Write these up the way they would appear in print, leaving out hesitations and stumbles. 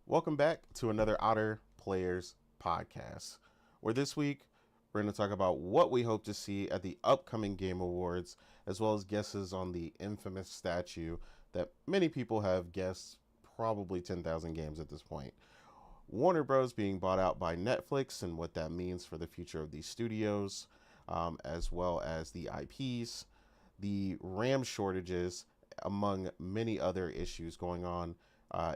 Welcome back to another Otter Players podcast, where this week we're going to talk about what we hope to see at the upcoming Game Awards, as well as guesses on the infamous statue that many people have guessed probably 10,000 games at this point. Warner Bros. Being bought out by Netflix and what that means for the future of these studios, as well as the IPs, the RAM shortages, among many other issues going on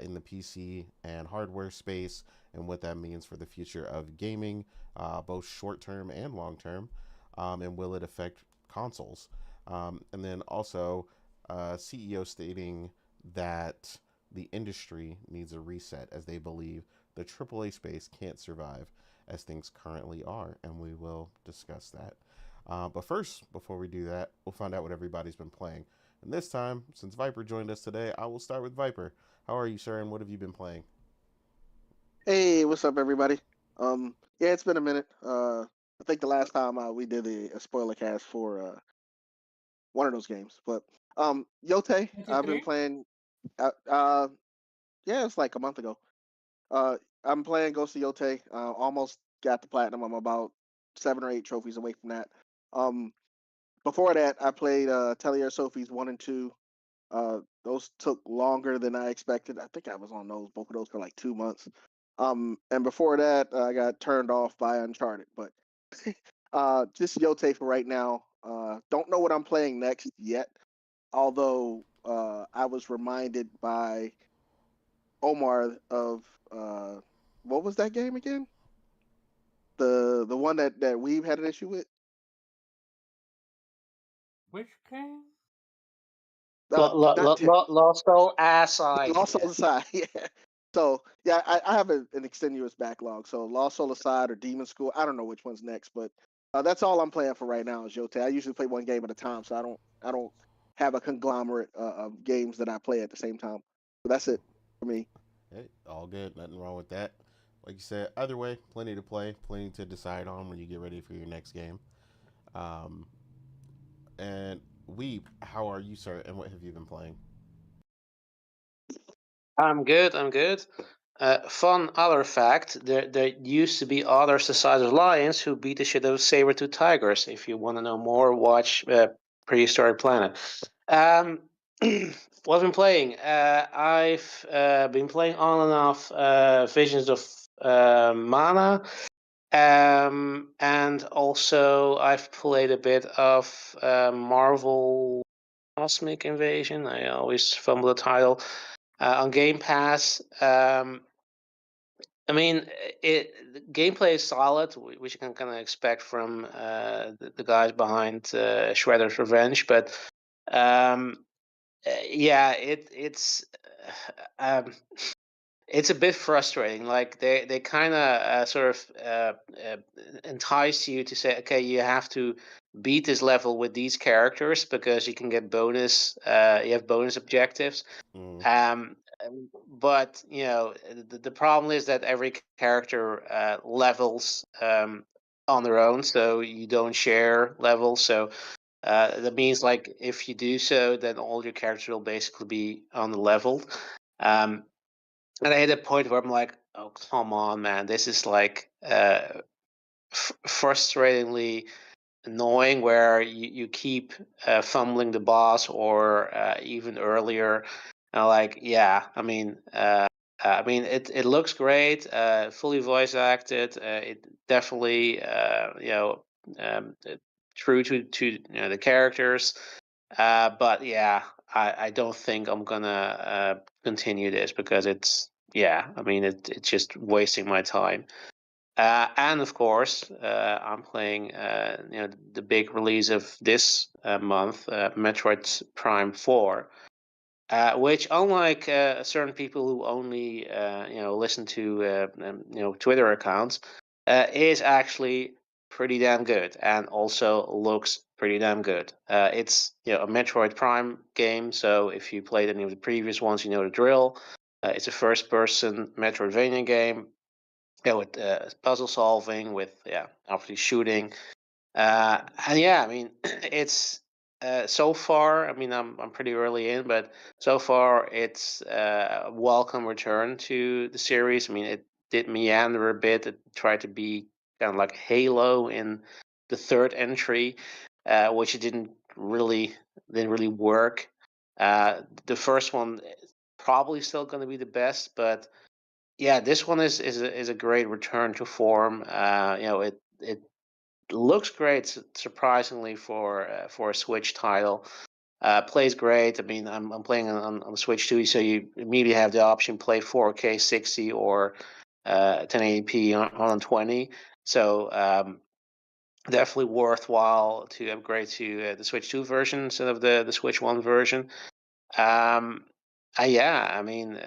in the PC and hardware space, and what that means for the future of gaming, both short term and long term, and will it affect consoles? And then also, CEO stating that the industry needs a reset as they believe the AAA space can't survive as things currently are, and we will discuss that. But first, before we do that, we'll find out what everybody's been playing. And this time, since Viper joined us today, I will start with Viper. How are you, sir, and what have you been playing? Hey, what's up, everybody? Yeah, it's been a minute. I think the last time we did a spoiler cast for one of those games, but Yote, I've been 23? playing. Yeah, it's like a month ago. I'm playing Ghost of Yote. Almost got the platinum. I'm about 7 or 8 trophies away from that. Um, Before that, I played Tellier Sophie's 1 and 2. Those took longer than I expected. I think I was on both of those for like 2 months. And before that, I got turned off by Uncharted. But just Yote for right now. Don't know what I'm playing next yet. Although I was reminded by Omar of what was that game again? The one that we've had an issue with. Which game? Not Lost Soul aside, Lost Soul yeah. Aside, yeah. So yeah, I have an extenuous backlog. So Lost Soul Aside or Demon School, I don't know which one's next, but that's all I'm playing for right now is Yote. I usually play one game at a time, so I don't have a conglomerate of games that I play at the same time. So that's it for me. Hey, all good. Nothing wrong with that. Like you said, either way, plenty to play, plenty to decide on when you get ready for your next game. Um, and Weeb, how are you, sir, and what have you been playing? I'm good. I'm good. Fun other fact: there used to be others the size of lions who beat the shit out of saber-tooth tigers. If you want to know more, watch Prehistoric Planet. Um, what I've been playing? I've been playing on and off Visions of Mana. And also I've played a bit of Marvel Cosmic Invasion. I always fumble the title on Game Pass. I mean, the gameplay is solid, which you can kind of expect from the guys behind Shredder's Revenge. But um, yeah, um, it's a bit frustrating. Like they kind of sort of entice you to say, okay, you have to beat this level with these characters because you can get bonus. You have bonus objectives. Mm, Um, but you know the problem is that every character levels on their own, so you don't share levels. So that means like if you do so, then all your characters will basically be on the level. Um, and I hit a point where I'm like, oh come on, man, this is like frustratingly annoying. Where you keep fumbling the boss, or even earlier. Like, yeah, I mean, it looks great, fully voice acted. It definitely, true to the characters. But yeah, I don't think I'm gonna continue this because it's yeah. I mean, it's just wasting my time. And of course, I'm playing the big release of this month, Metroid Prime 4, which unlike certain people who only listen to Twitter accounts, is actually pretty damn good and also looks pretty damn good. It's a Metroid Prime game, so if you played any of the previous ones, you know the drill. It's a first-person Metroidvania game, with puzzle solving, with obviously shooting, and yeah, I mean, it's so far, I mean, I'm pretty early in, but so far it's a welcome return to the series. I mean, it did meander a bit. It tried to be kind of like Halo in the third entry, which it didn't really work. The first one is probably still going to be the best, but yeah, this one is a great return to form. It looks great, surprisingly for a Switch title. Plays great. I mean, I'm playing on the Switch too, so you immediately have the option play 4K 60 or 1080p on 120. So definitely worthwhile to upgrade to the Switch 2 version instead of the Switch 1 version. Um, yeah, I mean,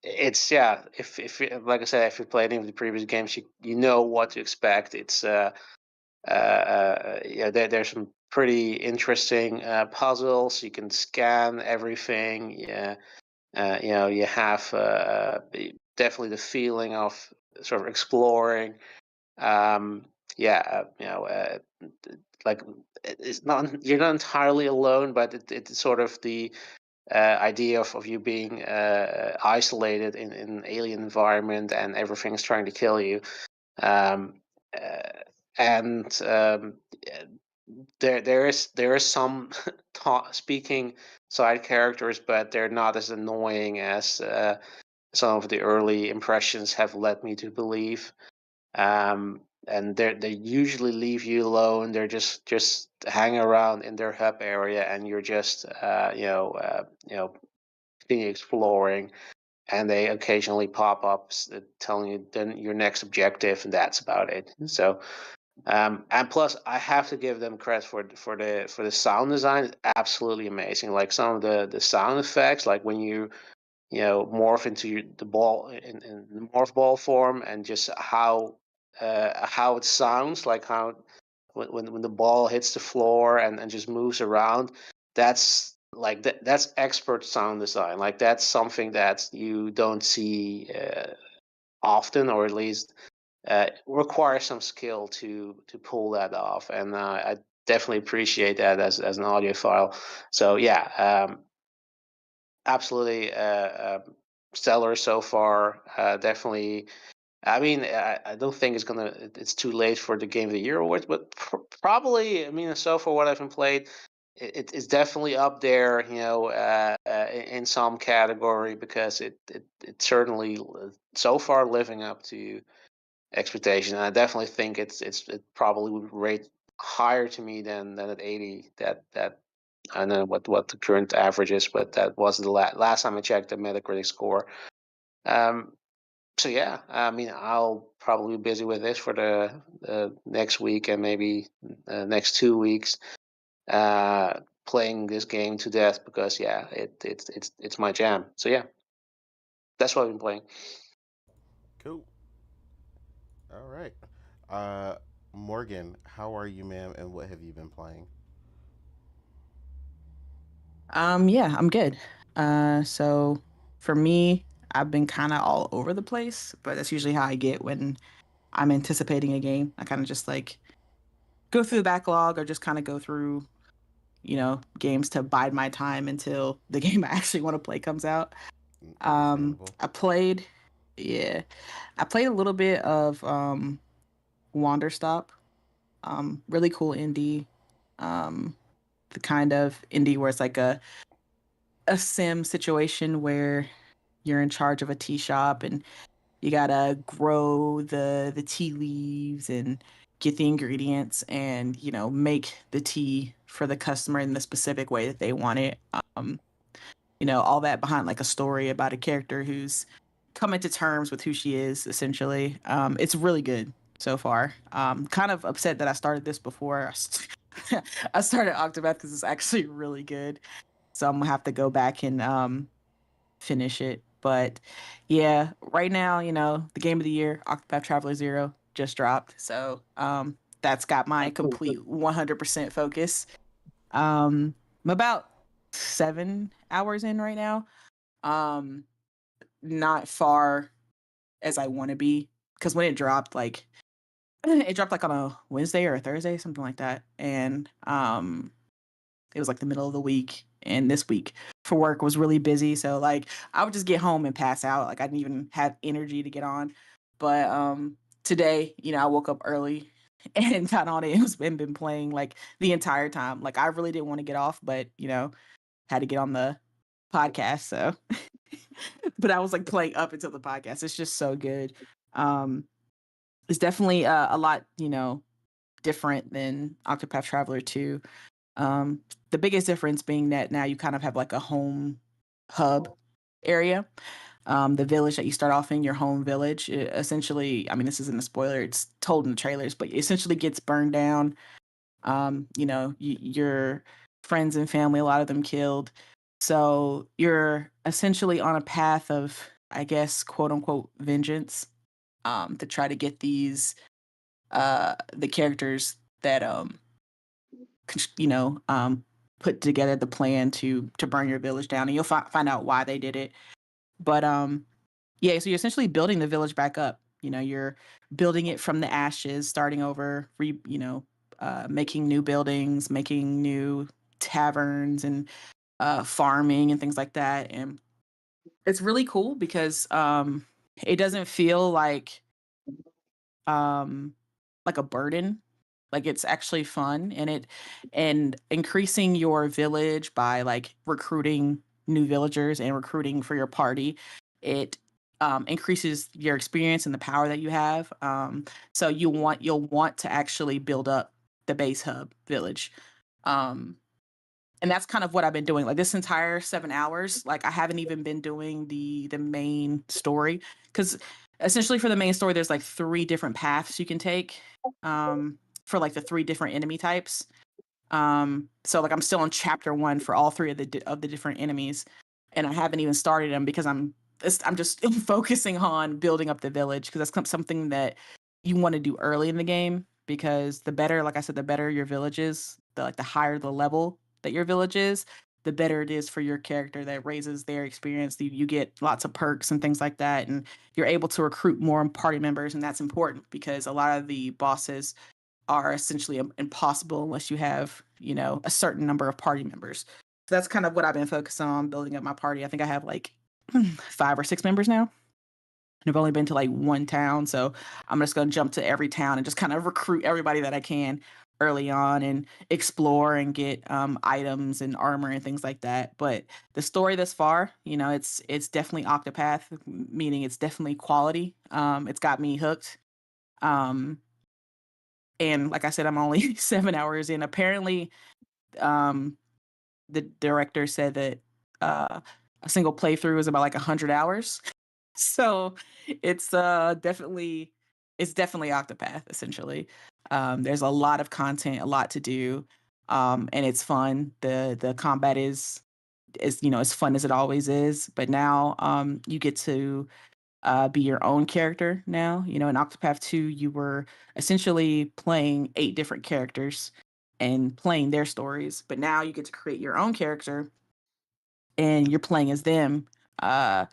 it's yeah. If like I said, if you played any of the previous games, you know what to expect. It's yeah, there's some pretty interesting puzzles. You can scan everything. Yeah, you have definitely the feeling of sort of exploring. Um, yeah, like it's not you're not entirely alone, but it's sort of the idea of you being isolated in an alien environment and everything's trying to kill you. Um, uh, and there is some speaking side characters, but they're not as annoying as some of the early impressions have led me to believe. And they usually leave you alone. They're just hang around in their hub area, and you're just continue exploring. And they occasionally pop up telling you then your next objective, and that's about it. So and plus, I have to give them credit for the sound design. It's absolutely amazing. Like some of the sound effects, like when you morph into the ball in the morph ball form, and just how it sounds, like how when the ball hits the floor and just moves around. That's like that's expert sound design. Like that's something that you don't see often, or at least requires some skill to pull that off, and I definitely appreciate that as an audiophile. So yeah, absolutely stellar so far. Definitely. I mean, I don't think it's too late for the Game of the Year awards, but probably. I mean, so far what I've been played, it's definitely up there. In some category, because it certainly so far living up to expectation. And I definitely think it probably would rate higher to me than at 80. That I don't know what the current average is, but that was the last time I checked the Metacritic score. Um, so yeah, I mean, I'll probably be busy with this for the next week and maybe next 2 weeks, playing this game to death, because yeah, it's my jam. So yeah, that's what I've been playing. Cool. All right. Uh, Morgan, how are you, ma'am, and what have you been playing? Yeah, I'm good. So for me, I've been kind of all over the place, but that's usually how I get when I'm anticipating a game. I kind of just like go through the backlog or just kind of go through, games to bide my time until the game I actually want to play comes out. Understandable. I played, yeah, I played a little bit of Wander Stop. Really cool indie. Um, the kind of indie where it's like a sim situation where you're in charge of a tea shop and you gotta grow the tea leaves and get the ingredients and make the tea for the customer in the specific way that they want it. All that behind like a story about a character who's coming to terms with who she is essentially. It's really good so far. Kind of upset that I started this before I started Octopath because it's actually really good. So I'm gonna have to go back and finish it. But yeah, right now, the game of the year, Octopath Traveler 0, just dropped. So that's got my complete 100% focus. I'm about 7 hours in right now. Um, Not far as I want to be. Because when it dropped, like, It dropped like on a Wednesday or a Thursday, something like that. And it was like the middle of the week. And this week for work was really busy. So like I would just get home and pass out. Like I didn't even have energy to get on. But today, I woke up early and got on it. It's been playing like the entire time. Like I really didn't want to get off, but had to get on the podcast. So but I was like playing up until the podcast. It's just so good. It's definitely a lot, different than Octopath Traveler 2. The biggest difference being that now you kind of have like a home hub area. The village that you start off in, your home village, essentially, I mean, this isn't a spoiler, it's told in the trailers, but it essentially gets burned down. Your friends and family, a lot of them killed. So you're essentially on a path of, I guess, quote unquote, vengeance, to try to get these, the characters that, put together the plan to burn your village down, and you'll find out why they did it. But yeah, so you're essentially building the village back up. You're building it from the ashes, starting over, making new buildings, making new taverns, and farming and things like that. And it's really cool because it doesn't feel like a burden. Like it's actually fun, and increasing your village by like recruiting new villagers and recruiting for your party. It increases your experience and the power that you have. So you'll want to actually build up the base hub village. And that's kind of what I've been doing. Like this entire 7 hours, like I haven't even been doing the main story, because essentially for the main story, there's like 3 different paths you can take. For like the 3 different enemy types. So like I'm still on chapter 1 for all 3 of the different enemies, and I haven't even started them because I'm just focusing on building up the village, because that's something that you want to do early in the game, because the better, like I said, the better your village is, the higher the level that your village is, the better it is for your character. That raises their experience. You get lots of perks and things like that, and you're able to recruit more party members, and that's important because a lot of the bosses are essentially impossible unless you have, a certain number of party members. So that's kind of what I've been focused on, building up my party. I think I have like 5 or 6 members now. And I've only been to like 1 town. So I'm just going to jump to every town and just kind of recruit everybody that I can early on and explore and get items and armor and things like that. But the story thus far, it's definitely Octopath, meaning it's definitely quality. It's got me hooked. And like I said, I'm only 7 hours in. Apparently, the director said that a single playthrough is about like 100 hours. So it's definitely Octopath essentially. There's a lot of content, a lot to do, and it's fun. The combat is as fun as it always is. But now you get to be your own character now. In Octopath 2, you were essentially playing 8 different characters and playing their stories. But now you get to create your own character and you're playing as them. And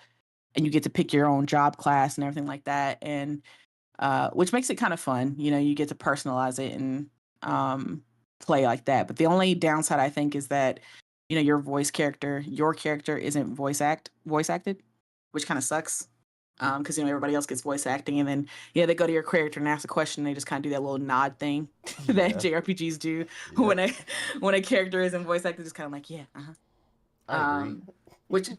you get to pick your own job class and everything like that. And which makes it kind of fun. You get to personalize it and play like that. But the only downside, I think, is that, your character isn't voice acted, which kind of sucks. Because everybody else gets voice acting, and then they go to your character and ask a question, and they just kind of do that little nod thing that JRPGs do when a character isn't voice acted, just kind of like I agree. Which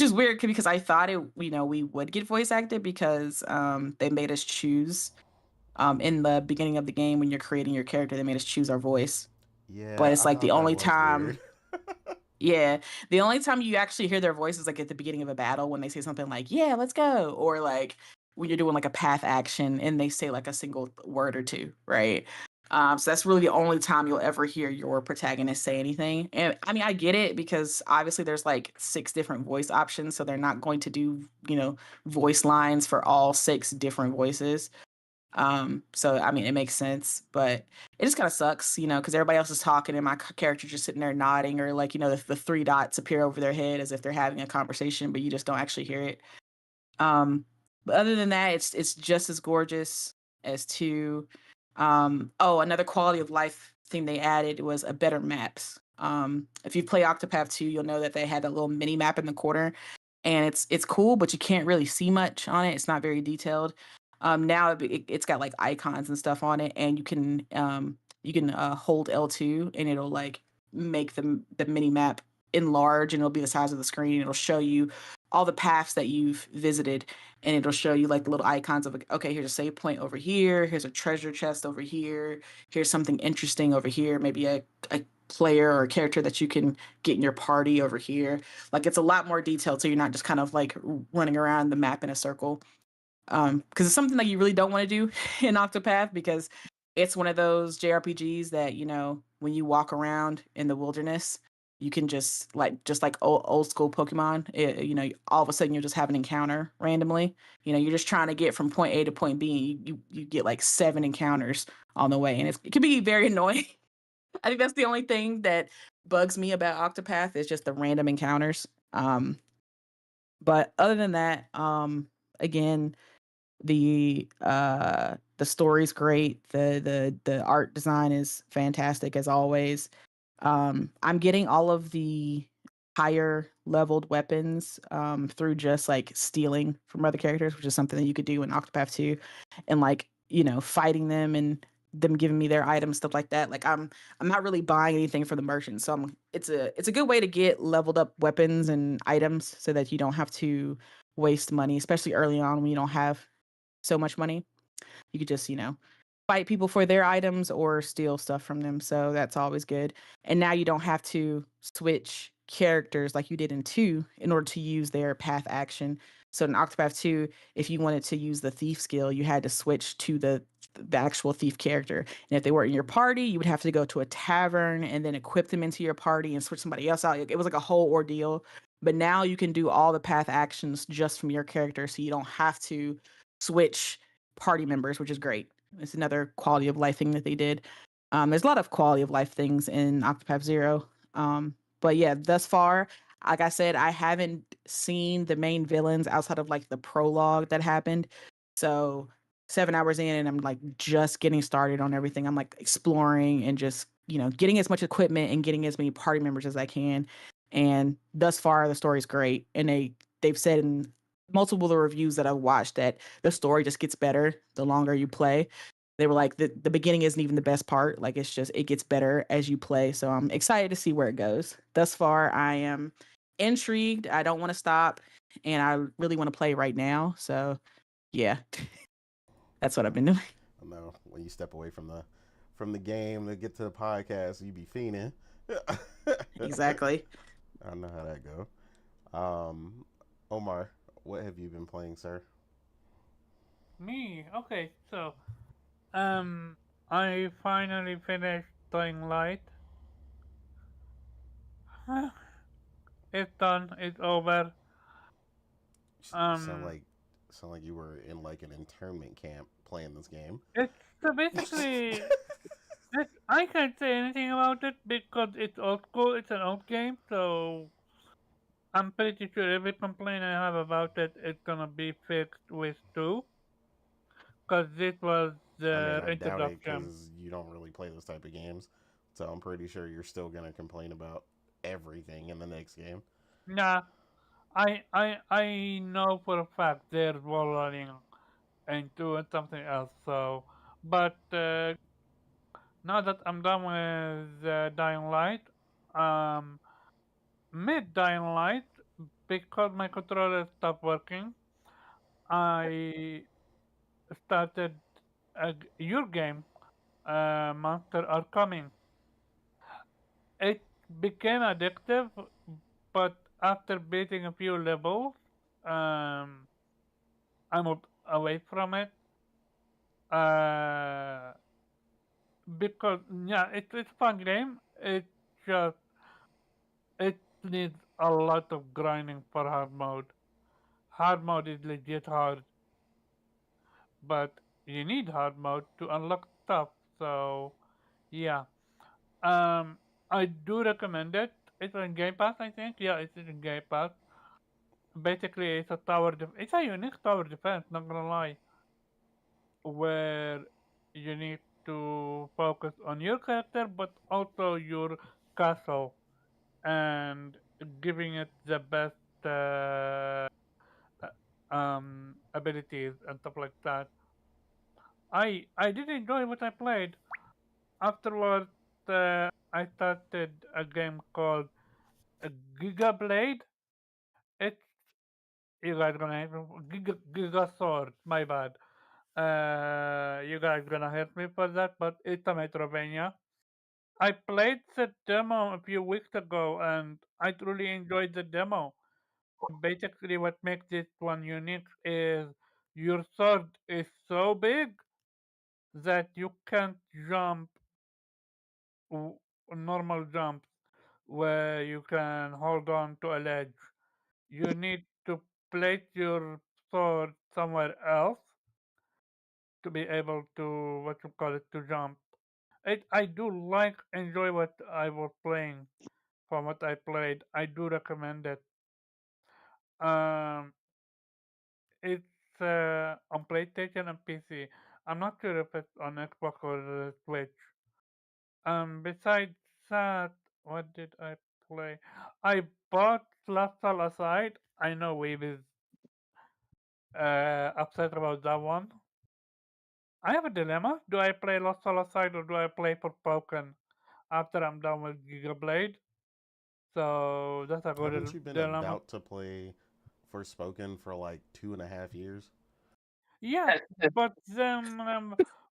is weird because I thought we would get voice acted because they made us choose in the beginning of the game when you're creating your character, they made us choose our voice. Yeah, but it's I like the thought that only was time. weird. Yeah, the only time you actually hear their voice is like at the beginning of a battle when they say something like, "Yeah, let's go," or like when you're doing like a path action and they say like a single word or two, right? So that's really the only time you'll ever hear your protagonist say anything. And I mean, I get it because obviously there's like 6 different voice options, so they're not going to do, voice lines for all 6 different voices. So I mean, it makes sense, but it just kind of sucks, because everybody else is talking and my character's just sitting there nodding, or like, the 3 dots appear over their head as if they're having a conversation, but you just don't actually hear it. But other than that, it's just as gorgeous as to another quality of life thing they added was a better maps. If you play Octopath 2, you'll know that they had a little mini map in the corner, and it's cool, but you can't really see much on it. It's not very detailed. Now it's got like icons and stuff on it, and you can hold L2 and it'll like make the mini map enlarge, and it'll be the size of the screen. It'll show you all the paths that you've visited, and it'll show you like the little icons of, okay, here's a save point over here, here's a treasure chest over here, here's something interesting over here, maybe a player or a character that you can get in your party over here. Like, it's a lot more detailed, so you're not just kind of like running around the map in a circle. Because it's something that you really don't want to do in Octopath, because it's one of those JRPGs that, you know, when you walk around in the wilderness, you can just like old school Pokemon, you know, all of a sudden you'll just have an encounter randomly. You know, you're just trying to get from point A to point B. You get like 7 encounters on the way, and it can be very annoying. I think that's the only thing that bugs me about Octopath is just the random encounters. But other than that, again, the story's great. The art design is fantastic as always. I'm getting all of the higher leveled weapons through just like stealing from other characters, which is something that you could do in Octopath 2, and like, you know, fighting them and them giving me their items, stuff like that. Like, I'm not really buying anything from the merchant, so it's a good way to get leveled up weapons and items so that you don't have to waste money, especially early on when you don't have so much money. You could just, you know, fight people for their items or steal stuff from them. So that's always good. And now you don't have to switch characters like you did in 2 in order to use their path action. So in Octopath 2, if you wanted to use the thief skill, you had to switch to the actual thief character. And if they weren't in your party, you would have to go to a tavern and then equip them into your party and switch somebody else out. It was like a whole ordeal. But now you can do all the path actions just from your character, so you don't have to switch party members, which is great. It's another quality of life thing that they did. There's a lot of quality of life things in Octopath Zero. But yeah, thus far, like I said, I haven't seen the main villains outside of like the prologue that happened. So 7 hours in, and I'm like just getting started on everything. I'm like exploring and just, you know, getting as much equipment and getting as many party members as I can. And thus far, the story's great. And they've said in multiple of the reviews that I've watched that the story just gets better the longer you play. They were like, the beginning isn't even the best part. Like, it's just, it gets better as you play. So I'm excited to see where it goes. Thus far, I am intrigued. I don't want to stop, and I really want to play right now. So yeah, that's what I've been doing. I know when you step away from the game to get to the podcast, you be fiending. Exactly. I know how that go. Omar, what have you been playing, sir? Me? Okay, so I finally finished Dying Light. It's done. It's over. Sound like you were in like an internment camp playing this game. It's basically. I can't say anything about it because it's old school. It's an old game, so I'm pretty sure every complaint I have about it is gonna be fixed with 2. Because this was the I doubt it introduction. because you don't really play this type of games. So I'm pretty sure you're still gonna complain about everything in the next game. Nah, I know for a fact they're rolling into something else. So, but now that I'm done with Dying Light, mid Dying Light, because my controller stopped working, I started your game, Monster Are Coming. It became addictive, but after beating a few levels, I moved away from it. Because yeah, it's a fun game. Just it needs a lot of grinding for hard mode. Hard mode is legit hard, but you need hard mode to unlock stuff. So yeah, I do recommend it. It's on Game Pass, I think. Yeah, it's in Game Pass. Basically, it's a it's a unique tower defense. Not gonna lie. where you need to focus on your character, but also your castle, and giving it the best abilities and stuff like that. I did enjoy what I played. Afterwards, I started a game called Giga Blade. It's you guys gonna hate me. Giga Sword. My bad. You guys gonna hate me for that, but it's a Metrovania. I played the demo a few weeks ago, and I truly enjoyed the demo. Basically, what makes this one unique is your sword is so big that you can't jump normal jumps where you can hold on to a ledge. You need to place your sword somewhere else to be able to what you call it to jump. I do enjoy what I was playing from what I played. I do recommend it. Um, it's on PlayStation and PC. I'm not sure if it's on Xbox or Switch. Besides that, what did I play? I bought Last Fall Aside. I know Wave is upset about that one. I have a dilemma. Do I play Lost Fall Aside or do I play for Pokken after I'm done with Giga Blade? So that's a Haven't good you been dilemma. about to play Forspoken for like 2.5 years? Yeah, but then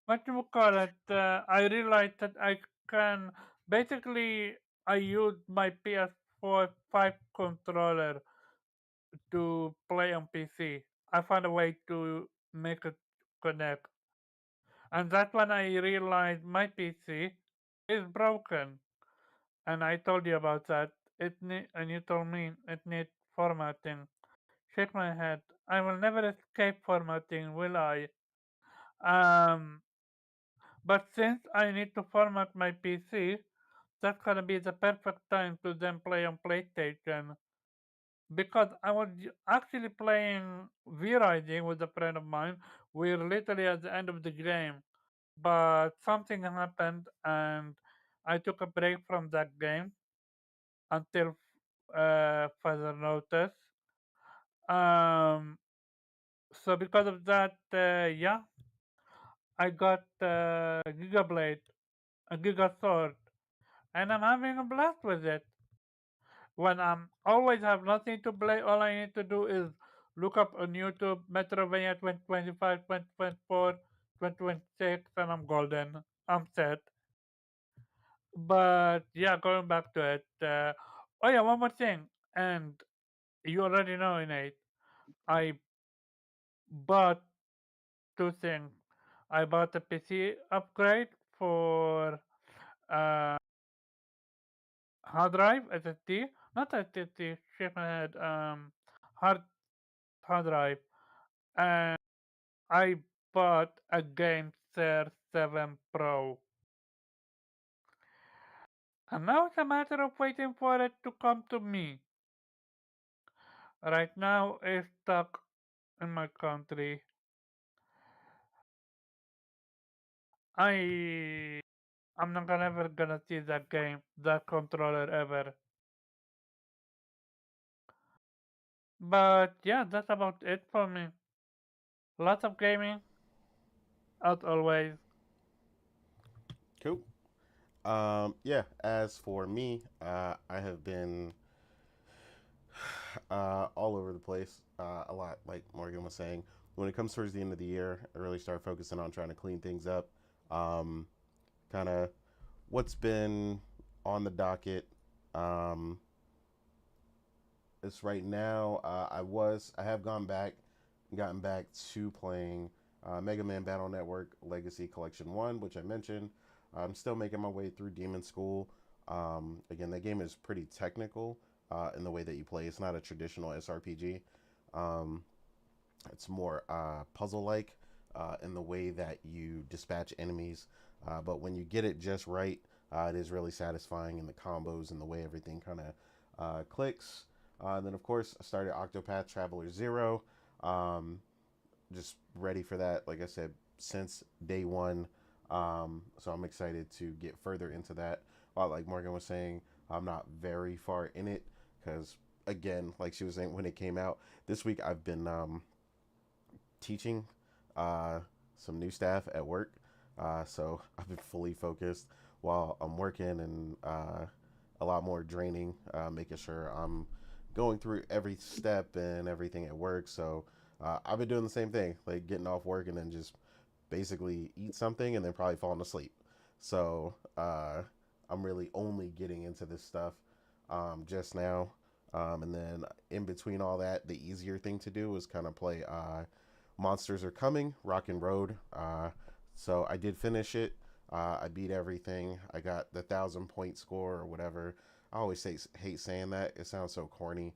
what you call it? I realized that I can basically I use my PS4 5 controller to play on PC. I found a way to make it connect, and that's when I realized my PC is broken. And I told you about that. And you told me it needs formatting. Shake my head. I will never escape formatting, will I? Um, but since I need to format my PC, that's gonna be the perfect time to then play on PlayStation. Because I was actually playing V-Riding with a friend of mine. We're literally at the end of the game, but something happened and I took a break from that game until further notice. Um, so because of that, yeah, I got Giga Blade, a Giga Sword, and I'm having a blast with it. When I'm always have nothing to play, all I need to do is look up on YouTube Metrovania 2025, 2024, 2026, and I'm golden. I'm set. But yeah, going back to it. Oh yeah, one more thing, and you already know, Nate. I bought two things. I bought a PC upgrade for uh, hard drive SSD, not SSD. Shake my head. Hard hard drive, and I bought a Game 7 Pro. And now it's a matter of waiting for it to come to me. Right now, it's stuck in my country. I I'm not gonna ever gonna see that game, that controller ever. But yeah, that's about it for me. Lots of gaming, as always. Cool. Yeah, as for me, I have been all over the place a lot, like Morgan was saying. When it comes towards the end of the year, I really start focusing on trying to clean things up. Um, kind of what's been on the docket. Um, is right now, I have gotten back to playing Mega Man Battle Network Legacy Collection 1, which I mentioned. I'm still making my way through Demon School. Again, that game is pretty technical in the way that you play. It's not a traditional SRPG. Um, it's more puzzle-like in the way that you dispatch enemies. But when you get it just right, it is really satisfying in the combos and the way everything kind of clicks. Then, of course, I started Octopath Traveler 0. Just ready for that. Like I said, since day one. So I'm excited to get further into that. While like Morgan was saying, I'm not very far in it because again, like she was saying, when it came out this week, I've been teaching uh, some new staff at work. So I've been fully focused while I'm working and a lot more draining, making sure I'm going through every step and everything at work. So I've been doing the same thing, like getting off work and then just basically eat something and then probably falling asleep. So I'm really only getting into this stuff just now. And then in between all that, the easier thing to do is kind of play Monsters Are Coming, Rock and Road. So I did finish it. I beat everything. I got the 1,000-point score or whatever. I always hate saying that. It sounds so corny.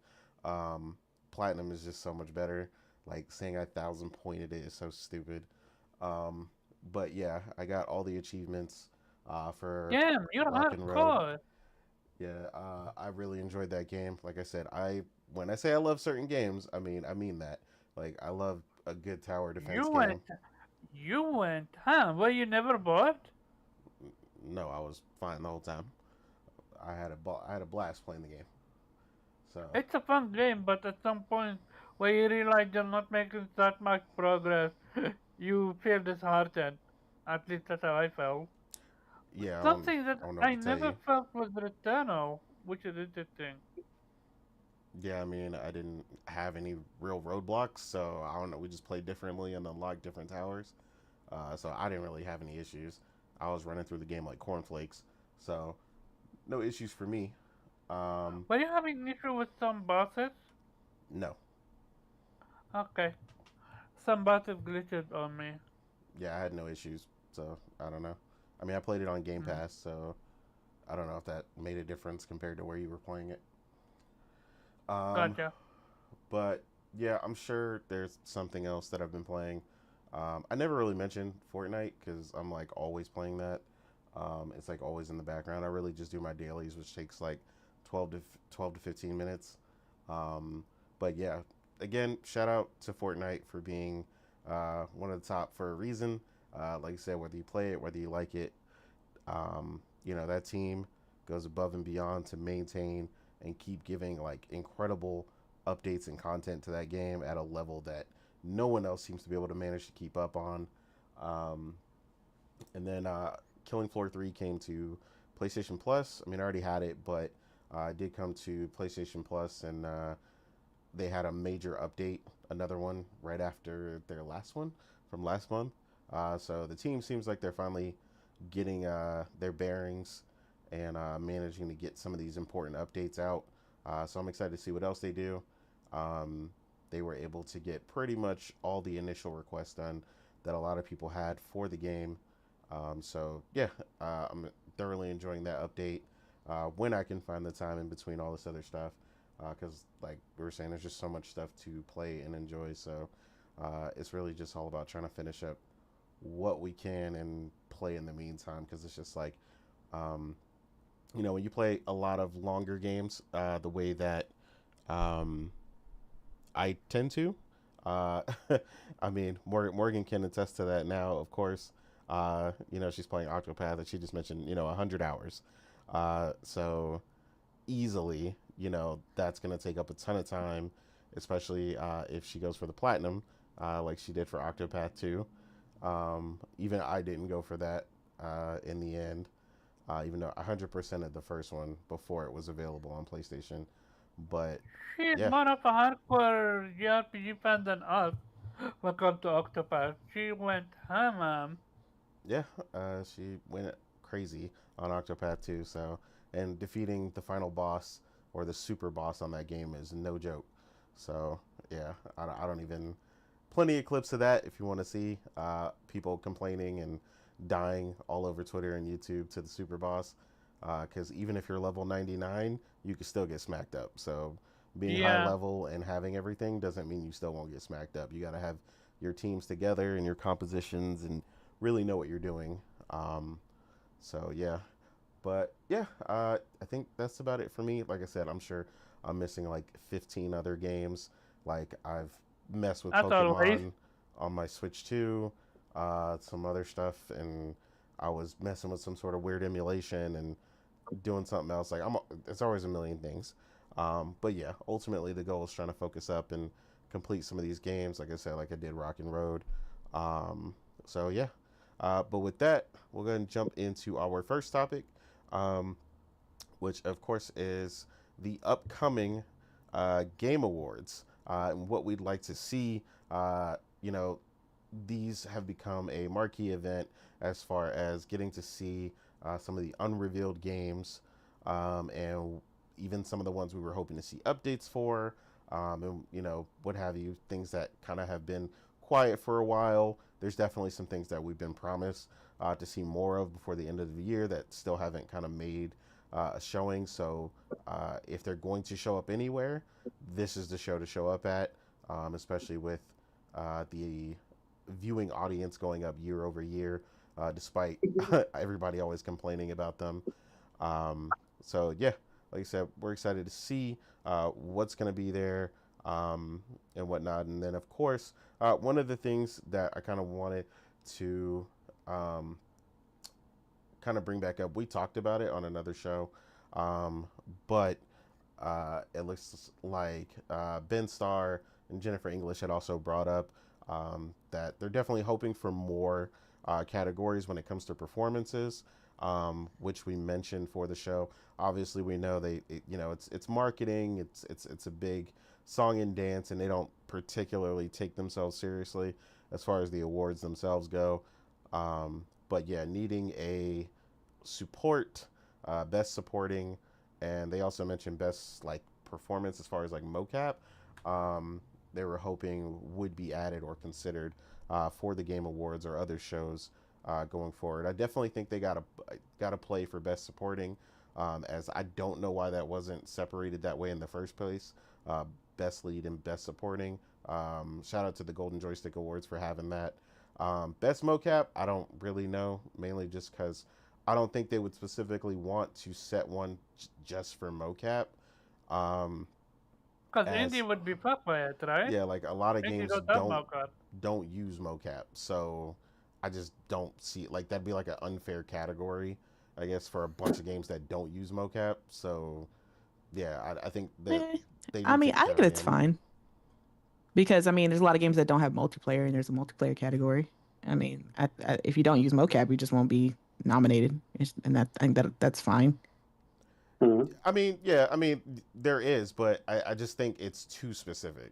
Platinum is just so much better. Like saying I 1,000-pointed it is so stupid. But yeah, I got all the achievements for Damn, you're Rock and Road. hardcore. Yeah, I really enjoyed that game. Like I said, when I say I love certain games, I mean that. Like I love a good tower defense game. You went, huh? Well, you never bought? No, I was fine the whole time. I had a blast playing the game. So It's a fun game, but at some point where you realize you're not making that much progress, you feel disheartened. At least that's how I felt. yeah, Something that I don't know I what to tell never you. felt was Returnal, which is interesting. Yeah, I mean, I didn't have any real roadblocks, so I don't know. We just played differently and unlocked different towers. So I didn't really have any issues. I was running through the game like cornflakes, so no issues for me. Were you having an issue with some bosses? No, Okay. Some bosses glitched on me. yeah, I had no issues, so I don't know. I mean, I played it on Game Hmm. Pass, so I don't know if that made a difference compared to where you were playing it. Gotcha. But yeah, I'm sure there's something else that I've been playing. I never really mentioned Fortnite because I'm like always playing that. It's like always in the background. I really just do my dailies, which takes like 12 to 15 minutes. Um, but yeah, again, shout out to Fortnite for being one of the top for a reason. Like I said, whether you play it, whether you like it, that team goes above and beyond to maintain and keep giving like incredible updates and content to that game at a level that no one else seems to be able to manage to keep up on. Um, and then Killing Floor 3 came to PlayStation Plus. I mean, I already had it, but it did come to PlayStation Plus, and they had a major update, another one right after their last one from last month. So the team seems like they're finally getting their bearings and managing to get some of these important updates out. So I'm excited to see what else they do. They were able to get pretty much all the initial requests done that a lot of people had for the game. So yeah, I'm thoroughly enjoying that update when I can find the time in between all this other stuff. Because like we were saying, there's just so much stuff to play and enjoy. So it's really just all about trying to finish up what we can and play in the meantime. Because it's just like, um, when you play a lot of longer games, the way that I tend to, uh, I mean, Morgan can attest to that now, of course. She's playing Octopath, and she just mentioned, 100 hours. So easily, that's going to take up a ton of time, especially if she goes for the platinum, like she did for Octopath 2. Even I didn't go for that in the end, even though 100% of the first one before it was available on PlayStation. But She's yeah, more of a hardcore JRPG fan than us. Welcome to Octopath. She went ham. yeah, she went crazy on Octopath 2. So, and defeating the final boss or the super boss on that game is no joke. So, yeah, I don't even. Plenty of clips of that if you want to see people complaining and dying all over Twitter and YouTube to the super boss. Because even if you're level 99, you can still get smacked up. So, being high Yeah. level and having everything doesn't mean you still won't get smacked up. You got to have your teams together and your compositions and really know what you're doing. So yeah, but yeah, I think that's about it for me. Like I said, I'm sure I'm missing like 15 other games. Like I've messed with As always. Pokemon on my Switch too. some other stuff, and I was messing with some sort of weird emulation and doing something else. Like it's always a million things. But yeah, ultimately the goal is trying to focus up and complete some of these games. Like I said, like I did Rock and Road. So yeah. But with that, we're going to jump into our first topic, which of course is the upcoming Game Awards and what we'd like to see. You know, these have become a marquee event as far as getting to see some of the unrevealed games, and even some of the ones we were hoping to see updates for, and what have you, things that kind of have been quiet for a while. There's definitely some things that we've been promised to see more of before the end of the year that still haven't kind of made a showing. So if they're going to show up anywhere, this is the show to show up at, especially with the viewing audience going up year over year, despite everybody always complaining about them. So yeah, like I said, we're excited to see what's going to be there, and whatnot. And then of course, one of the things that I kind of wanted to kind of bring back up, we talked about it on another show, but it looks like Ben Starr and Jennifer English had also brought up that they're definitely hoping for more categories when it comes to performances, which we mentioned for the show. Obviously, we know it's marketing, it's a big song and dance, and they don't particularly take themselves seriously as far as the awards themselves go. But yeah, needing a support, best supporting, and they also mentioned best like performance as far as like mocap. They were hoping would be added or considered for the Game Awards or other shows going forward. I definitely think they got to play for best supporting, as I don't know why that wasn't separated that way in the first place. Best lead and best supporting. Shout out to the Golden Joystick Awards for having that. Best mocap, I don't really know, mainly just because I don't think they would specifically want to set one just for mocap. Because As indie would be fucked by it, right? Yeah, like a lot of Indie games don't have mocap. don't use mocap, so I just don't see like that'd be like an unfair category, I guess, for a bunch of games that don't use mocap. So yeah, I think that they I need mean, to I think carry it's in. fine because I mean, there's a lot of games that don't have multiplayer, and there's a multiplayer category. I mean, if you don't use mocap, you just won't be nominated, and I think that's fine. Mhm. I mean, yeah, I mean there is, but I just think it's too specific.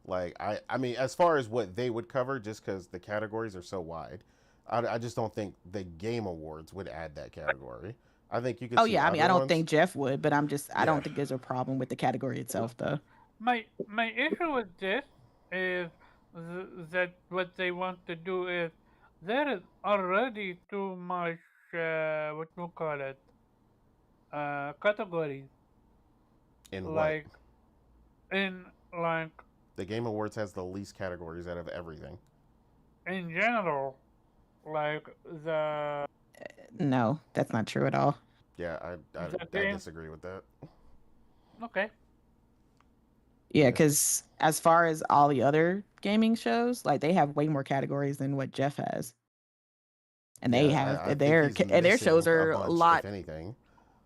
Like I mean, as far as what they would cover, just because the categories are so wide, I just don't think the Game Awards would add that category. I think you could Oh see yeah, I mean, other I don't ones. think Jeff would, but I Yeah. don't think there's a problem with the category itself, though. My issue with this is that what they want to do is there is already too much what you call it categories In what? like in like The Game Awards has the least categories out of everything. in general like the No, that's not true at all. Yeah, the I game. disagree with that. Okay. Yeah, Yeah. because as far as all the other gaming shows, like they have way more categories than what Jeff has, and they have Yeah, I think he's their shows missing a are bunch, if anything.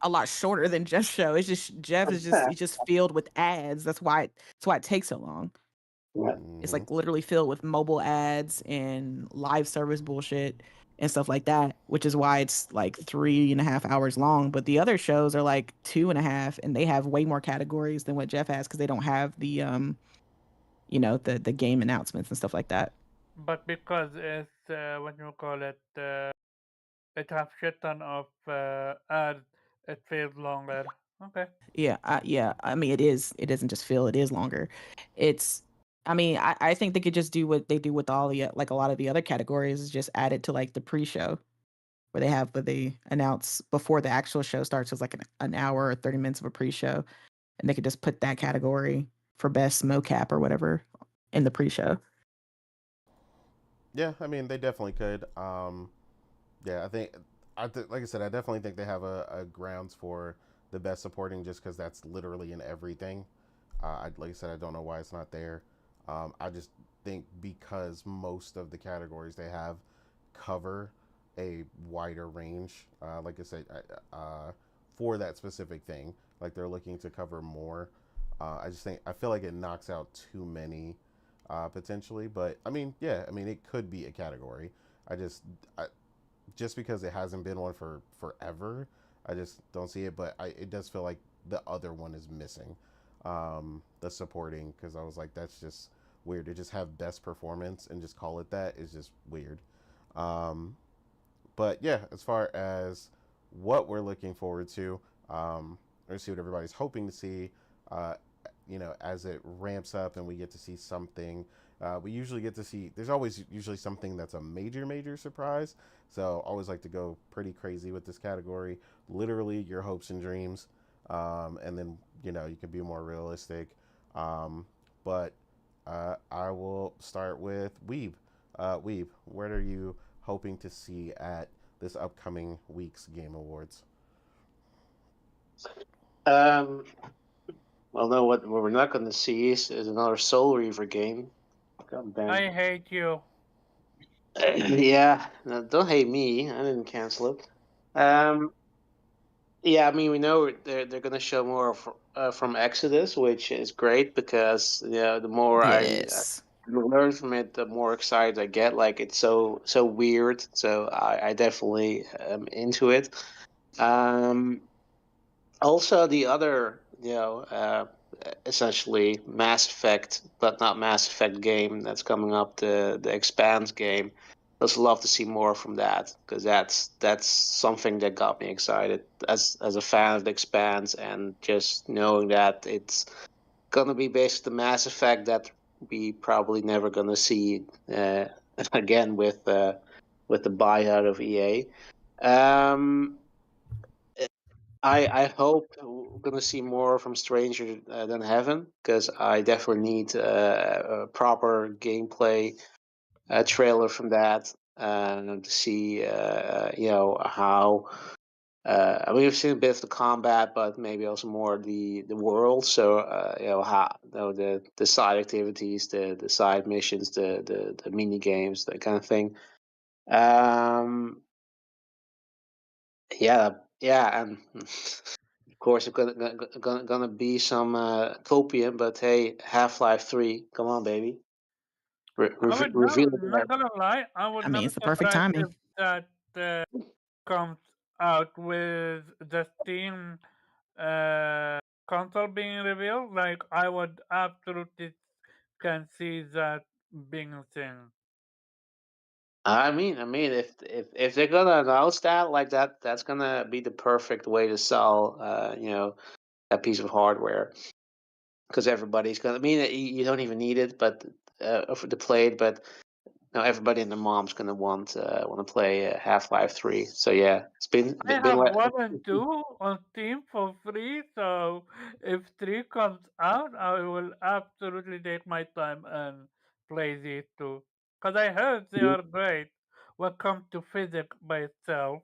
a lot shorter than Jeff's show. It's just Jeff is just it's just filled with ads. That's why it takes so long. Yeah. It's Hmm. like literally filled with mobile ads and live service bullshit and stuff like that, which is why it's like 3.5 hours long. But the other shows are like 2.5, and they have way more categories than what Jeff has because they don't have the game announcements and stuff like that. But because it's what you call it it has shit ton of ads, it feels longer. Okay. Yeah. I mean, it is. It doesn't just feel. It is longer. It's. I mean, I think they could just do what they do with all the like a lot of the other categories, is just add it to like the pre-show where they announce before the actual show starts. It's like an hour or 30 minutes of a pre-show, and they could just put that category for best mocap or whatever in the pre-show. Yeah, I mean they definitely could. Yeah, like I said, I definitely think they have a grounds for the best supporting, just because that's literally in everything. Like I said, I don't know why it's not there. I just think because most of the categories they have cover a wider range. Like I said, for that specific thing, like they're looking to cover more. I feel like it knocks out too many potentially. But I mean, yeah, I mean it could be a category. I just I, just because it hasn't been one for forever, I just don't see it. But it does feel like the other one is missing, the supporting, because I was like, that's just weird to just have best performance and just call it that is just weird. Um, but yeah, as far as what we're looking forward to, let's see what everybody's hoping to see. Uh, as it ramps up and we get to see something, we usually get to see. There's always usually something that's a major surprise. So always like to go pretty crazy with this category. Literally your hopes and dreams, and then you can be more realistic. But I will start with Weeb. Weeb, what are you hoping to see at this upcoming week's Game Awards? Well, no, what we're not going to see is another Soul Reaver game. God damn. I hate you. Yeah, no, don't hate me. I didn't cancel it. Yeah, I mean, we know they're going to show more from Exodus, which is great because the more I Yes. learn from it, the more excited I get. Like it's so weird, so I definitely am into it. Also, the other, essentially Mass Effect, but not Mass Effect game that's coming up, the Expanse game. I'd love to see more from that because that's something that got me excited as a fan of the Expanse, and just knowing that it's gonna be based the Mass Effect that we probably never gonna see again with the buyout of EA. Um, I hope we're gonna see more from Stranger Than Heaven because I definitely need a proper gameplay trailer from that to see how. I mean, we've seen a bit of the combat, but maybe also more the world. So how the side activities, the side missions, the mini games, that kind of thing. Yeah, yeah, and of course, it's gonna be some copium, but hey, Half-Life 3, come on, baby, I would reveal not it. gonna lie. I would I mean, not be it's the perfect surprised timing. if that comes out with the Steam console being revealed. Like I would absolutely can see that being a thing. I mean, if they're gonna announce that like that, that's gonna be the perfect way to sell, that piece of hardware, because everybody's gonna. I mean, you don't even need it, but for the play it, but everybody and their mom's gonna want to play Half-Life 3. So yeah, it's I been have like 1 and 2 on Steam for free, so if 3 comes out, I will absolutely take my time and play these two. Cause I heard they are great when it comes to physics by itself.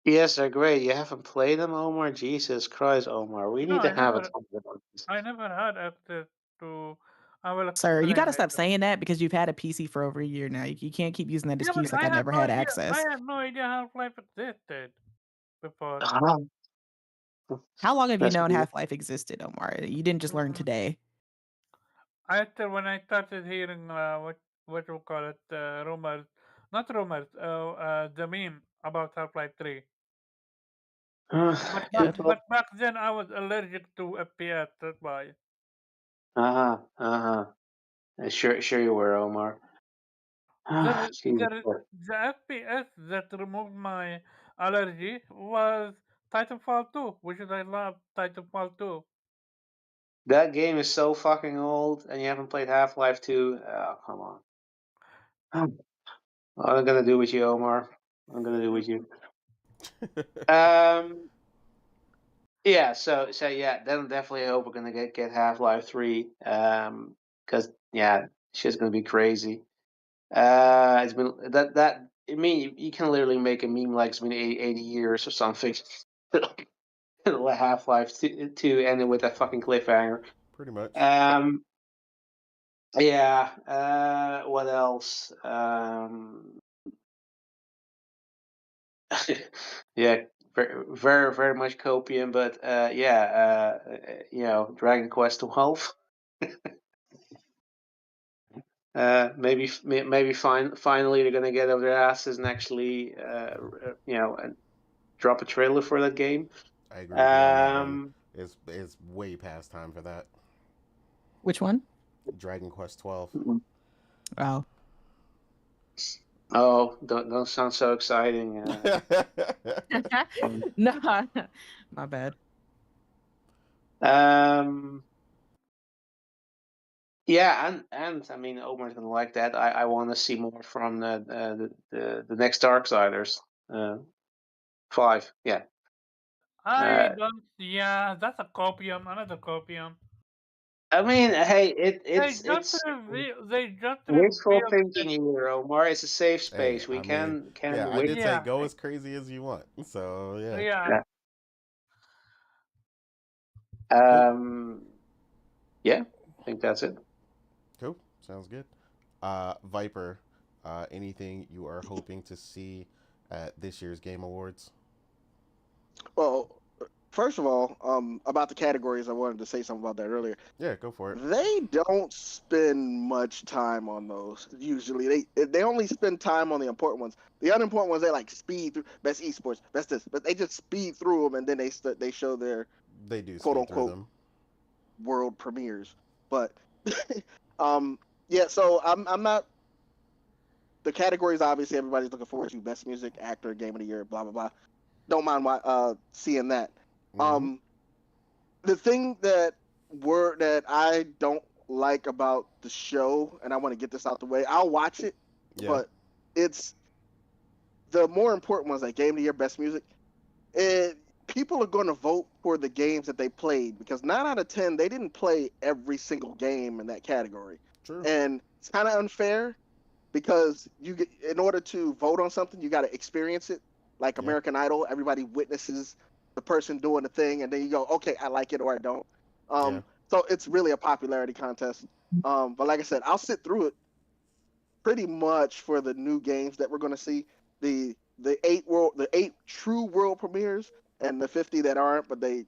yes, they're great. You haven't played them, Omar? Jesus Christ, Omar. We No, need to have a talk about this. I never had access to. I will Sir, you explain got to stop later. saying that because you've had a PC for over a year now. You can't keep using that Yeah, but excuse like I never had access. I had no idea Half-Life existed before. Ah, How long have you that's known weird. Half-Life existed, Omar? You didn't just learn Mm, today. When I started hearing what you call it, rumors, not rumors, the meme about Half-Life 3. Good. Well, But back then I was allergic to FPS. That's why. uh-huh, uh-huh. Sure you were, Omar. The Jesus the Christ. the FPS that removed my allergy was Titanfall 2, which is I love Titanfall 2. That game is so fucking old, and you haven't played Half-Life 2. Oh, come on. What I'm gonna do with you, Omar? I'm gonna do with you. Um, yeah. So yeah, then definitely hope we're gonna get Half-Life 3. Because yeah, shit's gonna be crazy. It's been that. I mean, you can literally make a meme like it's been 80 years or something. Half-Life 2 ended with a fucking cliffhanger. Pretty much. Um, yeah. What else? Yeah, very, very much copium, but Dragon Quest 12. Finally they're gonna get over their asses and actually, and drop a trailer for that game. I agree with you on that one. It's way past time for that. Which one? Dragon Quest 12. Oh. Oh, don't sound so exciting. No, my bad. Yeah, and I mean, Omar's gonna like that. I want to see more from the next Darksiders. 5, yeah. I don't. Yeah, that's a copium. Another copium. I mean, hey, They it's just wishful revealed thinking here, Omar. It's a safe space. Hey, We I mean, can yeah, I wish. did say Yeah. go as crazy as you want. So yeah. Yeah. Yeah, I think that's it. Cool. Sounds good. Viper, anything you are hoping to see at this year's Game Awards? Well, first of all, about the categories, I wanted to say something about that earlier. Yeah, go for it. They don't spend much time on those. Usually, they only spend time on the important ones. The unimportant ones, they like speed through best esports, best this, but they just speed through them, and then they show their They do quote speed through unquote them. world premieres. But yeah. So I'm not. The categories obviously everybody's looking forward to: best music, actor, game of the year, blah blah blah. Don't mind seeing that. Mm-hmm. The thing that I don't like about the show, and I want to get this out the way. I'll watch it, Yeah. but it's the more important ones like game of the year, best music. People are going to vote for the games that they played because 9 out of 10 they didn't play every single game in that category, True. and it's kind of unfair because in order to vote on something, you got to experience it. Like Yeah. American Idol, everybody witnesses the person doing the thing, and then you go, okay, I like it or I don't. Yeah. So it's really a popularity contest. But like I said, I'll sit through it pretty much for the new games that we're going to see. The 8 true world premieres and the 50 that aren't, but they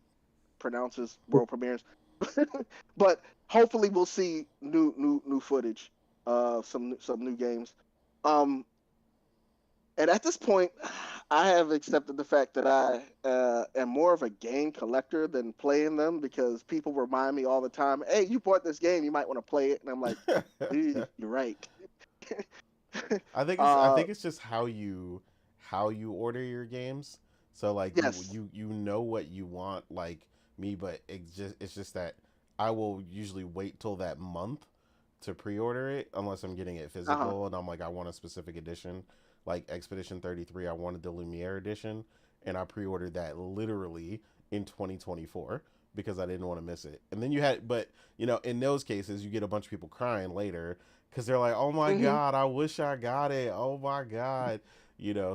pronounce as world premieres. But hopefully we'll see new footage of some new games. And at this point, I have accepted the fact that I am more of a game collector than playing them because people remind me all the time, "Hey, you bought this game, you might want to play it." And I'm like, "You're right." I think it's just how you order your games. So like yes. you know what you want, like me, but it's just that I will usually wait till that month to pre-order it unless I'm getting it physical and I'm like I want a specific edition. Like Expedition 33, I wanted the Lumiere edition, and I pre-ordered that literally in 2024 because I didn't want to miss it. And then but in those cases, you get a bunch of people crying later because they're like, "Oh my god, I wish I got it. Oh my god,"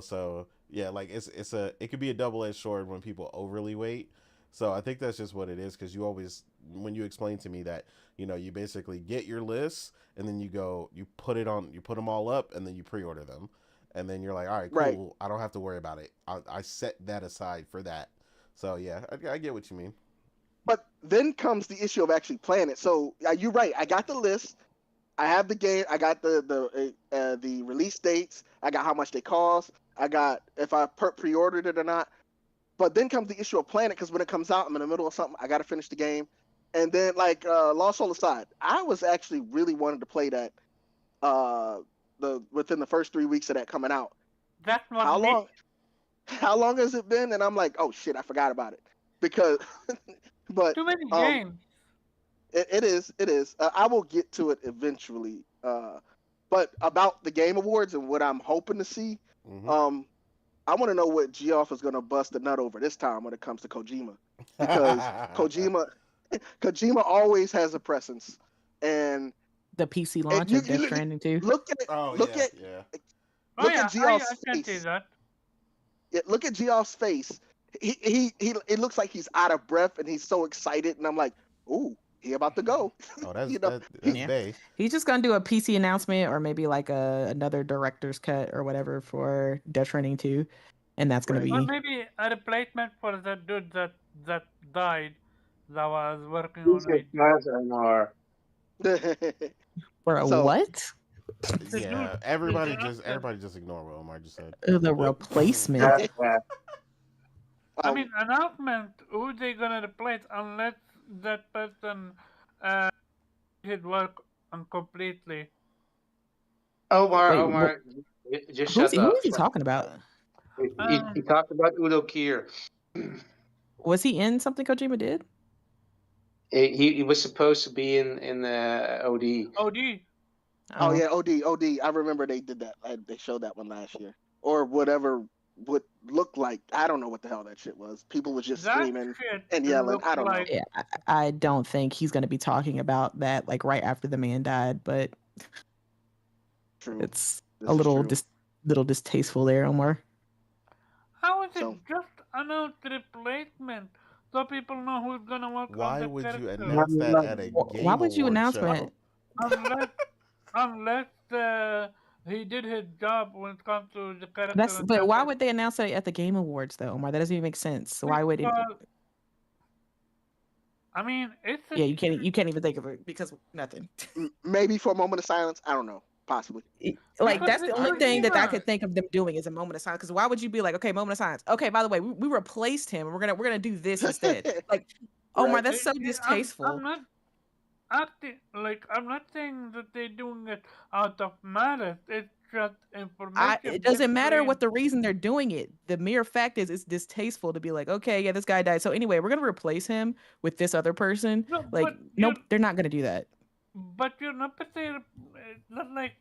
So yeah, like it could be a double-edged sword when people overly wait. So I think that's just what it is because you always, when you explain to me that you basically get your lists and then you put them all up and then you pre-order them. And then you're like, all right, cool. Right. I don't have to worry about it. I set that aside for that. So yeah, I get what you mean. But then comes the issue of actually playing it. So you're right. I got the list. I have the game. I got the release dates. I got how much they cost. I got if I pre-ordered it or not. But then comes the issue of playing it because when it comes out, I'm in the middle of something. I got to finish the game. And then like Lost Soul aside, I was actually really wanting to play that. Within the first 3 weeks of that coming out. That's what How long has it been? And I'm like, oh shit, I forgot about it because. But too many games. It is. I will get to it eventually. But about the Game Awards and what I'm hoping to see, I want to know what Geoff is going to bust the nut over this time when it comes to Kojima, because Kojima always has a presence, and the PC launch of Death Stranding 2. Look at Geoff's I can see that. Yeah, look at Geoff's face. He it looks like he's out of breath and he's so excited, and I'm like, ooh, he about to go. Oh, that's Bay. He's just gonna do a PC announcement or maybe like another director's cut or whatever for Death Stranding 2. and that's gonna Right. Or be maybe a replacement for the dude that died that was working on Jesus it. Christ, Omar. for a So- what? The Yeah, dude- everybody the just actor. ignore what Omar just said. The replacement. Yeah. I mean, announcement. Who they gonna replace unless that person did work completely? Wait, Omar, just who shut up. is he talking about? He talked about Udo Kier. Was he in something Kojima did? He was supposed to be in OD. OD. Oh yeah, OD. I remember they did that. They showed that one last year, or whatever would look like. I don't know what the hell that shit was. People was just That screaming shit and yelling. looked I don't like know. Yeah, I don't think he's going to be talking about that like right after the man died, but True. it's This a is little true. little distasteful there, Omar. How is it So- just announced replacement so people know who's gonna work on Why the would you character? announce that at a game Why would you award announce show? it? Unless he did his job when it comes to the character. But why would they announce it at the Game Awards though, Omar? That doesn't even make sense. So why would it? Because- I mean, it's a, Yeah, you can't even think of it because nothing. Maybe for a moment of silence. I don't know. Possibly. Like Because that's the it's only thing that I Kojima. could think of them doing is a moment of silence. Because why would you be like, okay, moment of silence? Okay, by the way, we replaced him. We're gonna do this instead. Like, Omar, Right. that's so distasteful. I'm not acting like I'm not saying that they're doing it out of malice. It's just information. It doesn't matter what the reason they're doing it. The mere fact is it's distasteful to be like, okay, yeah, this guy died. So anyway, we're gonna replace him with this other person. No, Like, but nope, you're- they're not gonna do that. But you're not saying it's not like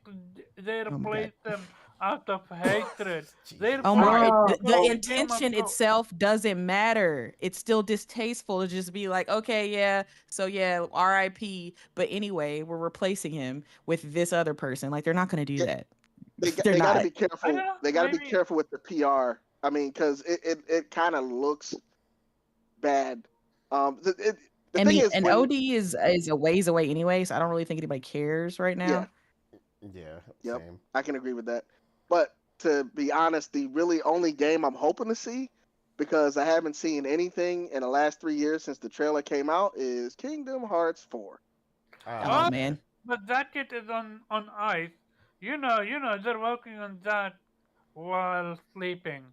they Oh my God. replace them out of hatred. They Omar, replace the them from intention Game of itself doesn't matter. It's still distasteful to just be like, okay, yeah, so yeah, R.I.P. But anyway, we're replacing him with this other person. Like, they're not gonna do that. They They're got to not. be careful. don't know, They got to be maybe- careful with the PR. I mean, because it kind of looks bad. The I thing mean, is, and when- OD is a ways away anyway, so I don't really think anybody cares right now. Yeah, Yep. same. I can agree with that. But to be honest, the really only game I'm hoping to see, because I haven't seen anything in the last 3 years since the trailer came out, is Kingdom Hearts 4. Oh What? man. But that shit is on ice. You know, they're working on that while sleeping.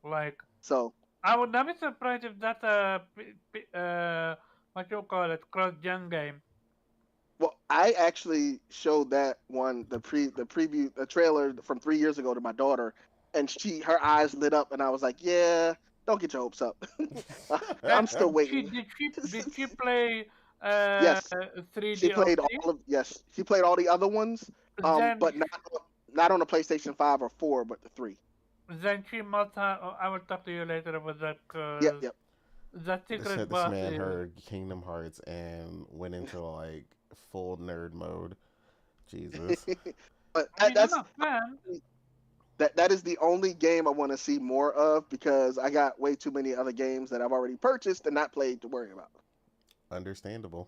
Like, So I would not be surprised if that's a what you call it, cross-gen game. well, I actually showed that one, the preview, the trailer from 3 years ago to my daughter, and her eyes lit up, and I was like, "Yeah, don't get your hopes up." I'm still waiting. Did she play Yes. 3D? She played she played all the other ones, Then, but not on the PlayStation 5 or 4, but the 3. then she must have. I will talk to you later about that. Yep. That This secret this boss man is. heard Kingdom Hearts and went into like full nerd mode. Jesus. But I mean, that's I'm a fan. that is the only game I want to see more of, because I got way too many other games that I've already purchased and not played to worry about. Understandable.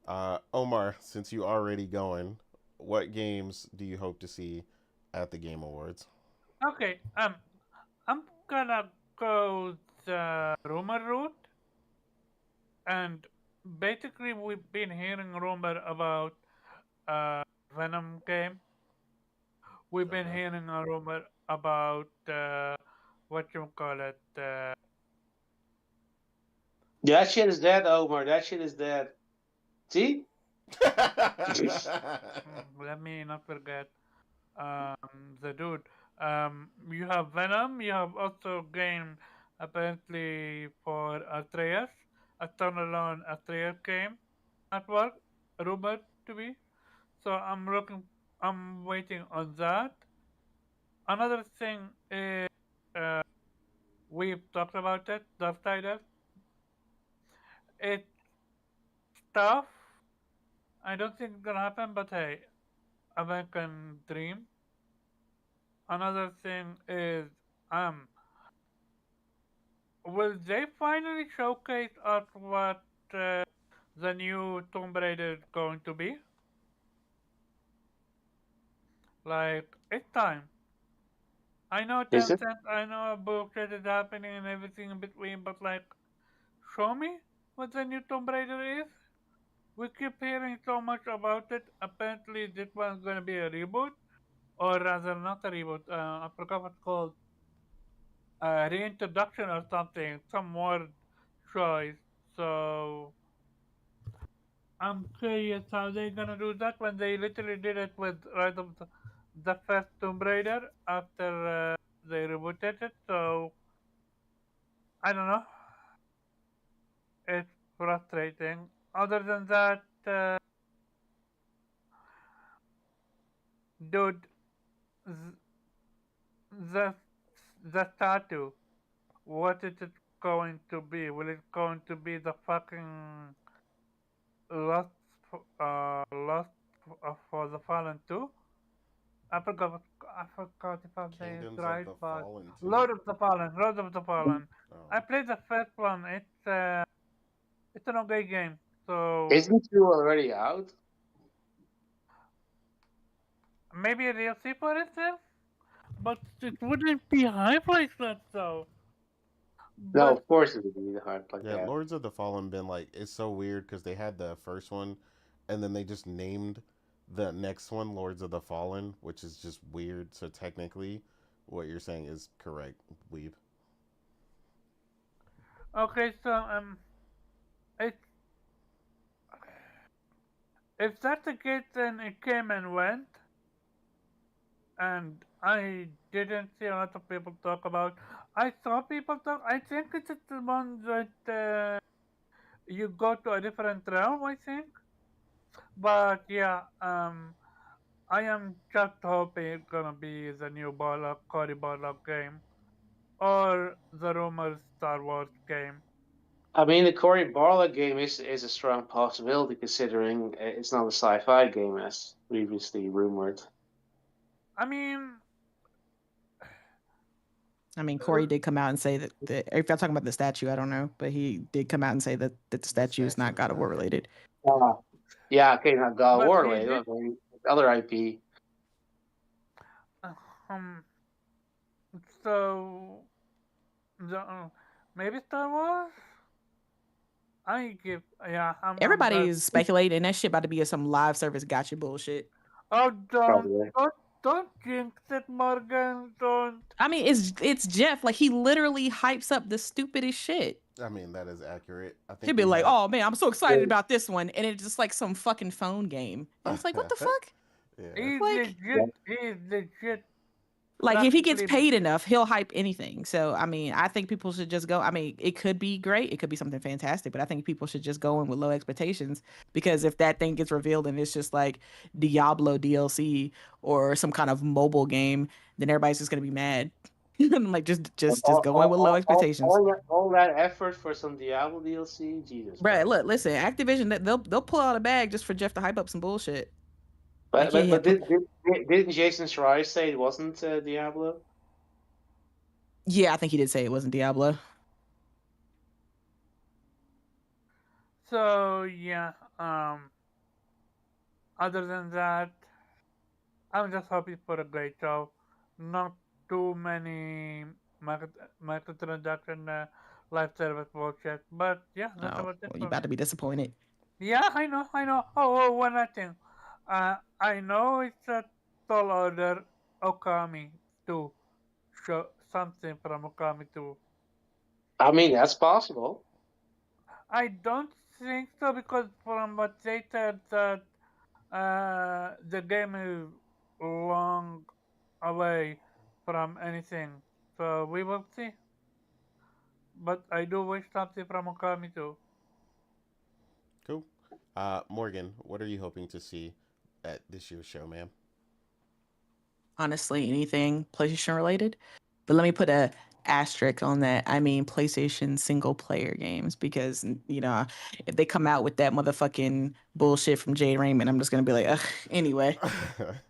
Omar, since you already going, what games do you hope to see at the Game Awards? Okay, I'm gonna go the rumor route, and basically we've been hearing rumor about Venom game. We've been Okay. hearing a rumor about what you call it. That shit is dead, Omar. That shit is dead. See? Let me not forget the dude. You have Venom. You have also game apparently for Atreus, a standalone Atreus game at work, rumored to be. So I'm waiting on that. Another thing is we've talked about it, Darksiders. It's tough. I don't think it's gonna happen, but hey, American dream. Another thing is will they finally showcase us what the new Tomb Raider is going to be? Like, it's time. I know Is it? Tencent, I know bullshit is happening and everything in between, but like, show me what the new Tomb Raider is. We keep hearing so much about it. Apparently, this one's gonna be a reboot, or rather, not a reboot. I forgot what's called. Reintroduction or something. Some word choice. So I'm curious how they're gonna do that when they literally did it with Rise of the first Tomb Raider after they rebooted it. So I don't know. It's frustrating. Other than that, dude, th- the the statue. What is it going to be? Will it going to be the fucking Lost Lost for the Fallen 2? I forgot if I'm saying it Kingdoms of right, the but Fallen 2? Lord of the Fallen, Lord of the Fallen. I Oh. played the first one. It's an okay game. So Isn't 2 already out? maybe a DLC for it then, but it wouldn't be hype like that though. No, But of course it would be hard like Yeah, that. Lords of the Fallen been like, it's so weird because they had the first one and then they just named the next one Lords of the Fallen, which is just weird. So technically, what you're saying is correct, Weeb. okay, so it if that's the case, then it came and went, and I didn't see a lot of people talk about. I saw people talk. I think it's the one that you go to a different realm. I think, but yeah, I am just hoping it's gonna be the new Barlock, Cory Barlock game, or the rumored Star Wars game. I mean, the Cory Barlog game is a strong possibility considering it's not a sci-fi game as previously rumored. I mean, Corey did come out and say that if I'm talking about the statue, I don't know, but he did come out and say that the statue is not God of War related. Yeah, okay, not God of but War he related, did. okay, other IP. Um, so maybe Star Wars. I'm Everybody's speculating that shit about to be some live service gotcha bullshit. Oh, Probably. don't jinx it, Morgan. Don't. I mean, it's Jeff. Like, he literally hypes up the stupidest shit. I mean, that is accurate. I think He'd be like, "Oh man, I'm so excited about this one," and it's just like some fucking phone game. And it's like, what the fuck? Yeah. He's legit. Like, if he gets practically- paid enough, he'll hype anything. So, I mean, I think people should just go. I mean, it could be great. It could be something fantastic. But I think people should just go in with low expectations. Because if that thing gets revealed and it's just like Diablo DLC or some kind of mobile game, then everybody's just going to be mad. Like, just go in with low expectations. All that effort for some Diablo DLC? Jesus. Bruh, look, listen, Activision, they'll pull out a bag just for Jeff to hype up some bullshit. But Like, yeah, didn't Jason Schreier say it wasn't Diablo? Yeah, I think he did say it wasn't Diablo. So yeah, other than that, I'm just hoping for a great show. Not too many microtransaction live service bullshit. But yeah, that's about it. Well, you about to be disappointed. Yeah, I know. Oh, one other thing. I know it's a tall order Okami to show something from Okami 2. I mean, that's possible. I don't think so because from what they said that the game is long away from anything. So we will see. But I do wish something from Okami too. Cool. Morgan, what are you hoping to see at this year's show, ma'am? Honestly, anything PlayStation related. But let me put a asterisk on that. I mean, PlayStation single player games, because, you know, if they come out with that motherfucking bullshit from Jade Raymond, I'm just gonna be like, ugh. Anyway,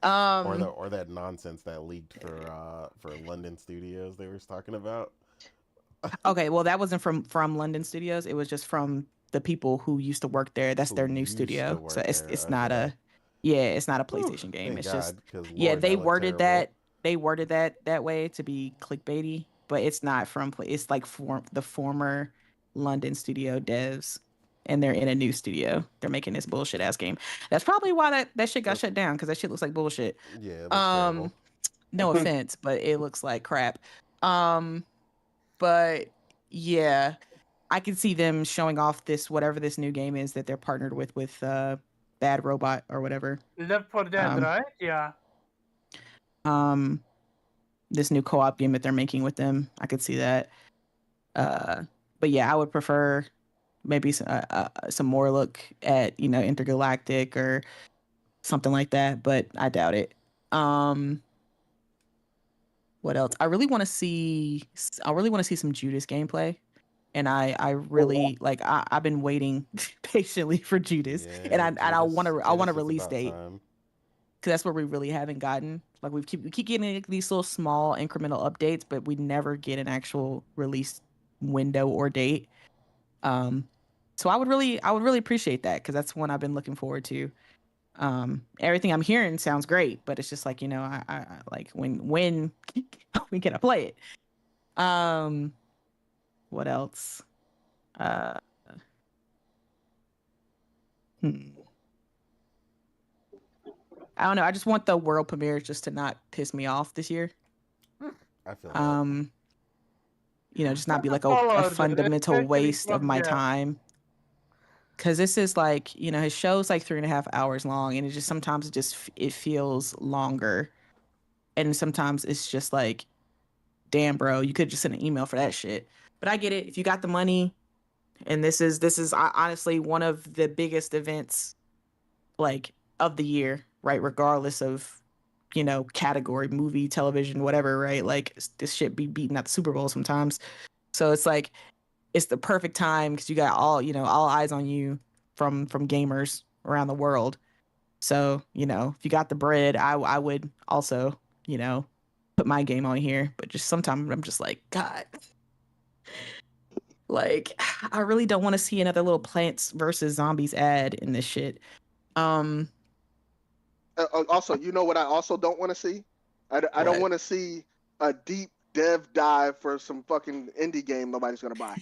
or that nonsense that leaked for London Studios they were talking about. Okay, well, that wasn't from London Studios. It was just from the people who used to work there. That's their new studio. So it's not a, it's not a PlayStation game. Thank It's God, just, they Lord, worded that. terrible. they worded that way to be clickbaity, but it's not it's like the former London studio devs, and they're in a new studio. They're making this bullshit ass game. That's probably why that shit got shut down, because that shit looks like bullshit. Yeah, it looks terrible. No offense, but it looks like crap. But yeah, I can see them showing off this whatever this new game is that they're partnered with Bad Robot or whatever. Left 4 Dead, right? Yeah. This new co-op game that they're making with them. I could see that. But yeah, I would prefer maybe some more look at, you know, Intergalactic or something like that, but I doubt it. What else? I really want to see some Judas gameplay. And I really like I've been waiting patiently for Judas, and I want a release date, because that's what we really haven't gotten. Like we keep getting these little small incremental updates, but we never get an actual release window or date. So I would really appreciate that, because that's one I've been looking forward to. Everything I'm hearing sounds great, but it's just like, you know, I like when can I play it? What else? I don't know. I just want the world premiere just to not piss me off this year. I feel that. You know, just not be like a fundamental waste of my time. Because this is like, you know, his show's like 3.5 hours long, and sometimes it feels longer, and sometimes it's just like, damn, bro, you could just send an email for that shit. But I get it. If you got the money, and this is honestly one of the biggest events, like, of the year, right? Regardless of, you know, category, movie, television, whatever, right? Like, this shit be beating at the Super Bowl sometimes. So it's like, it's the perfect time, because you got all eyes on you from gamers around the world. So, you know, if you got the bread, I would also, you know, put my game on here. But just sometimes I'm just like, God, like, I really don't want to see another little Plants versus Zombies ad in this shit. Also, you know what I also don't want to see? I don't want to see a deep dev dive for some fucking indie game nobody's gonna buy.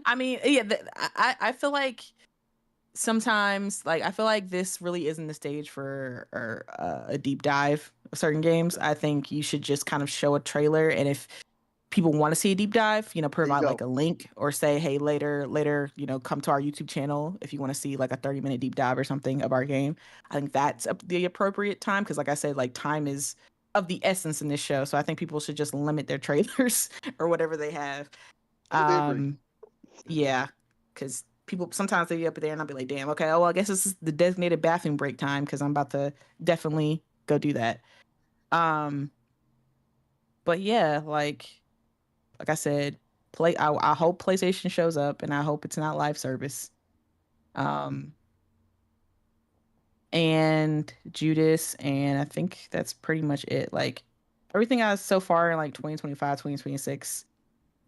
I mean, yeah, I feel like sometimes, like, I feel like this really isn't the stage for a deep dive of certain games. I think you should just kind of show a trailer, and if people want to see a deep dive, you know, provide like a link, or say, hey, later, you know, come to our YouTube channel if you want to see like a 30-minute deep dive or something of our game. I think that's the appropriate time, because like I said, like, time is of the essence in this show. So I think people should just limit their trailers or whatever they have. Yeah, because people sometimes they be up there and I'll be like, damn, okay, oh well, I guess this is the designated bathroom break time, because I'm about to definitely go do that. But yeah, like I said, I hope PlayStation shows up, and I hope it's not live service. And Judas, and I think that's pretty much it. Like, everything I so far in like 2025, 2026,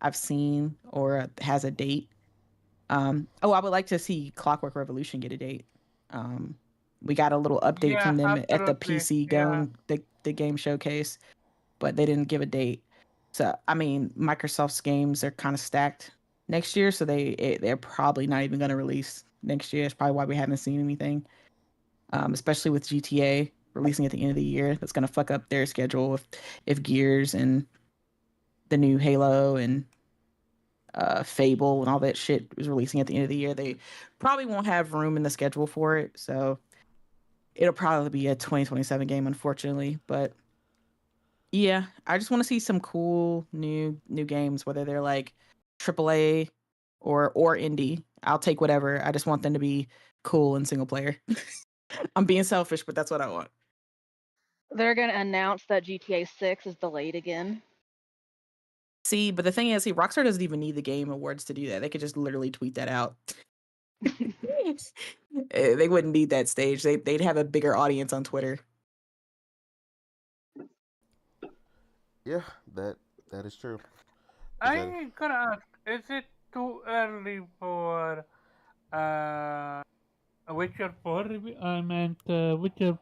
I've seen or has a date. I would like to see Clockwork Revolution get a date. We got a little update from them at the PC the game showcase, but they didn't give a date. So I mean, Microsoft's games are kind of stacked next year, so they're probably not even going to release next year. That's probably why we haven't seen anything. Especially with GTA releasing at the end of the year, that's going to fuck up their schedule if Gears and the new Halo and Fable and all that shit is releasing at the end of the year. They probably won't have room in the schedule for it, so it'll probably be a 2027 game, unfortunately. But yeah, I just want to see some cool new games, whether they're like AAA or indie. I'll take whatever. I just want them to be cool and single player. I'm being selfish, but that's what I want. They're gonna announce that GTA 6 is delayed again. See, but the thing is, Rockstar doesn't even need the Game Awards to do that. They could just literally tweet that out. They wouldn't need that stage. They'd have a bigger audience on Twitter. Yeah, that is true. I'm gonna ask, is it too early for Witcher 4? I meant Witcher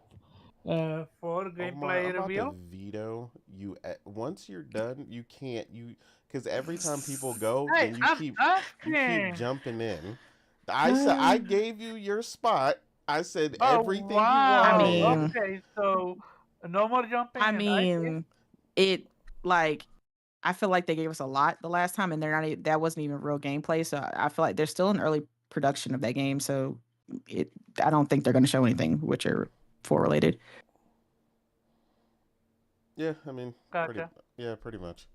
For Omar, gameplay I'm about to review. veto you. Once you're done, you can't because every time people go, Hey, then I'm you keep asking. jumping in. I said I gave you your spot. I said Oh everything you I wow. wanted. mean, Okay, so no more jumping I in. I see. mean, it like I feel like they gave us a lot the last time, and they're not. That wasn't even real gameplay. So I feel like they're still in early production of that game. So it, I don't think they're going to show anything Witcher 4 related. Yeah, I mean, Gotcha. pretty much.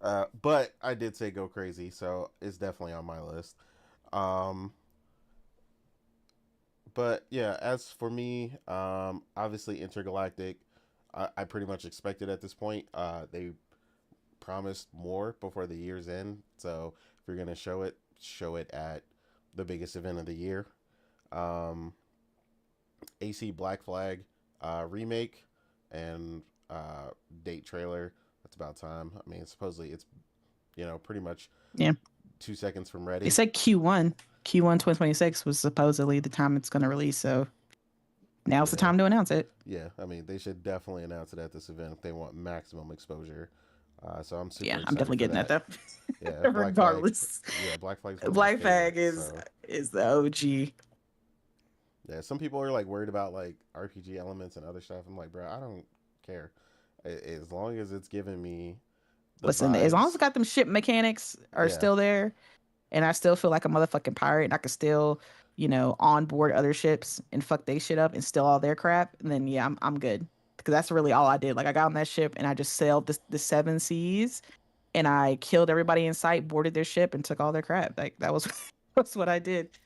But I did say go crazy, so it's definitely on my list. Um, but yeah, as for me, obviously Intergalactic, I pretty much expected at this point. They promised more before the year's end, so if you're gonna show it at the biggest event of the year. Um, AC Black Flag remake and date trailer. That's about time. I mean, supposedly it's pretty much Yeah. 2 seconds from ready. They said Q1 2026 was supposedly the time it's going to release. So now's the time to announce it. Yeah, I mean, they should definitely announce it at this event if they want maximum exposure. So I'm super excited. I'm definitely getting that though. Yeah, regardless. Black Flag's Black Flag is the OG. Yeah, some people are like worried about like RPG elements and other stuff. I'm like, bro, I don't care. As long as it's giving me Listen, as long as it's got them ship mechanics are still there, and I still feel like a motherfucking pirate, and I can still, onboard other ships and fuck they shit up and steal all their crap, and then yeah, I'm good. Because that's really all I did. Like I got on that ship and I just sailed the 7 seas, and I killed everybody in sight, boarded their ship, and took all their crap. Like that was that's what I did.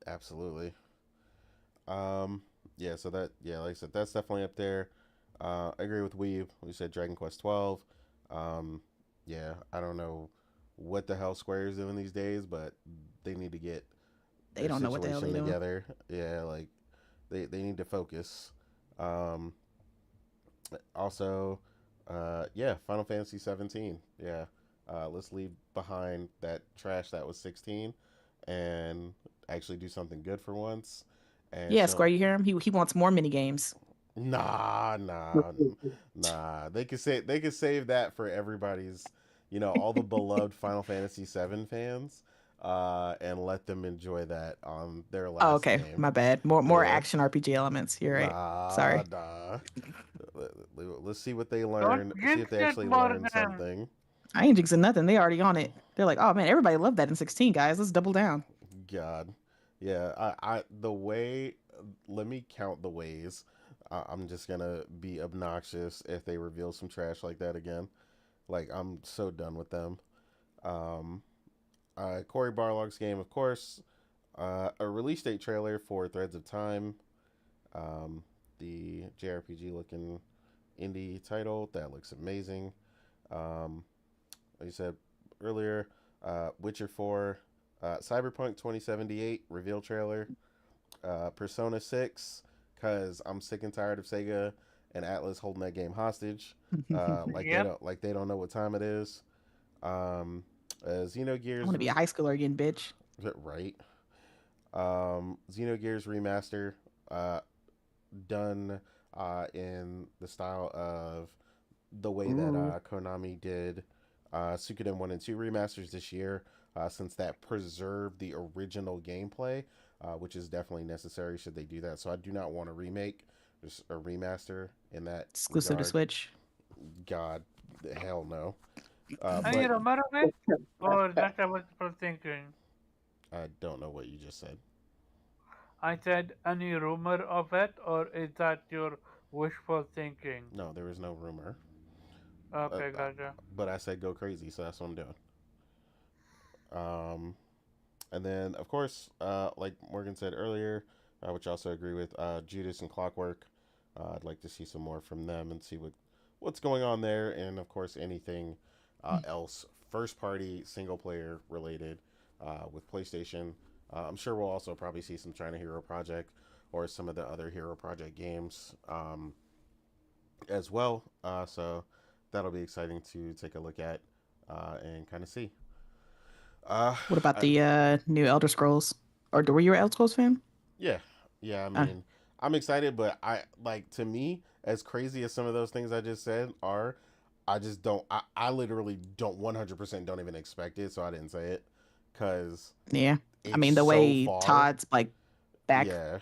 Absolutely. Yeah. So like I said, that's definitely up there. I agree with Weeb. We said Dragon Quest 12. Yeah, I don't know what the hell Square is doing these days, but they need to get they don't know what the hell they're doing together. Yeah, like they need to focus. Also, Final Fantasy 17. Yeah, let's leave behind that trash that was 16 and actually do something good for once. And yeah, Square, you hear him? He wants more mini games. Nah. They could save that for everybody's, all the beloved Final Fantasy 7 fans, and let them enjoy that on their last game. My bad. More action RPG elements. You're right. Sorry. Nah. Let's see what they learn. See if they actually learn something. I ain't jinxing nothing. They already on it. They're like, oh man, everybody loved that in 16, guys. Let's double down. God. Yeah, let me count the ways. I'm just gonna be obnoxious if they reveal some trash like that again. Like, I'm so done with them. Cory Barlog's game, of course. A release date trailer for Threads of Time. The JRPG looking indie title that looks amazing. Like you said earlier, Witcher 4, Cyberpunk 2078 reveal trailer, Persona 6, because I'm sick and tired of Sega and Atlas holding that game hostage. They don't know what time it is. Xenogears. I want to be a high schooler again, bitch. Right. Xenogears remaster, done in the style of the way that Konami did Suikoden 1 and 2 remasters this year, since that preserved the original gameplay, which is definitely necessary should they do that. So I do not want a remake, just a remaster in that exclusive regard. to Switch. God, hell no. Any rumor of it? Or that I was thinking? I don't know what you just said. I said any rumor of it, or is that your wishful thinking? No, there is no rumor. Okay, gotcha. But I said go crazy, so that's what I'm doing. And then, of course, like Morgan said earlier, which I also agree with, Judas and Clockwork. I'd like to see some more from them and see what's going on there. And, of course, anything else first-party, single-player related with PlayStation. I'm sure we'll also probably see some China Hero Project or some of the other Hero Project games as well. So that'll be exciting to take a look at and kind of see. What about the new Elder Scrolls? Or were you an Elder Scrolls fan? Yeah. I mean, I'm excited, but to me, as crazy as some of those things I just said are, I just don't. I literally don't 100% don't even expect it, so I didn't say it because Yeah. I it's mean, the so way far. Todd's like back, Yeah,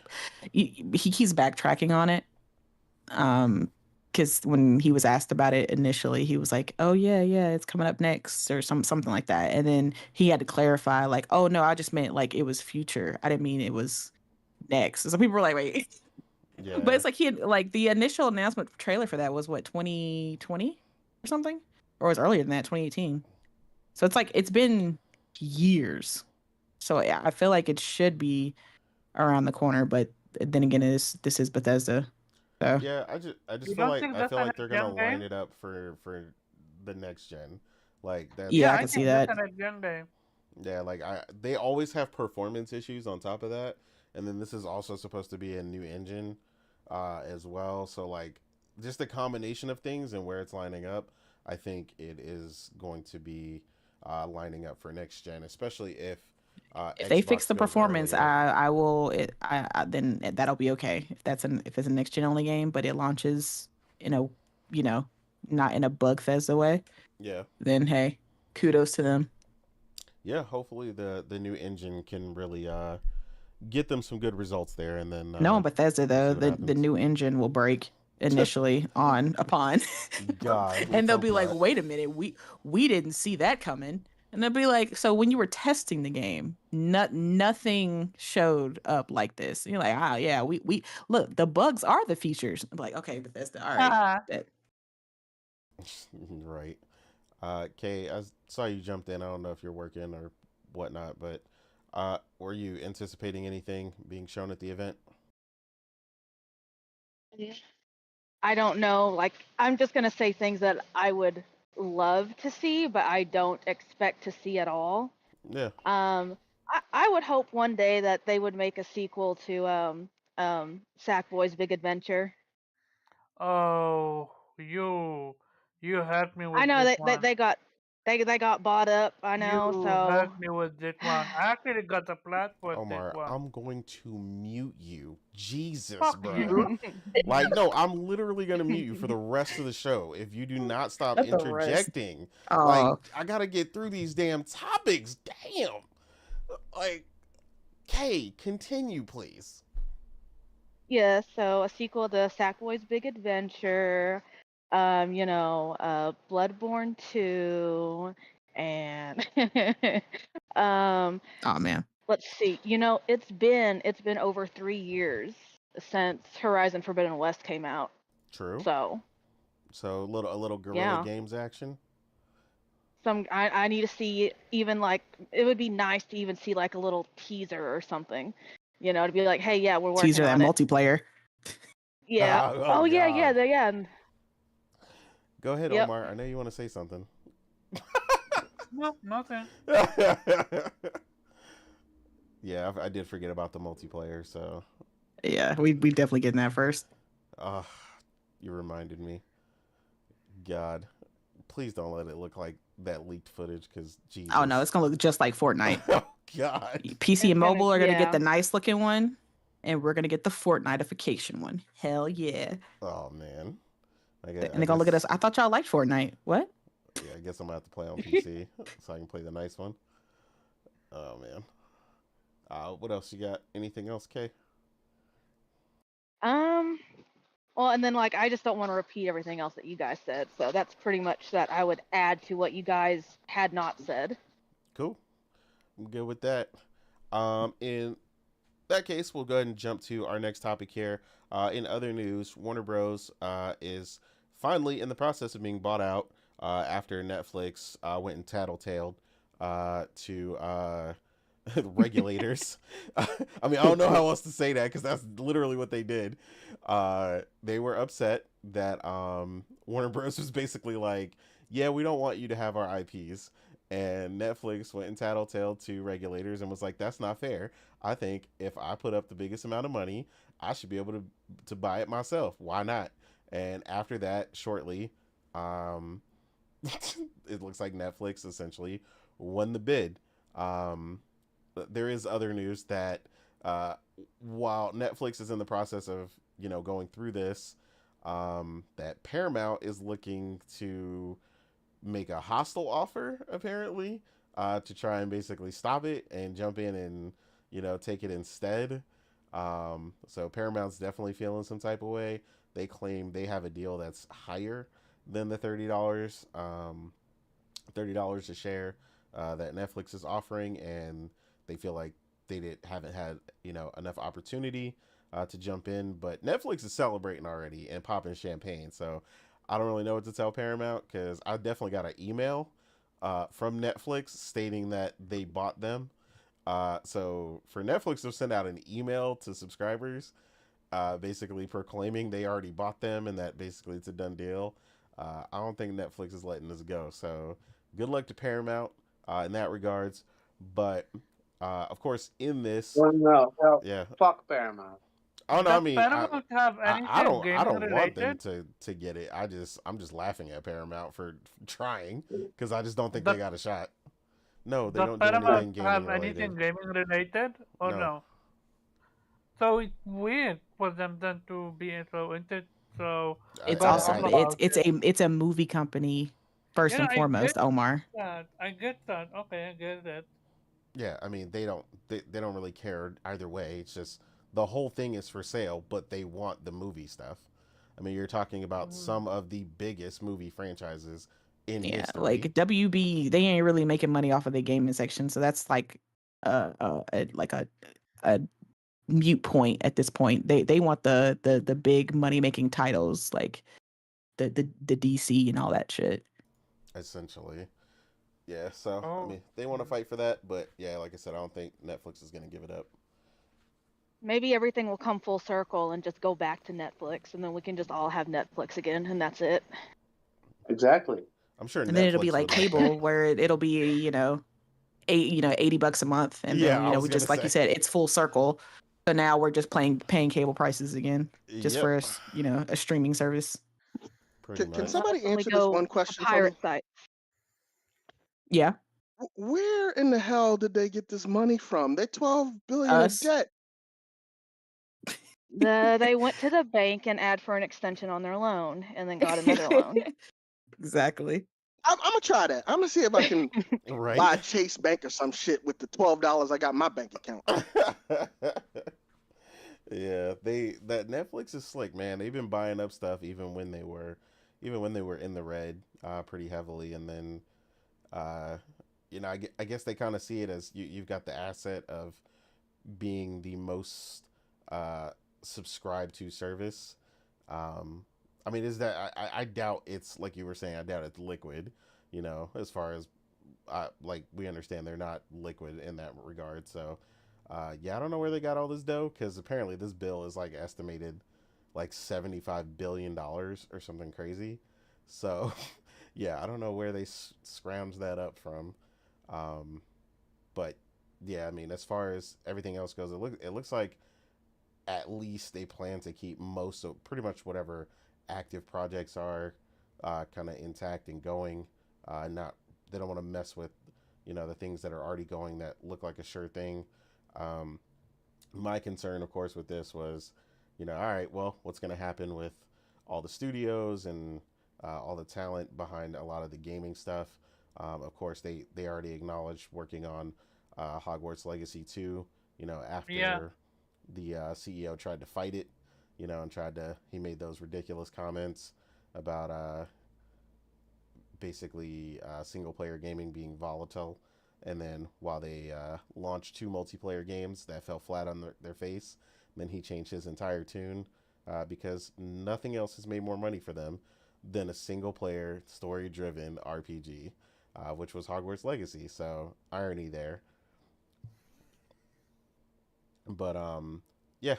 he keeps backtracking on it. Because when he was asked about it initially, he was like, "Oh yeah, yeah, it's coming up next," or something like that. And then he had to clarify, like, "Oh no, I just meant like it was future. I didn't mean it was next." So people were like, "Wait," but yeah, it's like he had like the initial announcement trailer for that was what 2020 or something, or it was earlier than that, 2018. So it's like it's been years. So yeah, I feel like it should be around the corner, but then again, this is Bethesda, so yeah. I just You feel don't like think that's a next they're gonna gen line game? it up for the next gen. Like yeah, Yeah, that's I I can see think that's that. a next gen game. yeah. Like they always have performance issues on top of that, and then this is also supposed to be a new engine, as well. So like just the combination of things and where it's lining up, I think it is going to be lining up for next gen, especially if If they fix Xbox the goes performance, earlier. I will. Then that'll be okay. If it's a next gen only game, but it launches in a you know not in a Bugfest way, Yeah, then hey, kudos to them. yeah. Hopefully the new engine can really get them some good results there, and then No, Bethesda we'll see though, what the happens. new engine will break initially on upon, God, let's and they'll hope be like, not. "Wait a minute, we didn't see that coming." And they'll be like, "So when you were testing the game, nothing showed up like this." And you're like, "Ah, yeah, we look, the bugs are the features." I'm like, "Okay, Bethesda, all right." That Right. Kay, saw you jumped in. I don't know if you're working or whatnot, but were you anticipating anything being shown at the event? I don't know. Like, I'm just gonna say things that I would love to see, but I don't expect to see at all. Yeah. I would hope one day that they would make a sequel to Sackboy's Big Adventure. Oh, you had me I with know this they one. they got they got bought up. I know, You so had me with this one. I actually got the plot for this Omar, one. I'm going to mute you. Jesus, Fuck bruh. you. Like, no, I'm literally going to mute you for the rest of the show if you do not stop not the rest. interjecting. Like, Oh, I got to get through these damn topics. Damn. Like, Kay, continue, please. yeah. So a sequel to Sackboy's Big Adventure. Bloodborne 2, and um, oh man. let's see. It's been over 3 years since Horizon Forbidden West came out. True. So So a little Guerrilla yeah, Games action. I need to see even like it would be nice to even see like a little teaser or something. To be like, hey, yeah, we're working Teaser that on it. multiplayer. Yeah. Oh Oh yeah, God. yeah. Go ahead, Yep. Omar. I know you want to say something. No, nothing. Yeah, I did forget about the multiplayer, so Yeah, we definitely getting that first. uh, you reminded me. God, please don't let it look like that leaked footage, because Jesus. Oh no, it's gonna look just like Fortnite. Oh God. PC and mobile are gonna get Yeah. the nice looking one, and we're gonna get the Fortniteification one. Hell yeah! Oh man. And they're gonna look at us. I thought y'all liked Fortnite. What? Yeah, I guess I'm gonna have to play on PC so I can play the nice one. Oh man. What else you got? Anything else, Kay? Well, and then like I just don't want to repeat everything else that you guys said. So that's pretty much that I would add to what you guys had not said. Cool. I'm good with that. In that case, we'll go ahead and jump to our next topic here. In other news, Warner Bros. Is finally in the process of being bought out after Netflix went and tattletaled to regulators. I mean, I don't know how else to say that because that's literally what they did. They were upset that Warner Bros. Was basically like, yeah, we don't want you to have our IPs. And Netflix went and tattletaled to regulators and was like, that's not fair. I think if I put up the biggest amount of money, I should be able to buy it myself. Why not? And after that, shortly, it looks like Netflix essentially won the bid. There is other news that while Netflix is in the process of going through this, that Paramount is looking to make a hostile offer apparently, to try and basically stop it and jump in and take it instead. So Paramount's definitely feeling some type of way. They claim they have a deal that's higher than the $30, $30 a share that Netflix is offering, and they feel like they haven't had enough opportunity to jump in. But Netflix is celebrating already and popping champagne, so I don't really know what to tell Paramount, because I definitely got an email from Netflix stating that they bought them. So for Netflix to send out an email to subscribers, basically proclaiming they already bought them and that basically it's a done deal, I don't think Netflix is letting this go. So good luck to Paramount in that regards. But of course, in this, No, yeah. fuck Paramount. Oh no, I Does mean, Paramount have anything I don't gaming want them related? to get it. I'm just laughing at Paramount for trying, because I just don't think Does, they got a shot. No, they does don't do Paramount anything gaming have related. anything gaming related or No. no? So it's weird for them then to be so into it. So It's got also all about it. it's a movie company first Yeah, and I get foremost, Omar. that. I get that. Okay, I get it. Yeah, I mean they don't really care either way. It's just the whole thing is for sale, but they want the movie stuff. I mean, you're talking about Mm. some of the biggest movie franchises in Yeah, history. like WB, they ain't really making money off of the gaming section, so that's like like a mute point at this point. They want the big money making titles like the DC and all that shit. Essentially. Yeah, so I Oh, mean they want to fight for that, but yeah, like I said, I don't think Netflix is gonna give it up. Maybe everything will come full circle and just go back to Netflix, and then we can just all have Netflix again, and that's it. Exactly. I'm sure And then it'll be Netflix like would like cable that. where it'll be, $80 a month, and Yeah, then I was we gonna just, like you say. said, it's full circle. So now we're just paying cable prices again, just Yep, for a streaming service. pretty Can much. somebody When we answer this go one to question for me? pirate site. Yeah, Where in the hell did they get this money from? They're $12 billion in us. debt. They went to the bank and asked for an extension on their loan, and then got another loan. Exactly. I'm gonna try that. I'm gonna see if I can Right. buy Chase Bank or some shit with the $12 I got in my bank account. Yeah, that Netflix is slick, man. They've been buying up stuff even when they were in the red pretty heavily, and then I guess they kind of see it as you've got the asset of being the most subscribed to service. I mean, is that I doubt it's like you were saying. I doubt it's liquid. As far as like we understand, they're not liquid in that regard. So, yeah, I don't know where they got all this dough, because apparently this bill is like estimated like $75 billion or something crazy. So, yeah, I don't know where they scrounged that up from. But yeah, I mean, as far as everything else goes, it looks like at least they plan to keep most of pretty much whatever active projects are kind of intact and going. Not They don't want to mess with the things that are already going that look like a sure thing. Um, my concern, of course, with this was, all right, well, what's going to happen with all the studios and all the talent behind a lot of the gaming stuff? Of course, they already acknowledged working on Hogwarts Legacy 2. After yeah. the CEO tried to fight it, and he made those ridiculous comments about basically single player gaming being volatile. And then while they launched 2 multiplayer games that fell flat on their face, then he changed his entire tune because nothing else has made more money for them than a single player story driven RPG, which was Hogwarts Legacy. So irony there. But yeah,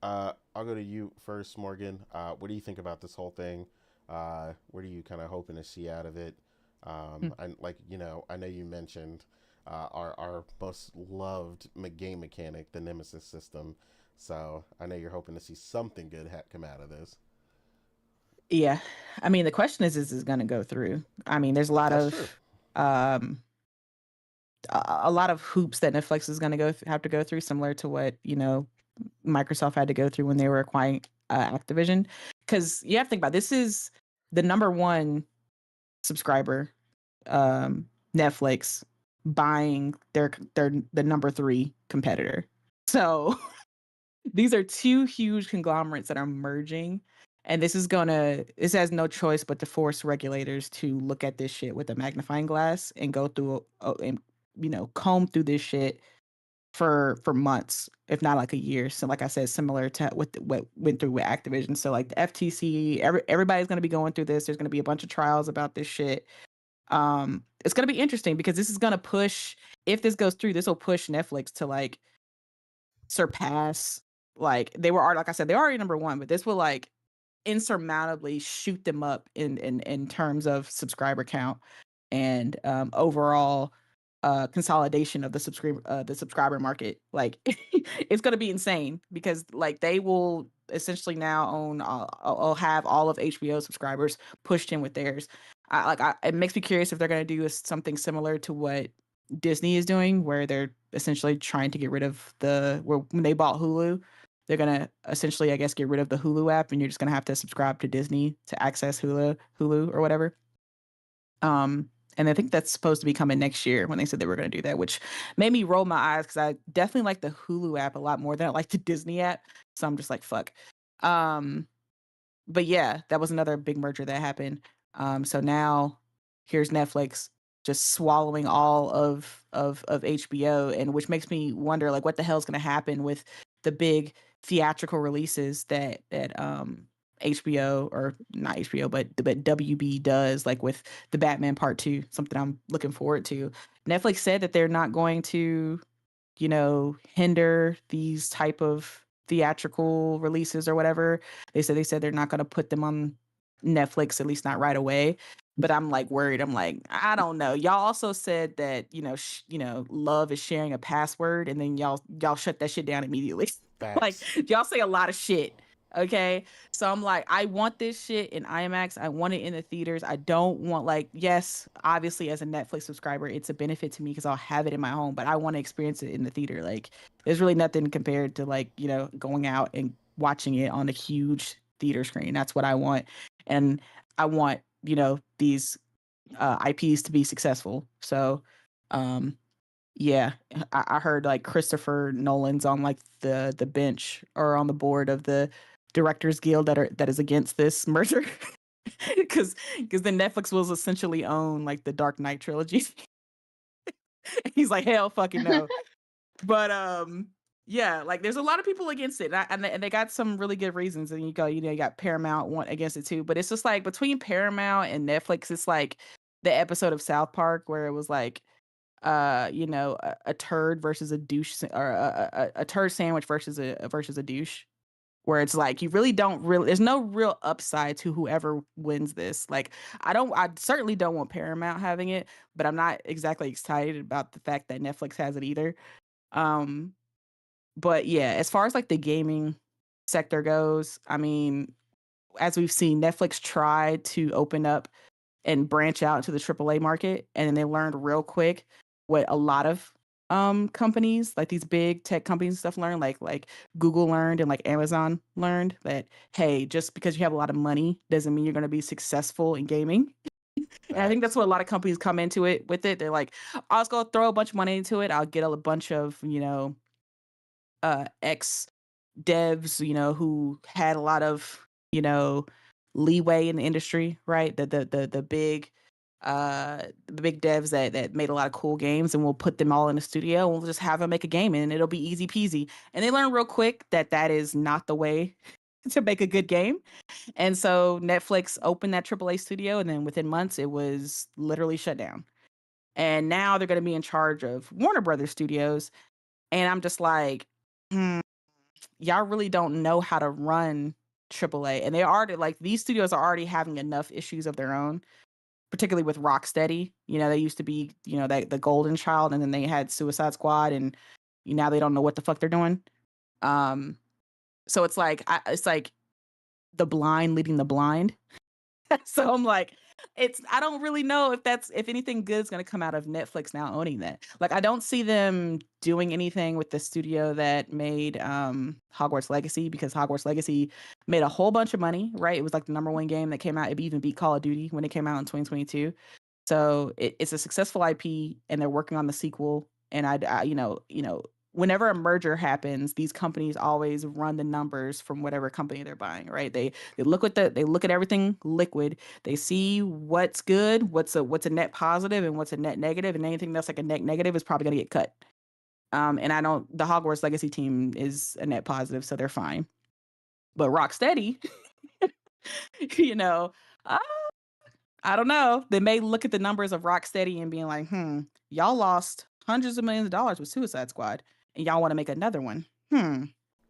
I'll go to you first, Morgan. What do you think about this whole thing? What are you kind of hoping to see out of it? And like I know you mentioned our most loved game mechanic, the Nemesis system. So I know you're hoping to see something good come out of this. Yeah, I mean, the question is this going to go through? I mean, there's a lot That's of true. um a lot of hoops that Netflix is going to have to go through, similar to what Microsoft had to go through when they were acquiring Activision. Because you have to think about this is the number one subscriber, Netflix buying the number 3 competitor. So these are 2 huge conglomerates that are merging, and this has no choice but to force regulators to look at this shit with a magnifying glass and go through and comb through this shit for months, if not like a year. So like I said, similar to what went through with Activision. So like the FTC, everybody's going to be going through this. There's going to be a bunch of trials about this shit. It's going to be interesting because this is going to push, if this goes through, this will push Netflix to like surpass, like they were, like I said, they're already number 1, but this will like insurmountably shoot them up in terms of subscriber count and overall consolidation of the subscriber market. Like it's going to be insane because like they will essentially now own will have all of HBO subscribers pushed in with theirs. It makes me curious if they're going to do something similar to what Disney is doing, where they're essentially trying to get rid of when they bought Hulu, they're going to essentially, I guess, get rid of the Hulu app, and you're just going to have to subscribe to Disney to access Hulu or whatever. And I think that's supposed to be coming next year when they said they were going to do that, which made me roll my eyes because I definitely like the Hulu app a lot more than I like the Disney app. So I'm just like, fuck. But yeah, that was another big merger that happened. So now here's Netflix just swallowing all of HBO, and which makes me wonder like what the hell is going to happen with the big theatrical releases that HBO, or not HBO, but WB does, like with the Batman Part 2, something I'm looking forward to. Netflix said that they're not going to, hinder these type of theatrical releases or whatever. They said they're not going to put them on Netflix, at least not right away. But I'm like worried. I'm like, I don't know. Y'all also said that, love is sharing a password, and then y'all shut that shit down immediately. Like y'all say a lot of shit. Okay. So I'm like, I want this shit in IMAX. I want it in the theaters. I don't want, like, yes, obviously as a Netflix subscriber, it's a benefit to me because I'll have it in my home, but I want to experience it in the theater. Like there's really nothing compared to like, going out and watching it on a huge theater screen. That's what I want. And I want, these IPs to be successful. So, yeah, I heard like Christopher Nolan's on like the bench or on the board of the Directors Guild that is against this merger, because then Netflix will essentially own like the Dark Knight trilogy. He's like, hell fucking no. But yeah, like there's a lot of people against it, and they got some really good reasons. And you got Paramount one against it too. But it's just like between Paramount and Netflix, it's like the episode of South Park where it was like a turd versus a douche, or a turd sandwich versus a douche, where it's like you really don't there's no real upside to whoever wins this. Like I certainly don't want Paramount having it, but I'm not exactly excited about the fact that Netflix has it either. But yeah, as far as like the gaming sector goes, I mean, as we've seen, Netflix tried to open up and branch out into the AAA market, and then they learned real quick what a lot of companies, like these big tech companies and stuff, learned, like Google learned and like Amazon learned, that hey, just because you have a lot of money doesn't mean you're going to be successful in gaming. And I think that's what a lot of companies come into it with it. They're like, I'll just go throw a bunch of money into it. I'll get a bunch of ex devs, who had a lot of leeway in the industry, right? The big devs that made a lot of cool games, and we'll put them all in the studio, and we'll just have them make a game, and it'll be easy peasy. And they learn real quick that is not the way to make a good game. And so Netflix opened that AAA studio, and then within months it was literally shut down. And now they're going to be in charge of Warner Brothers Studios, and I'm just like, y'all really don't know how to run AAA. And they already, like, these studios are already having enough issues of their own, particularly with Rocksteady. They used to be, the golden child, and then they had Suicide Squad, and now they don't know what the fuck they're doing. So it's like the blind leading the blind. So I'm like, I don't really know if anything good is going to come out of Netflix now owning that. Like, I don't see them doing anything with the studio that made Hogwarts Legacy, because Hogwarts Legacy made a whole bunch of money, right? It was like the #1 game that came out. It even beat Call of Duty when it came out in 2022. So it's a successful IP, and they're working on the sequel. And whenever a merger happens, these companies always run the numbers from whatever company they're buying, right? They look at everything liquid. They see what's good, what's a net positive, and what's a net negative, and anything that's like a net negative is probably gonna get cut. And the Hogwarts Legacy team is a net positive, so they're fine. But Rocksteady, uh, I don't know. They may look at the numbers of Rocksteady and being like, y'all lost hundreds of millions of dollars with Suicide Squad, and y'all want to make another one.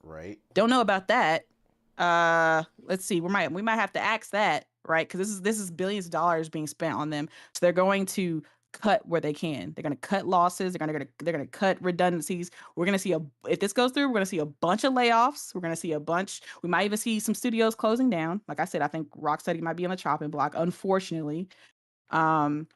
Right. Don't know about that. Let's see. We might have to axe that, right? Because this is billions of dollars being spent on them. So they're going to cut where they can. They're going to cut losses. They're going to cut redundancies. We're going to see if this goes through, we're going to see a bunch of layoffs. We're going to see we might even see some studios closing down. Like I said, I think Rocksteady might be on the chopping block, unfortunately. And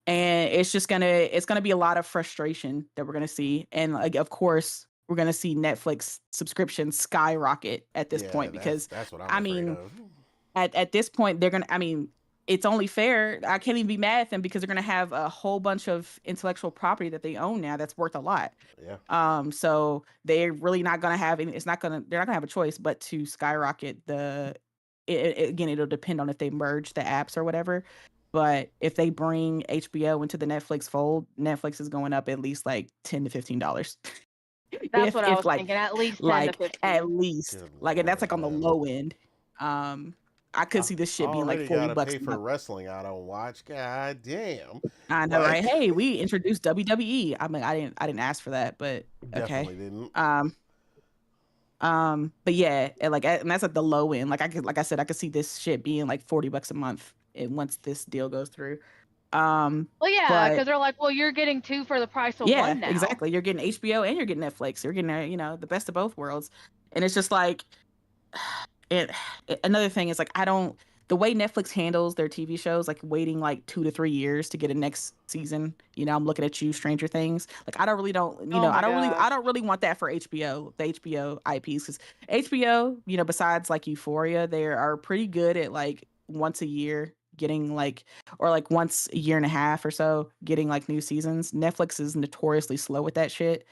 it's going to be a lot of frustration that we're going to see. And like, of course, we're going to see Netflix subscriptions skyrocket at this point, because that's what I'm afraid of. At this point, it's only fair. I can't even be mad at them, because they're going to have a whole bunch of intellectual property that they own now that's worth a lot. Yeah. So they're really not going to have they're not going to have a choice but to skyrocket again, it'll depend on if they merge the apps or whatever. But if they bring HBO into the Netflix fold, Netflix is going up at least like $10 to $15. That's what I was thinking. At least 10 to 15. At least. And that's like on the low end. I could see this shit being like $40 gotta pay for wrestling I don't watch. God damn. I know, right? Hey, we introduced WWE. I mean, I didn't ask for that, but okay. Definitely didn't. But yeah, and that's at the low end. Like I said, I could see this shit being like $40 a month once this deal goes through. Well, yeah, because they're like, well, you're getting 2 for the price of one now. Yeah, exactly. You're getting HBO and you're getting Netflix. You're getting the best of both worlds. And it's just like, another thing is like, the way Netflix handles their TV shows, like waiting like 2 to 3 years to get a next season. I'm looking at you, Stranger Things. Like, I don't really want that for HBO, the HBO IPs, because HBO, besides like Euphoria, they are pretty good at like once a year getting or once a year and a half or so getting like new seasons. Netflix is notoriously slow with that shit,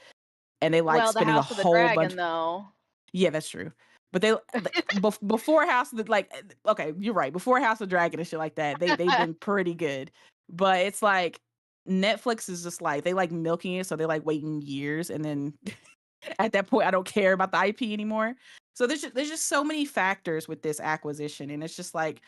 and they spending a whole bunch. Though. Yeah, that's true. But they before House of okay, you're right. Before House of Dragon and shit like that, they've been pretty good. But it's like Netflix is just like, they like milking it, so they like waiting years, and then at that point, I don't care about the IP anymore. So there's just so many factors with this acquisition, and it's just like,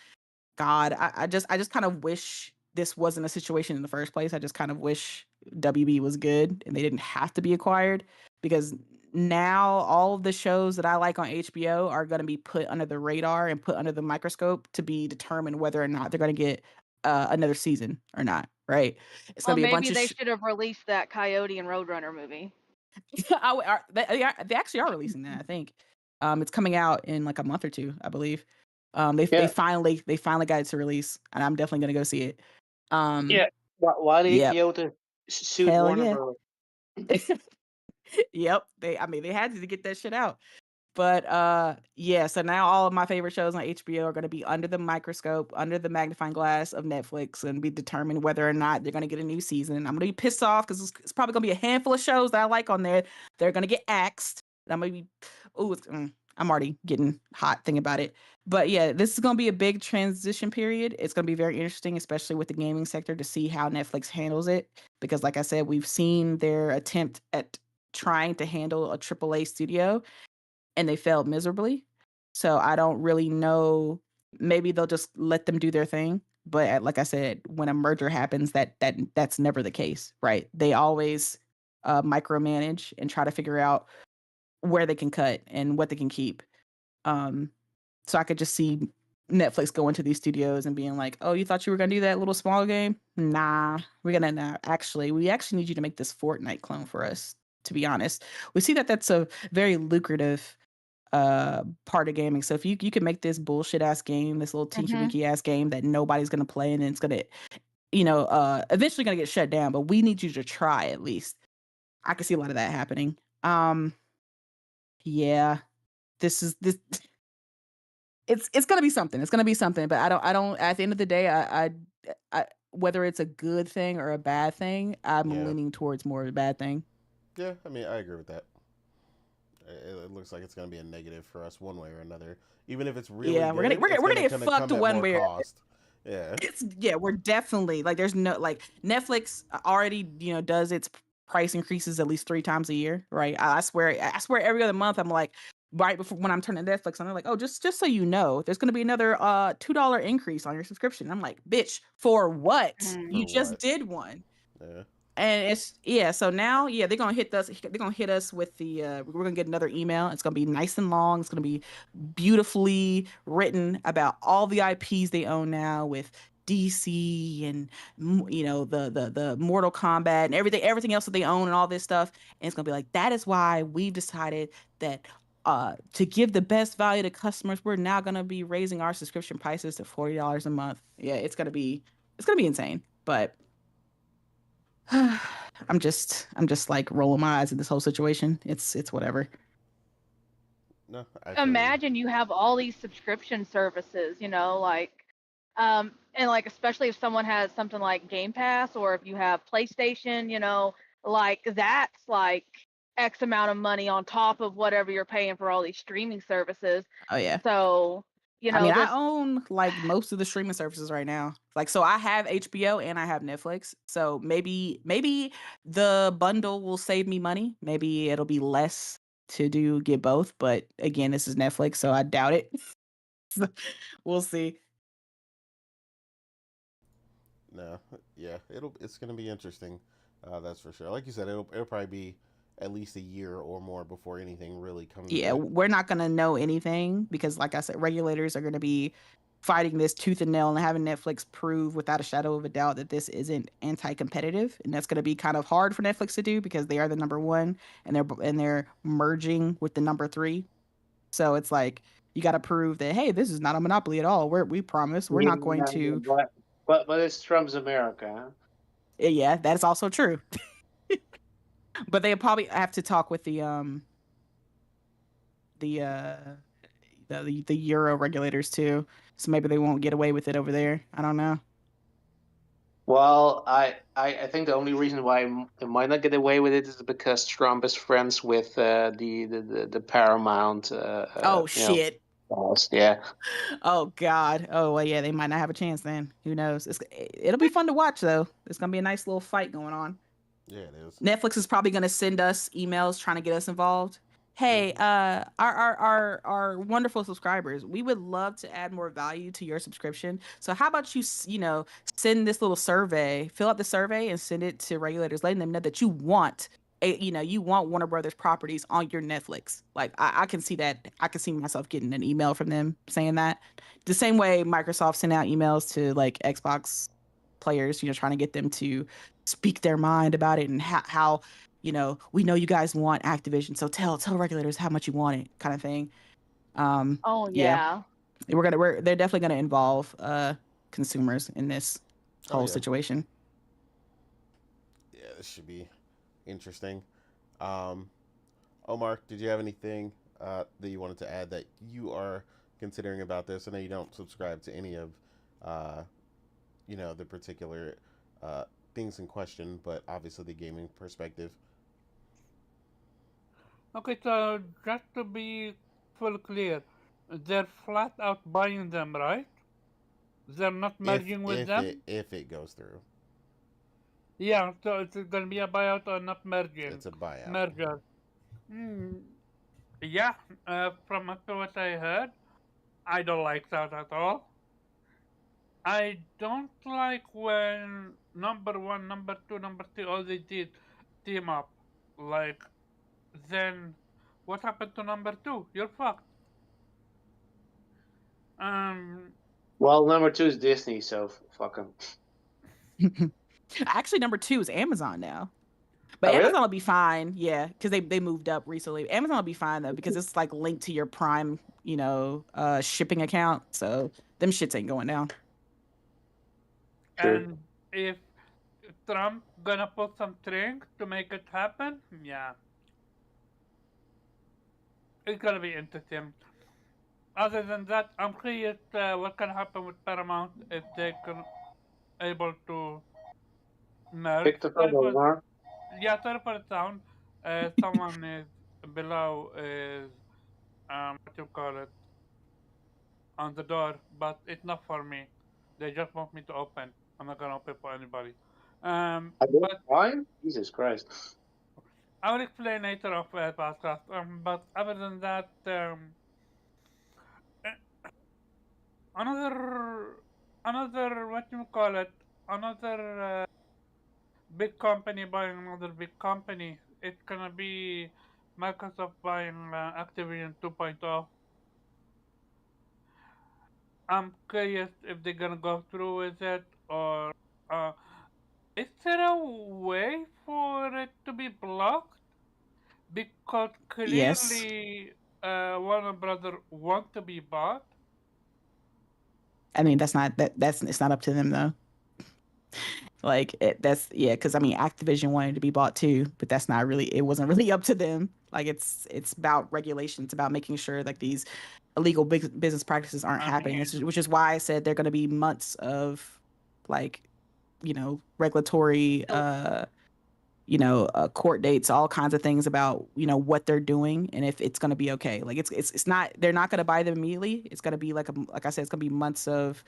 God, I just kind of wish this wasn't a situation in the first place. I just kind of wish WB was good and they didn't have to be acquired, because now all of the shows that I like on HBO are going to be put under the radar and put under the microscope to be determined whether or not they're going to get another season or not. Right? It's going to be a bunch of. Maybe they should have released that Coyote and Roadrunner movie. They actually are releasing that, I think. It's coming out in like a month or two, I believe. They finally got it to release, and I'm definitely gonna go see it. Why did HBO to sue Warner Bros? Yep, they had to get that shit out. But so now all of my favorite shows on HBO are going to be under the microscope, under the magnifying glass of Netflix, and be determined whether or not they're going to get a new season. I'm going to be pissed off because it's probably going to be a handful of shows that I like on there. They're going to get axed. I'm going to be, I'm already getting hot thinking about it. But yeah, this is going to be a big transition period. It's going to be very interesting, especially with the gaming sector, to see how Netflix handles it. Because like I said, we've seen their attempt at trying to handle a AAA studio, and they failed miserably. So I don't really know. Maybe they'll just let them do their thing. But like I said, when a merger happens, that's never the case, right? They always micromanage and try to figure out where they can cut and what they can keep. So I could just see Netflix going to these studios and being like, "Oh, you thought you were gonna do that little small game? Nah, we actually need you to make this Fortnite clone for us." To be honest, we see that that's a very lucrative part of gaming. So if you can make this bullshit ass game, this little tinky winky ass game that nobody's gonna play, and it's gonna, eventually gonna get shut down, but we need you to try at least. I can see a lot of that happening. Yeah, this. It's gonna be something. It's gonna be something. But I don't. At the end of the day, I whether it's a good thing or a bad thing, I'm leaning towards more of a bad thing. Yeah, I mean, I agree with that. It looks like it's gonna be a negative for us one way or another. Even if it's really we're gonna get fucked one way. Yeah, we're definitely like, there's no, like, Netflix already does its price increases at least 3 times a year, right? I swear every other month I'm like, right before when I'm turning Netflix, and they're like, oh, just so you know, there's gonna be another $2 increase on your subscription. I'm like, bitch, for what? You just did one. Yeah. And it's so now they're gonna hit us with the we're gonna get another email. It's gonna be nice and long. It's gonna be beautifully written about all the IPs they own now, with DC and the Mortal Kombat and everything else that they own and all this stuff. And it's gonna be like, that is why we've decided that to give the best value to customers, we're now gonna be raising our subscription prices to $40 a month. Yeah, it's gonna be insane. But I'm just like rolling my eyes at this whole situation. It's whatever. No, imagine you have all these subscription services, and like, especially if someone has something like Game Pass, or if you have PlayStation, like, that's like X amount of money on top of whatever you're paying for all these streaming services. Oh yeah. So I own like most of the streaming services right now. Like, so I have HBO and I have Netflix. So maybe the bundle will save me money. Maybe it'll be less to get both. But again, this is Netflix, so I doubt it. We'll see. No, yeah, it's gonna be interesting. That's for sure. Like you said, it'll probably be at least a year or more before anything really comes. Yeah, we're not gonna know anything because, like I said, regulators are gonna be fighting this tooth and nail and having Netflix prove without a shadow of a doubt that this isn't anti-competitive, and that's gonna be kind of hard for Netflix to do because they are the number one, and they're merging with the number 3. So it's like, you got to prove that, hey, this is not a monopoly at all. We promise we're not going to. But it's Trump's America. Huh? Yeah, that is also true. But they probably have to talk with the Euro regulators too, so maybe they won't get away with it over there. I don't know. Well, I think the only reason why they might not get away with it is because Trump is friends with the Paramount. Shit. Yeah. Oh God. Oh well, yeah. They might not have a chance then. Who knows? It'll be fun to watch though. It's gonna be a nice little fight going on. Yeah, it is. Netflix is probably gonna send us emails trying to get us involved. Hey, our wonderful subscribers, we would love to add more value to your subscription. So how about you send this little survey, fill out the survey, and send it to regulators, letting them know that you want Warner Brothers properties on your Netflix. Like, I can see that. I can see myself getting an email from them saying that. The same way Microsoft sent out emails to like Xbox players, trying to get them to speak their mind about it, and how we know you guys want Activision, so tell regulators how much you want it, kind of thing. Yeah. They're definitely gonna involve consumers in this whole situation. Yeah, this should be interesting. Omar, did you have anything that you wanted to add that you are considering about this? I know you don't subscribe to any of the particular things in question, but obviously the gaming perspective. Okay, so just to be full clear, they're flat out buying them, right? They're not merging with them? If it goes through. Yeah, so it's going to be a buyout or not merging? It's a buyout. Merger. Yeah, from what I heard, I don't like that at all. I don't like when number 1, number 2, number 3, all they did team up. Like, then what happened to number 2? You're fucked. Well, number 2 is Disney, so fuck them. Actually, number 2 is Amazon now. But Oh, really? Amazon will be fine, yeah, because they moved up recently. Amazon will be fine though because it's like linked to your Prime, shipping account. So them shits ain't going down. True. And if Trump gonna put some strings to make it happen, yeah, it's gonna be interesting. Other than that, I'm curious what can happen with Paramount if they can able to merge. Pick the photo, Mark. Yeah, sorry for the sound. Someone is below is what you call it on the door, but it's not for me. They just want me to open. I'm not gonna open for anybody. But Why? Jesus Christ. I will explain later of podcast. But other than that, eh, another what you call it, another big company buying another big company. It's gonna be Microsoft buying Activision 2.0. I'm curious if they're gonna go through with it or uh, is there a way for it to be blocked? Because Yes. clearly Warner Brother want to be bought. I mean, that's it's not up to them though. Like because I mean, Activision wanted to be bought too, but it wasn't really up to them. Like it's about regulation. It's about making sure like these illegal business practices aren't I happening. mean, Which is why I said they're going to be months of like, regulatory, court dates, all kinds of things about, what they're doing and if it's going to be okay. Like it's not, they're not going to buy them immediately. It's going to be like I said, it's going to be months of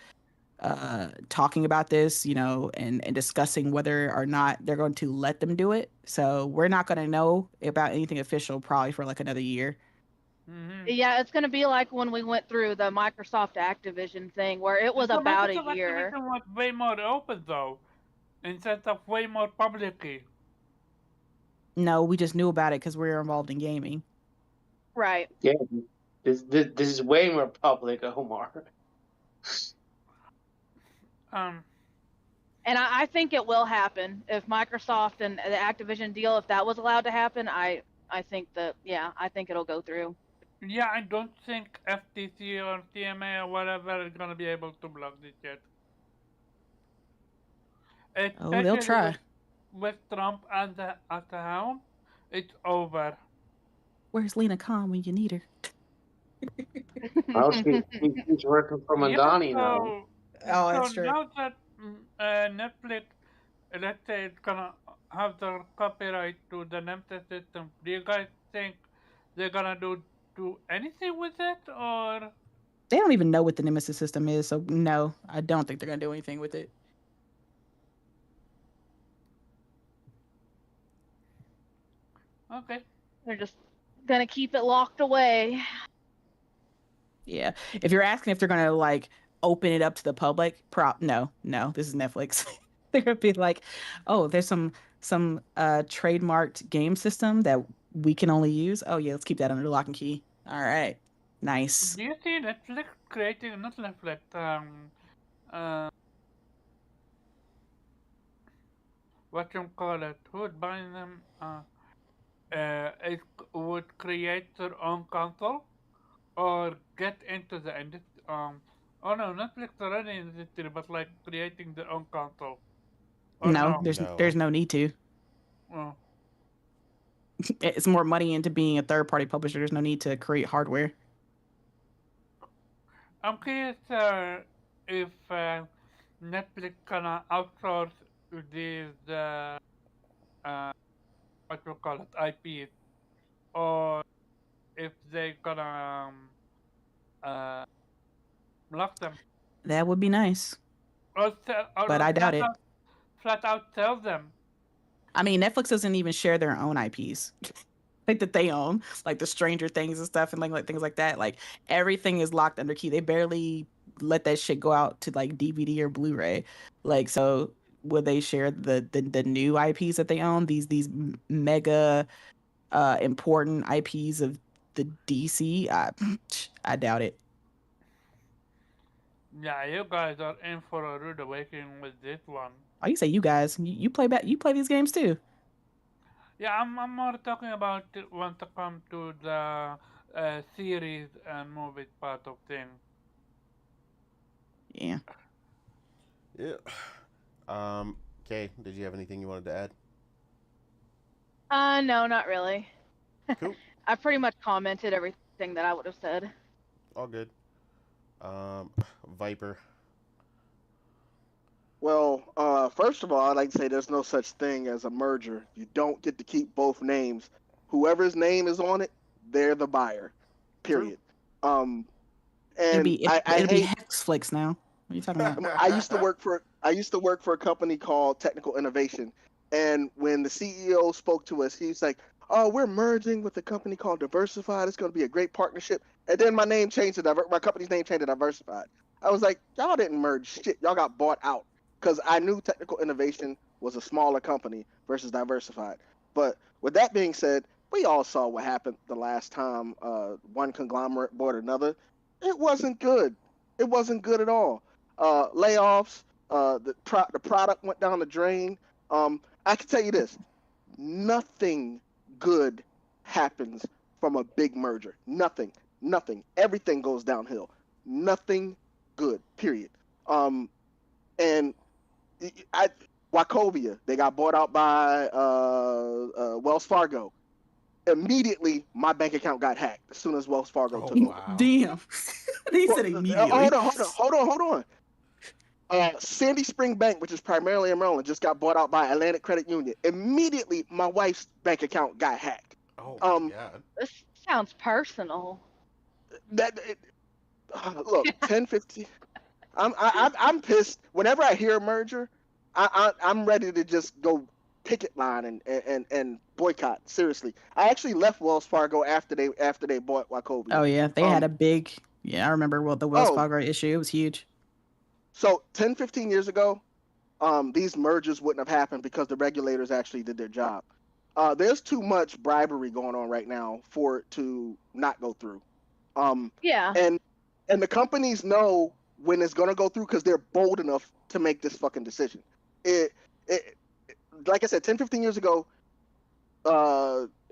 talking about this, and discussing whether or not they're going to let them do it. So we're not going to know about anything official probably for like another year. mm-hmm. Yeah, it's gonna be like when we went through the Microsoft Activision thing, where it was about a year. Activision was way more open though, instead of way more publicly. No, we just knew about it because we were involved in gaming. Right. Yeah, this is way more public, Omar. And I think it will happen if Microsoft and the Activision deal, if that was allowed to happen, I think I think it'll go through. Yeah, I don't think FTC or TMA or whatever is gonna be able to block this yet. Oh, they'll Especially try. with Trump at the helm, it's over. Where's Lena Khan when you need her? Well, she's working for Mandani now. Oh, that's true. Now that Netflix, let's say, it's gonna have the copyright to the Nemesis system, do you guys think they're gonna do anything with it, or They don't even know what the Nemesis system is, so no, I don't think they're gonna do anything with it. okay? They're just gonna keep it locked away. Yeah. If you're asking if they're gonna like open it up to the public, no, this is Netflix. They're gonna be like, oh, there's some trademarked game system that we can only use. Oh yeah, let's keep that under lock and key. All right, nice. Do you see Netflix creating, not Netflix, what you call it? Who would buy them? It would create their own console or get into the industry. Oh no, Netflix already in the industry, but like creating their own console. Or No, no? there's no need to. Oh. It's more money into being a third party publisher. There's no need to create hardware. I'm curious if Netflix gonna outsource these what you call it, IPs, or if they gonna block them. That would be nice. But I doubt it. Flat out tell them. I mean, Netflix doesn't even share their own IPs. Like that they own, like the Stranger Things and stuff, and like things like that. Like everything is locked under key. They barely let that shit go out to like DVD or Blu-ray. Like, so will they share the new IPs that they own? These mega important IPs of the DC? I doubt it. Yeah, you guys are in for a rude awakening with this one. Oh, you say you guys? You play these games too? Yeah, I'm more talking about when to come to the series and movie part of thing. Yeah. Yeah. Kay, did you have anything you wanted to add? No, not really. Cool. I pretty much commented everything that I would have said. All good. Um, Viper. Well, first of all, I'd like to say there's no such thing as a merger. You don't get to keep both names. Whoever's name is on it, they're the buyer. True. Period. It'll And be I it'll be hate. Hexflix now. What are you talking about? I used to work for a company called Technical Innovation, and when the CEO spoke to us, he's like, "Oh, we're merging with a company called Diversified. It's going to be a great partnership." And then my name changed to my company's name changed to Diversified. I was like, "Y'all didn't merge shit. Y'all got bought out." Because I knew Technical Innovation was a smaller company versus Diversified. But with that being said, we all saw what happened the last time one conglomerate bought another. It wasn't good. It wasn't good at all. Layoffs. The product went down the drain. I can tell you this: nothing good happens from a big merger. Nothing. Nothing. Everything goes downhill. Nothing good. Period. And I Wachovia, they got bought out by Wells Fargo. Immediately, my bank account got hacked as soon as Wells Fargo Oh, took over. wow. Damn. He Well, said immediately. hold on. Sandy Spring Bank, which is primarily in Maryland, just got bought out by Atlantic Credit Union. Immediately, my wife's bank account got hacked. Oh my Um, god. This sounds personal. that look, 10, 15. I'm pissed. Whenever I hear a merger, I'm ready to just go picket line and boycott. Seriously, I actually left Wells Fargo after they bought Wachovia. Oh yeah, they had a big. Yeah, I remember the Wells Fargo issue. It was huge. So 10, 15 years ago, these mergers wouldn't have happened because the regulators actually did their job. There's too much bribery going on right now for it to not go through. Yeah. And the companies know when it's gonna go through because they're bold enough to make this fucking decision. It like I said, 10, 15 years ago,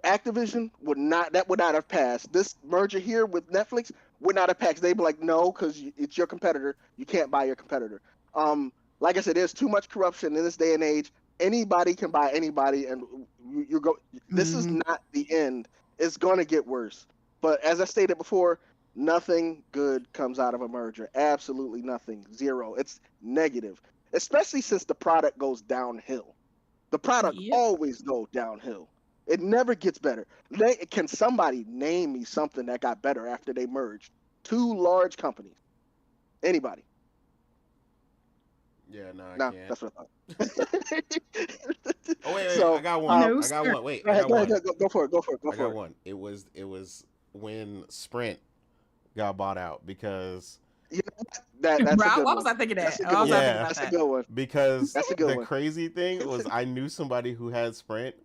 Activision would not have passed. This merger here with Netflix would not have passed. They'd be like, no, because it's your competitor. You can't buy your competitor. Like I said, there's too much corruption in this day and age. Anybody can buy anybody, and you go. This is not the end. It's gonna get worse. But as I stated before, nothing good comes out of a merger. Absolutely nothing. Zero. It's negative, especially since the product goes downhill. The product always goes downhill. It never gets better. Can somebody name me something that got better after they merged? Two large companies. Anybody? Yeah, no, I No, can't. that's what I thought. Oh wait, So, I got one. no, I got sir. one. Wait, Go I ahead, got one. go for it. I got one. It was when Sprint got bought out because You know what? That's Bro, a good what one. was I thinking that? That's a What good was one. I thinking about That's a that? good one. because That's a good the one. crazy thing was I knew somebody who had Sprint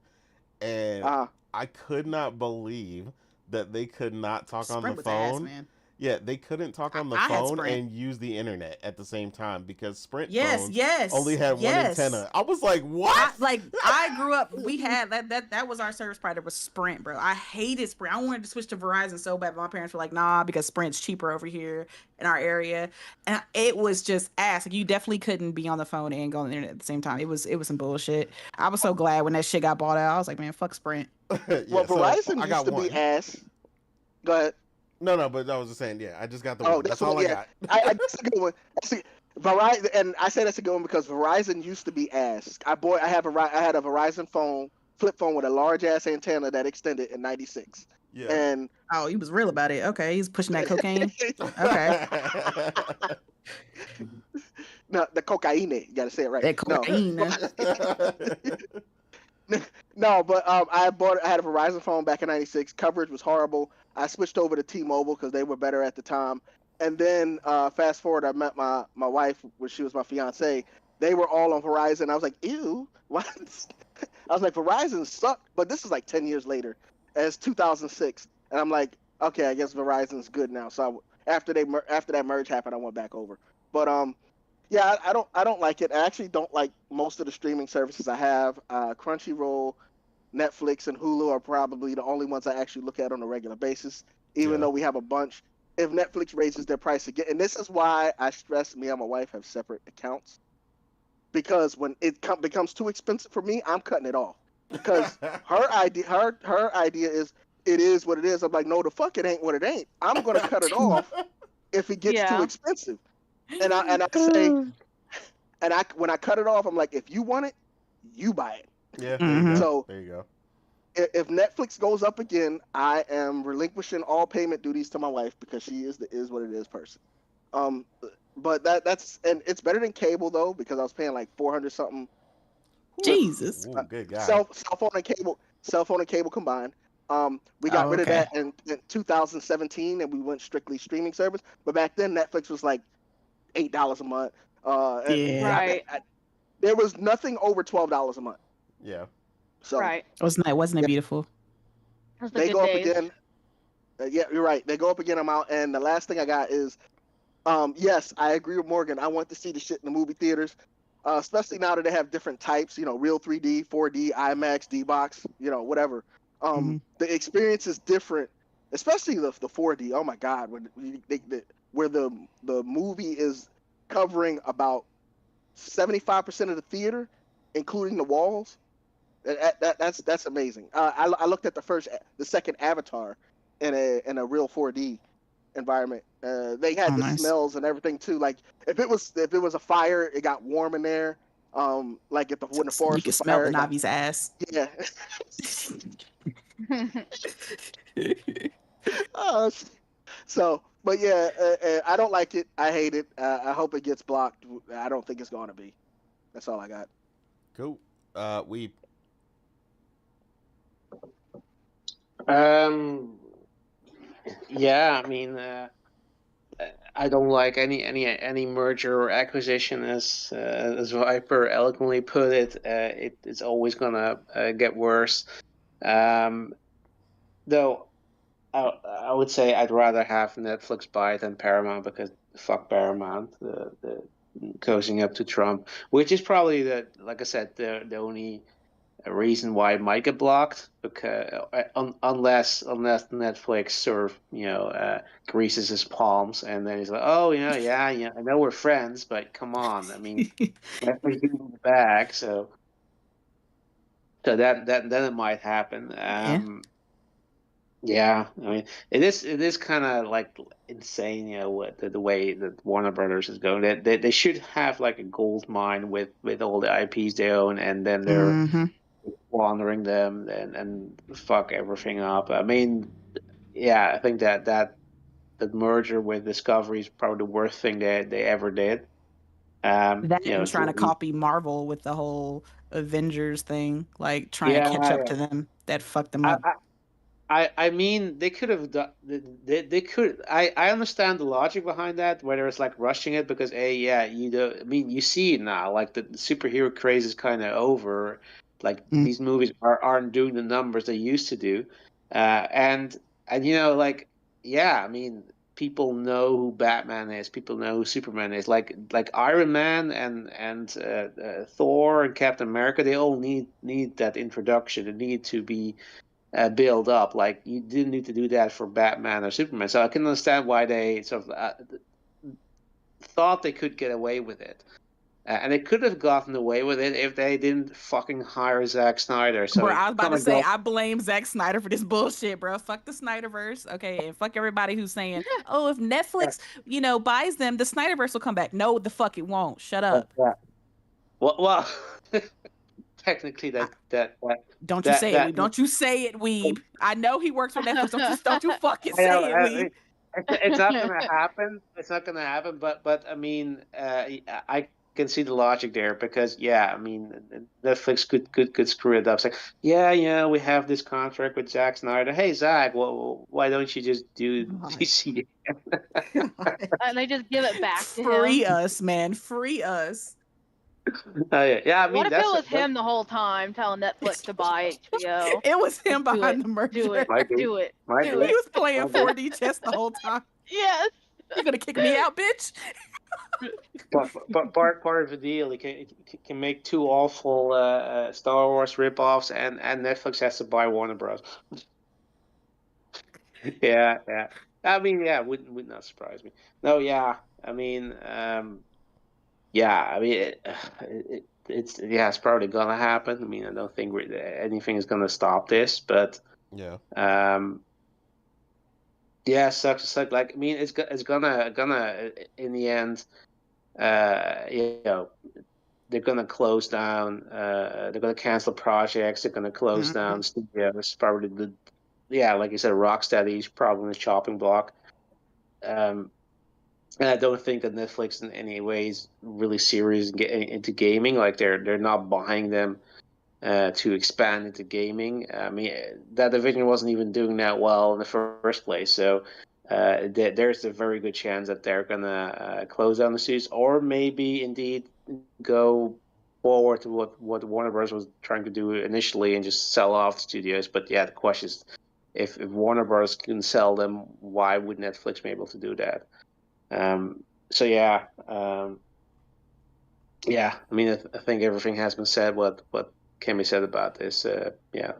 and I could not believe that they could not talk on Sprint the was ass, phone. man. Yeah, they couldn't talk on the I had phone Sprint. and use the internet at the same time because Sprint Yes, phones yes, only had one yes. antenna. I was like, what? I grew up. We had that was our service provider was Sprint, bro. I hated Sprint. I wanted to switch to Verizon so bad, but my parents were like, nah, because Sprint's cheaper over here in our area, and it was just ass. Like you definitely couldn't be on the phone and go on the internet at the same time. It was some bullshit. I was so glad when that shit got bought out. I was like, man, fuck Sprint. Yeah, Well, so Verizon I used got to one. be ass. Go ahead. No, but I was just saying, yeah, I just got the Oh, one. That's all I got. That's a good one. Verizon, and I say that's a good one because Verizon used to be ass. I had a Verizon phone, flip phone with a large ass antenna that extended in '96. Yeah. And Oh, he was real about it. Okay, he's pushing that cocaine. Okay, no, the cocaine. You gotta say it right. that cocaine. No, but I had a Verizon phone back in '96. Coverage was horrible. I switched over to T-Mobile because they were better at the time. And then fast forward, I met my wife when she was my fiance. They were all on Verizon. I was like, ew, what? I was like, Verizon sucked. But this is like 10 years later. It's 2006, and I'm like, okay, I guess Verizon's good now. So after that merge happened, I went back over. But yeah, I don't like it. I actually don't like most of the streaming services I have. Crunchyroll, Netflix and Hulu are probably the only ones I actually look at on a regular basis, even though we have a bunch. If Netflix raises their price again, and this is why I stress me and my wife have separate accounts, because when it becomes too expensive for me, I'm cutting it off. Because her idea is it is what it is. I'm like, no, the fuck it ain't what it ain't. I'm gonna cut it off if it gets too expensive. And I say, when I cut it off, I'm like, if you want it, you buy it. Yeah. There you go. So there you go. If Netflix goes up again, I am relinquishing all payment duties to my wife because she is what it is person. But that's and it's better than cable though, because I was paying like 400 something. Jesus. Ooh, good guy. Cell phone and cable combined. We got rid of that in 2017, and we went strictly streaming service. But back then, Netflix was like $8 a month. Right. There was nothing over $12 a month. Yeah. So right. Wasn't it beautiful? They go up again. Yeah, you're right. They go up again. I'm out. And the last thing I got is, yes, I agree with Morgan. I want to see the shit in the movie theaters, especially now that they have different types. You know, real 3D, 4D, IMAX, D-Box. You know, whatever. The experience is different, especially the 4D. Oh my God, where the movie is covering about 75% of the theater, including the walls. That's amazing. I looked at the second Avatar in a real 4D environment. They had the smells and everything too. Like if it was a fire, it got warm in there. Like when the forest you could was smell fire, the Navi's ass. Yeah. But yeah, I don't like it. I hate it. I hope it gets blocked. I don't think it's going to be. That's all I got. Cool. We. Yeah, I mean, I don't like any merger or acquisition, as Viper eloquently put it. It's always gonna get worse. Though I would say I'd rather have Netflix buy it than Paramount, because fuck Paramount, the cozying up to Trump, which is probably like I said, the only reason why it might get blocked, because unless Netflix sort of greases his palms, and then he's like, oh yeah, I know we're friends, but come on, I mean, Netflix giving the bag, so that then it might happen. Yeah, I mean, it is kind of like insane, what the way that Warner Brothers is going. They should have like a gold mine with all the IPs they own, and then they're laundering them and fuck everything up. I mean, yeah, I think that merger with Discovery is probably the worst thing they ever did. That and trying to copy Marvel with the whole Avengers thing, like trying to catch up to them, that fucked them up. I mean, they could have done. They could. I understand the logic behind that, whether it's like rushing it because you see it now. Like the superhero craze is kind of over. Like these movies aren't doing the numbers they used to do, and I mean, people know who Batman is. People know who Superman is. Like Iron Man and Thor and Captain America. They all need that introduction. They need to be build up. Like you didn't need to do that for Batman or Superman. So I can understand why they sort of thought they could get away with it. And they could have gotten away with it if they didn't fucking hire Zack Snyder. So bro, I was about to say, I blame Zack Snyder for this bullshit, bro. Fuck the Snyderverse, okay, and fuck everybody who's saying, oh, if Netflix, buys them, the Snyderverse will come back. No, the fuck it won't. Shut up. Well, technically that don't you say it, Weeb. Don't you say it, Weeb. I know he works for Netflix. Don't you fucking say it, Weeb. It's not gonna happen. It's not gonna happen. But I mean, I can see the logic there, because I mean, Netflix could screw it up. It's like, we have this contract with Zack Snyder. Hey Zack, well, why don't you just do DC? And they just give it back to him. Free us, man. Free us. Yeah, I mean, what if it was him the whole time telling Netflix to buy HBO? It was him behind the merger. Do it. Do it. He was playing 4D chess the whole time. Yes. You're gonna kick me out, bitch. But part of the deal, it can make two awful Star Wars ripoffs, and Netflix has to buy Warner Bros. Yeah, yeah. I mean, yeah, would not surprise me. No, yeah. I mean, yeah. I mean, it's probably gonna happen. I mean, I don't think anything is gonna stop this, but Yeah. yeah, sucks. Like, I mean, it's gonna in the end, you know, they're gonna close down. They're gonna cancel projects. They're gonna close down studios. Probably yeah, like you said, Rocksteady's probably in the chopping block. Um, and I don't think that Netflix in any way is really serious in getting into gaming. Like they're not buying them to expand into gaming. I mean, that division wasn't even doing that well in the first place. So there's a very good chance that they're gonna close down the series, or maybe indeed go forward to what Warner Bros. Was trying to do initially and just sell off the studios. But yeah, the question is, if Warner Bros. Can sell them, why would Netflix be able to do that? So yeah, yeah. I mean, I think everything has been said. What can be said about this? Yeah.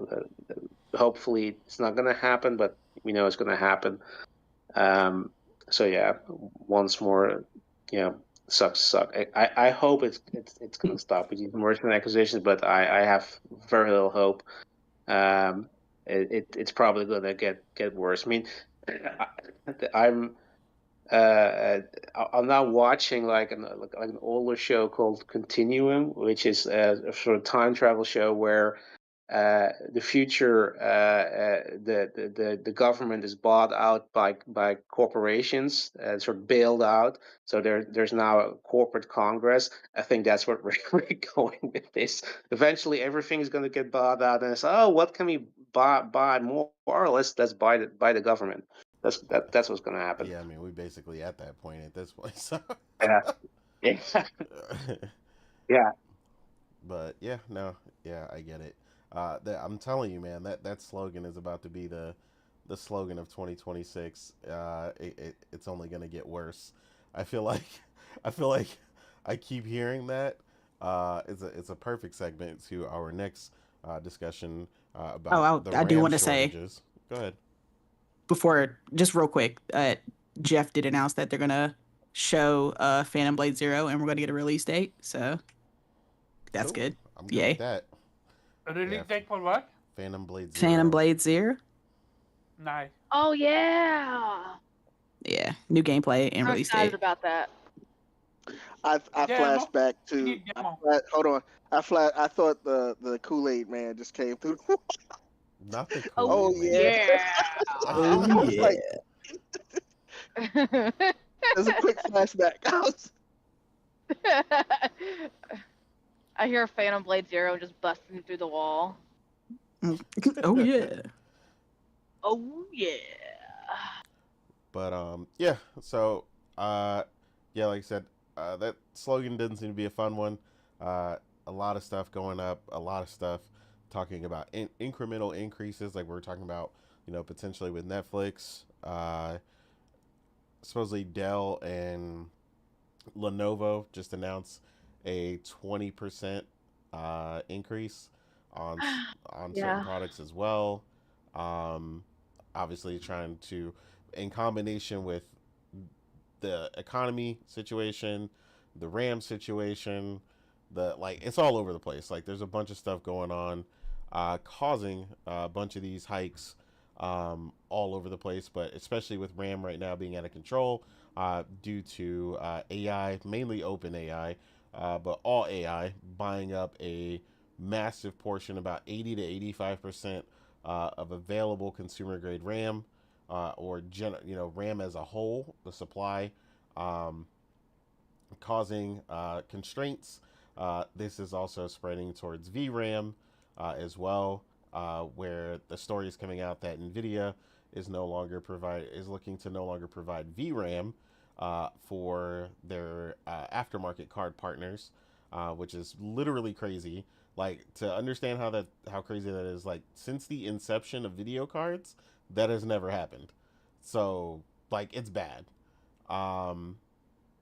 Hopefully, it's not going to happen, but we know it's going to happen. So yeah, once more, you know, sucks. I hope it's going to stop with these merger and acquisitions, but I have very little hope. It's probably going to get worse. I mean, I'm I'm now watching like an older show called Continuum, which is a sort of time travel show where the future the government is bought out by corporations, sort of bailed out. So there's now a corporate Congress. I think that's what we're going with this. Eventually, everything is going to get bought out, and it's, oh, what can we buy more? Let's buy the government. That's what's going to happen. Yeah, I mean, we basically at that point at this point. So. Yeah. Yeah. Yeah. But yeah, no, yeah, I get it. I'm telling you, man, that slogan is about to be the slogan of 2026. It's only gonna get worse. I feel like I feel like I keep hearing that. It's a perfect segment to our next discussion about the I do RAM want to say shortages. Go ahead. before, just real quick, Jeff did announce that they're gonna show Phantom Blade Zero, and we're gonna get a release date. So that's Cool. good. I'm good Yay. with that. Release Yeah. date for what? Phantom Blade Zero. Phantom Blade Zero. Nice. Oh yeah, Yeah, new gameplay and I'm release excited date. about that. I Demo? flashed back We to. need demo. Hold on. I thought the Kool-Aid man just came through. Not the Oh, Kool-Aid yeah. man. Oh I was yeah. like, there's a quick flashback. I hear Phantom Blade Zero just busting through the wall. Oh yeah. Oh yeah. But yeah. So yeah, like I said, that slogan didn't seem to be a fun one. A lot of stuff going up, a lot of stuff talking about incremental increases, like we were talking about, potentially with Netflix. Supposedly Dell and Lenovo just announced a 20% increase on Yeah. certain products as well. Obviously, trying to, in combination with the economy situation, the RAM situation, it's all over the place. Like there's a bunch of stuff going on, causing a bunch of these hikes all over the place. But especially with RAM right now being out of control due to AI, mainly open AI, but all AI buying up a massive portion, about 80 to 85% of available consumer grade RAM. Or RAM as a whole, the supply, causing constraints. This is also spreading towards VRAM as well, where the story is coming out that NVIDIA is looking to no longer provide VRAM for their aftermarket card partners, which is literally crazy. Like, to understand how crazy that is, like, since the inception of video cards, that has never happened. So, like, it's bad.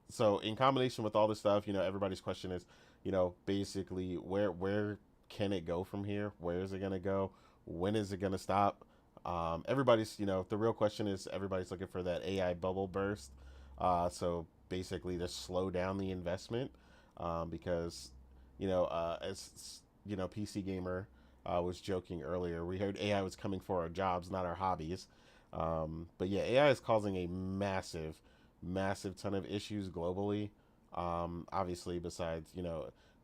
So in combination with all this stuff, everybody's question is, basically where can it go from here? Where is it gonna go? When is it gonna stop? Everybody's, the real question is everybody's looking for that AI bubble burst. So basically, to slow down the investment, because, as PC gamer was joking earlier, we heard AI was coming for our jobs, not our hobbies. But yeah, AI is causing a massive ton of issues globally. Obviously, besides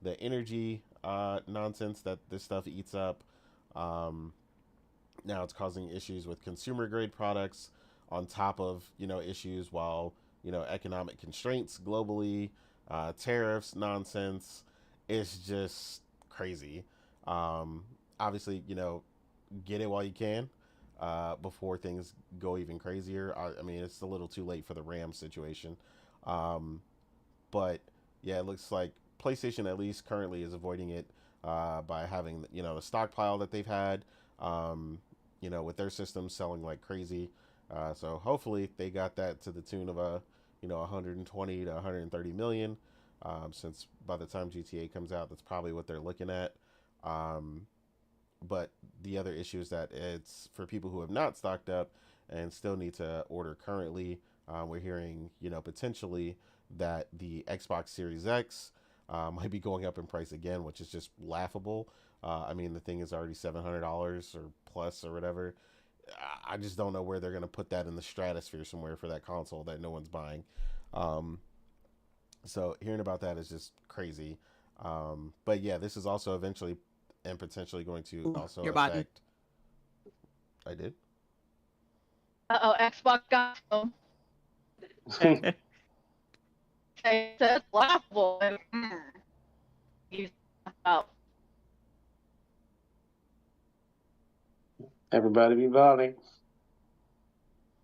the energy nonsense that this stuff eats up. Um, Now it's causing issues with consumer grade products on top of issues while economic constraints globally, tariffs nonsense. It's just crazy. Um, Obviously, get it while you can before things go even crazier. I mean, it's a little too late for the RAM situation. Um, but yeah, it looks like PlayStation at least currently is avoiding it by having the stockpile that they've had. Um, with their systems selling like crazy. So hopefully they got that to the tune of 120 to 130 million. Since by the time GTA comes out, that's probably what they're looking at. Um, but the other issue is that it's for people who have not stocked up and still need to order currently. We're hearing, potentially that the Xbox Series X might be going up in price again, which is just laughable. I mean, the thing is already $700 or plus or whatever. I just don't know where they're going to put that in the stratosphere somewhere for that console that no one's buying. Um, so hearing about that is just crazy. But yeah, this is also eventually and potentially going to also your body. affect. I did. Xbox got him. It's laughable. You about Everybody be voting.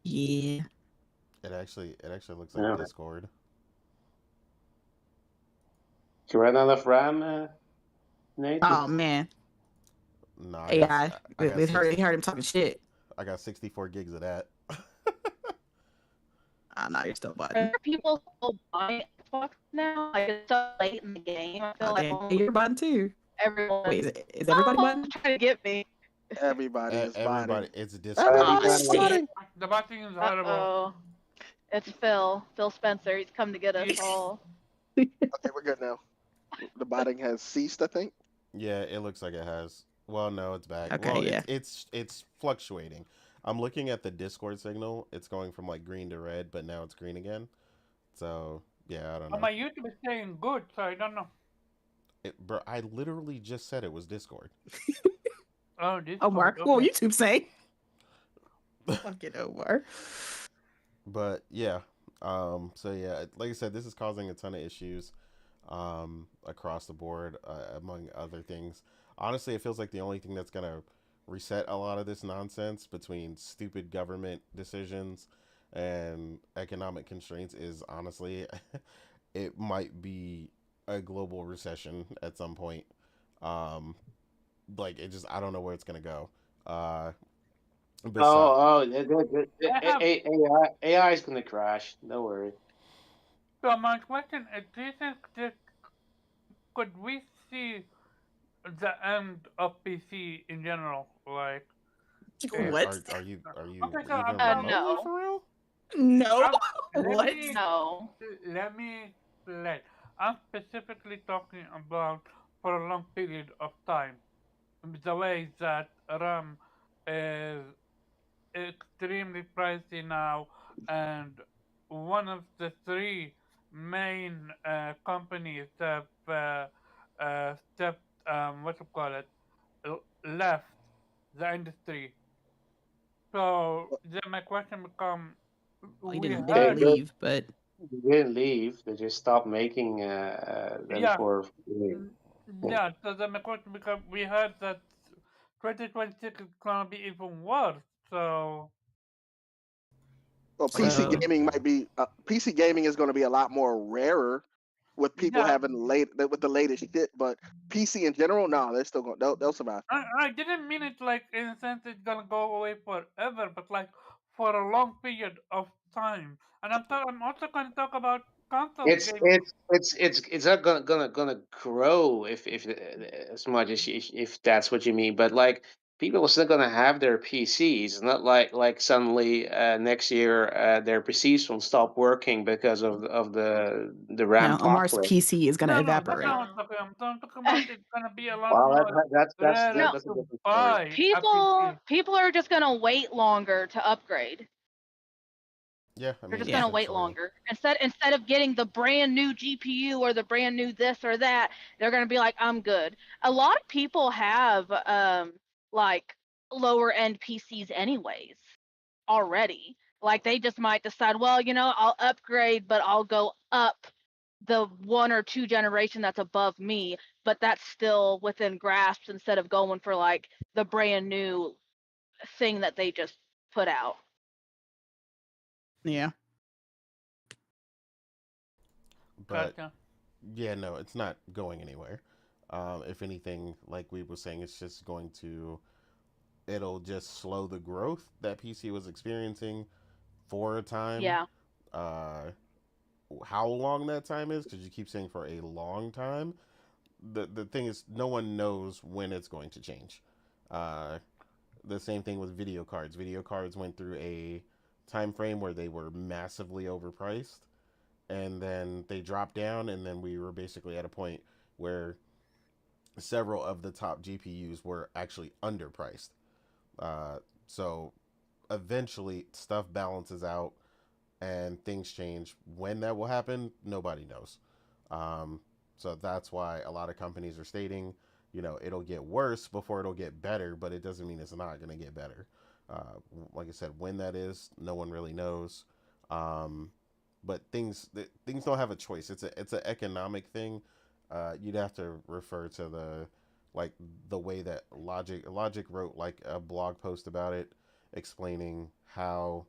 Yeah. It actually looks like Yeah. Discord. You ran out of RAM, Nate? Oh man. No, AI. I got We heard him talking shit. I got 64 gigs of that. No, you're still are button. there people still buying Xbox now? Like it's so late in the game. I feel Oh, like damn, almost you're button too. everyone Wait, is everybody button? trying to get me. Everybody is Everybody, botting. it's Discord. Everybody's shit. botting. The botting is horrible. Oh, it's Phil Spencer. He's come to get us all. Okay, we're good now. The botting has ceased, I think. Yeah, it looks like it has. Well, no, it's back. Okay, Well, yeah. it's fluctuating. I'm looking at the Discord signal. It's going from like green to red, but now it's green again. So yeah, I don't know. My YouTube is saying good, so I don't know. Bro, I literally just said it was Discord. Oh, this. Omar. Okay. Well, YouTube say. Fucking Omar. But yeah, so yeah, like I said, this is causing a ton of issues across the board, among other things. Honestly, it feels like the only thing that's gonna reset a lot of this nonsense between stupid government decisions and economic constraints is honestly, it might be a global recession at some point. Um, like it just, I don't know where it's gonna go. AI is gonna crash. Don't worry. So my question is, do you think that could we see the end of PC in general? Like, What? Are you Okay, so even I'm- remotely no. for real? No. let What? me- No. Let me explain. I'm specifically talking about for a long period of time. The way that RAM is extremely pricey now, and one of the three main companies that stepped, what you call it, left the industry. So then my question become, Well, he we didn't heard, leave, but They didn't leave. They just stopped making them yeah, for. yeah. So then my question become, we heard that 2026 is gonna be even worse. So Well, So- PC gaming might be. PC gaming is going to be a lot more rarer with people Yeah. having with the latest shit. But PC in general, no, they're still going. They'll survive. I didn't mean it like in a sense it's gonna go away forever, but like for a long period of time. And I'm also gonna talk about console It's gaming. it's not gonna grow if as much as if that's what you mean. But like people are still gonna have their PCs. It's not like suddenly next year their PCs will stop working because of the RAM No, Omar's apocalypse. PC is gonna No, that's evaporate. not what I'm talking about. I'm talking about it's gonna be a lot Well, more No, that's rare a to different story. buy a people PC. people are just gonna wait longer to upgrade. Yeah, I They're mean, just Yeah. gonna wait essentially. longer. Instead of getting the brand new GPU or the brand new this or that, they're gonna be like, I'm good. A lot of people have like lower end PCs anyways already. Like they just might decide, well, I'll upgrade, but I'll go up the 1 or 2 generation that's above me, but that's still within grasp instead of going for like the brand new thing that they just put out. Yeah. But Gotcha. yeah, no, it's not going anywhere. If anything, like we were saying, it's just going to, it'll just slow the growth that PC was experiencing for a time. Yeah. Uh, how long that time is, because you keep saying for a long time. The thing is, no one knows when it's going to change. Uh, the same thing with video cards. Video cards went through a time frame where they were massively overpriced, and then they dropped down, and then we were basically at a point where several of the top GPUs were actually underpriced. Uh, so eventually, stuff balances out and things change. When that will happen, nobody knows. Um, so that's why a lot of companies are stating, it'll get worse before it'll get better, but it doesn't mean it's not going to get better. Uh, like I said, when that is, no one really knows. Um, but things don't have a choice. It's an economic thing. You'd have to refer to like the way that Logic wrote like a blog post about it, explaining how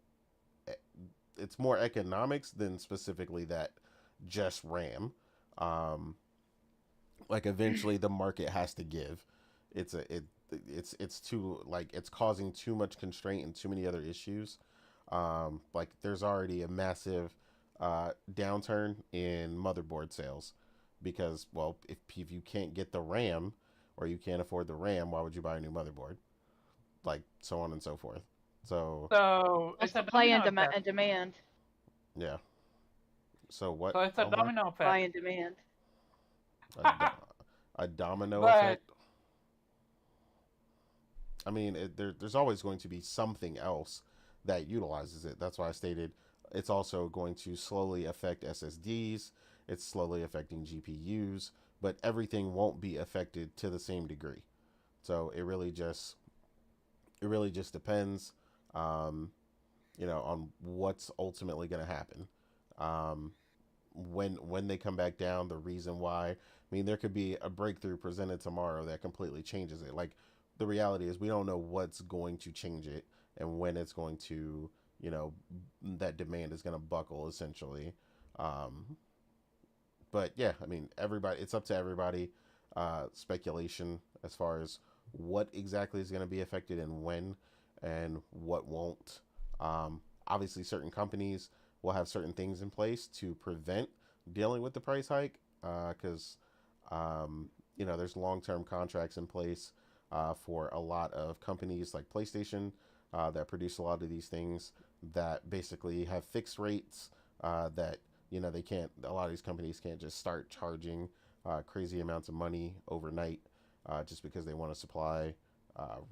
it's more economics than specifically that just RAM. Um, like eventually the market has to give. It's too, like, it's causing too much constraint and too many other issues. Like there's already a massive downturn in motherboard sales because, well, if you can't get the RAM or you can't afford the RAM, why would you buy a new motherboard? Like so on and so forth. So So Well, it's a supply and, domino effect. and demand. yeah. So what, So it's a Omar? domino Supply effect. and demand. A, do- a domino But effect? I mean, there's always going to be something else that utilizes it. That's why I stated it's also going to slowly affect SSDs. It's slowly affecting GPUs, but everything won't be affected to the same degree. So it really just depends, um, on what's ultimately going to happen. Um, when they come back down, the reason why. I mean, there could be a breakthrough presented tomorrow that completely changes it. Like the reality is, we don't know what's going to change it and when it's going to, you know, that demand is going to buckle essentially. Um, but yeah, I mean, everybody. It's up to everybody. Speculation as far as what exactly is going to be affected and when, and what won't. Obviously, certain companies will have certain things in place to prevent dealing with the price hike because there's long-term contracts in place for a lot of companies like PlayStation that produce a lot of these things that basically have fixed rates that they can't. A lot of these companies can't just start charging crazy amounts of money overnight just because they want to supply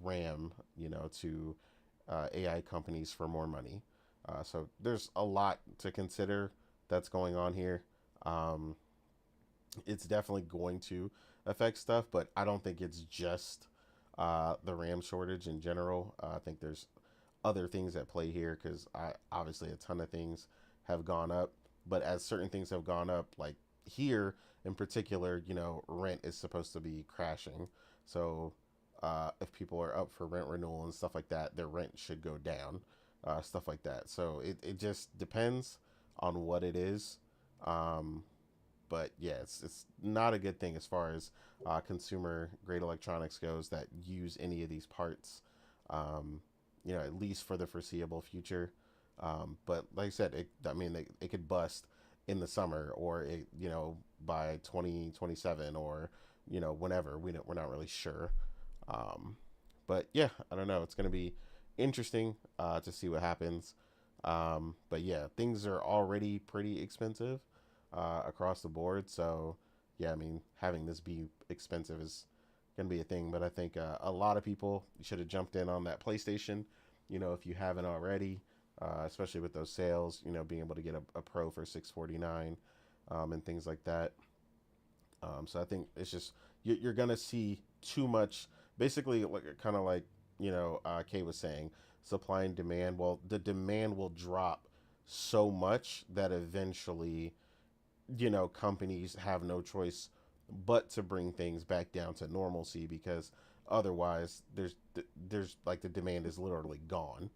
RAM, to AI companies for more money. So there's a lot to consider that's going on here. Um, it's definitely going to affect stuff, but I don't think it's just the RAM shortage in general. I think there's other things at play here because obviously a ton of things have gone up, but as certain things have gone up, like here in particular, rent is supposed to be crashing. So if people are up for rent renewal and stuff like that, their rent should go down, stuff like that. So it just depends on what it is. Um, but yeah, it's not a good thing as far as consumer grade electronics goes that use any of these parts. Um, at least for the foreseeable future. But like I said, it could bust in the summer, or by 2027, or whenever. We're not really sure. But yeah, I don't know. It's going to be interesting to see what happens. But yeah, things are already pretty expensive across the board. So yeah, I mean, having this be expensive is going to be a thing. But I think a lot of people should have jumped in on that PlayStation. If you haven't already, especially with those sales. Being able to get a Pro for $649 and things like that. So I think it's just you're gonna see too much. Basically, kind of like Kay was saying, supply and demand. Well, the demand will drop so much that eventually, companies have no choice but to bring things back down to normalcy, because otherwise, there's like the demand is literally gone.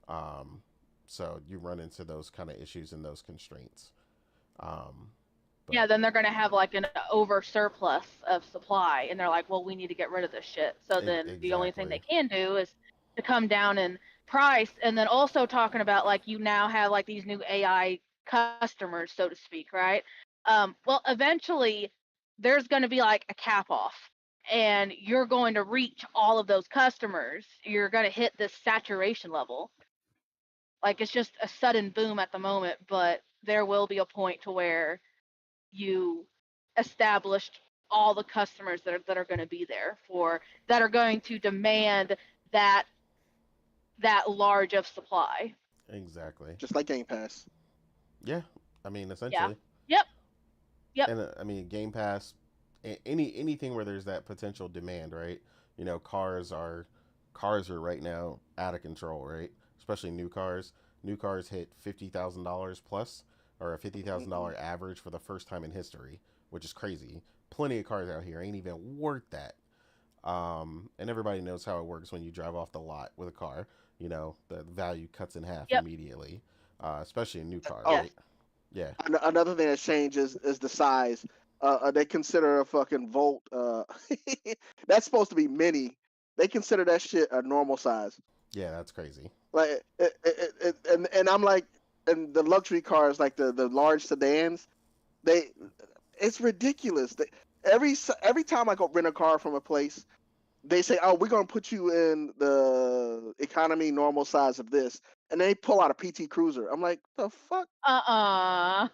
Um, so you run into those kind of issues and those constraints. Um, Yeah, but then they're going to have like an over surplus of supply, and they're like, well, we need to get rid of this shit. So then the only thing they exactly. can do is to come down in price. And then also talking about like you now have like these new AI customers, so to speak, right? Well, eventually there's going to be like a cap off, and you're going to reach all of those customers. You're going to hit this saturation level. Like it's just a sudden boom at the moment, but there will be a point to where you established all the customers that are going to be there for that are going to demand that large of supply. Exactly. Just like Game Pass. Yeah. I mean, Yeah. essentially. Yep. And I mean, Game Pass, anything where there's that potential demand, right? Cars are right now out of control, right? Especially new cars. New cars hit $50,000 plus, or a $50,000 average for the first time in history, which is crazy. Plenty of cars out here ain't even worth that. And everybody knows how it works when you drive off the lot with a car. The value cuts in half Yep. immediately, especially a new car, Oh, Yes. right? Yeah. another thing that's changed is the size. They consider a fucking Volt. That's supposed to be mini. They consider that shit a normal size. Yeah, that's crazy. Like, and I'm like, and the luxury cars, like the large sedans, it's ridiculous. Every time I go rent a car from a place, they say, "Oh, we're gonna put you in the economy normal size of this," and they pull out a PT Cruiser. I'm like, the fuck. Yeah,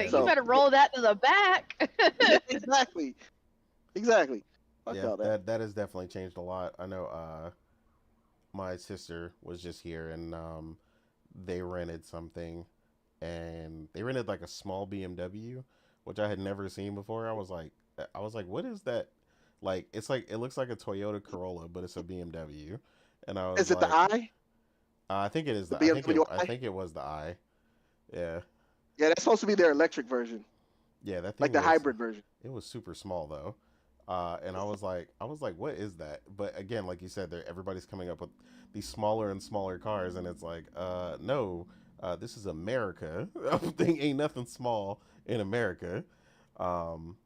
You So better roll that to the back. yeah, exactly. Fuck yeah, all that. that has definitely changed a lot. I know my sister was just here, and they rented something, and they rented like a small BMW, which I had never seen before. I was like, what is that? Like, it's like, it looks like a Toyota Corolla, but it's a BMW. And I was Is it the like, I? I think it is The the BMW I I? think it was the I. Yeah. Yeah, that's supposed to be their electric version, Yeah, that like thing the was hybrid version. it was super small though. And I was like, what is that? But again, like you said, everybody's coming up with these smaller and smaller cars, and it's like, no, this is America. Thing ain't nothing small in America. Um,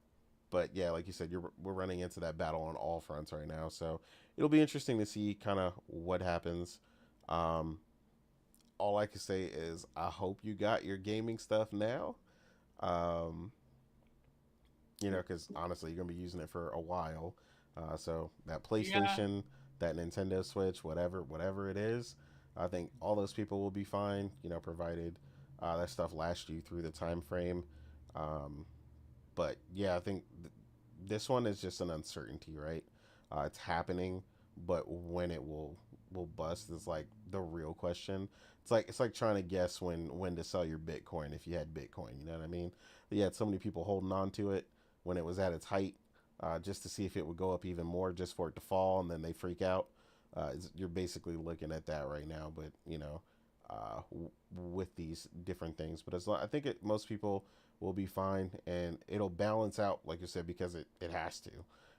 but yeah, like you said, we're running into that battle on all fronts right now. So it'll be interesting to see kind of what happens. Um, all I can say is I hope you got your gaming stuff now. Um, because honestly, you're gonna be using it for a while. So that Yeah. PlayStation, that Nintendo Switch, whatever it is, I think all those people will be fine. Provided that stuff lasts you through the time frame. Um, but yeah, I think this one is just an uncertainty, right? It's happening, but when it will bust is like the real question. It's like trying to guess when to sell your Bitcoin if you had Bitcoin. You know what I mean? You had so many people holding on to it when it was at its height, just to see if it would go up even more, just for it to fall, and then they freak out. You're basically looking at that right now, but with these different things. But I think most people will be fine, and it'll balance out, like you said, because it has to.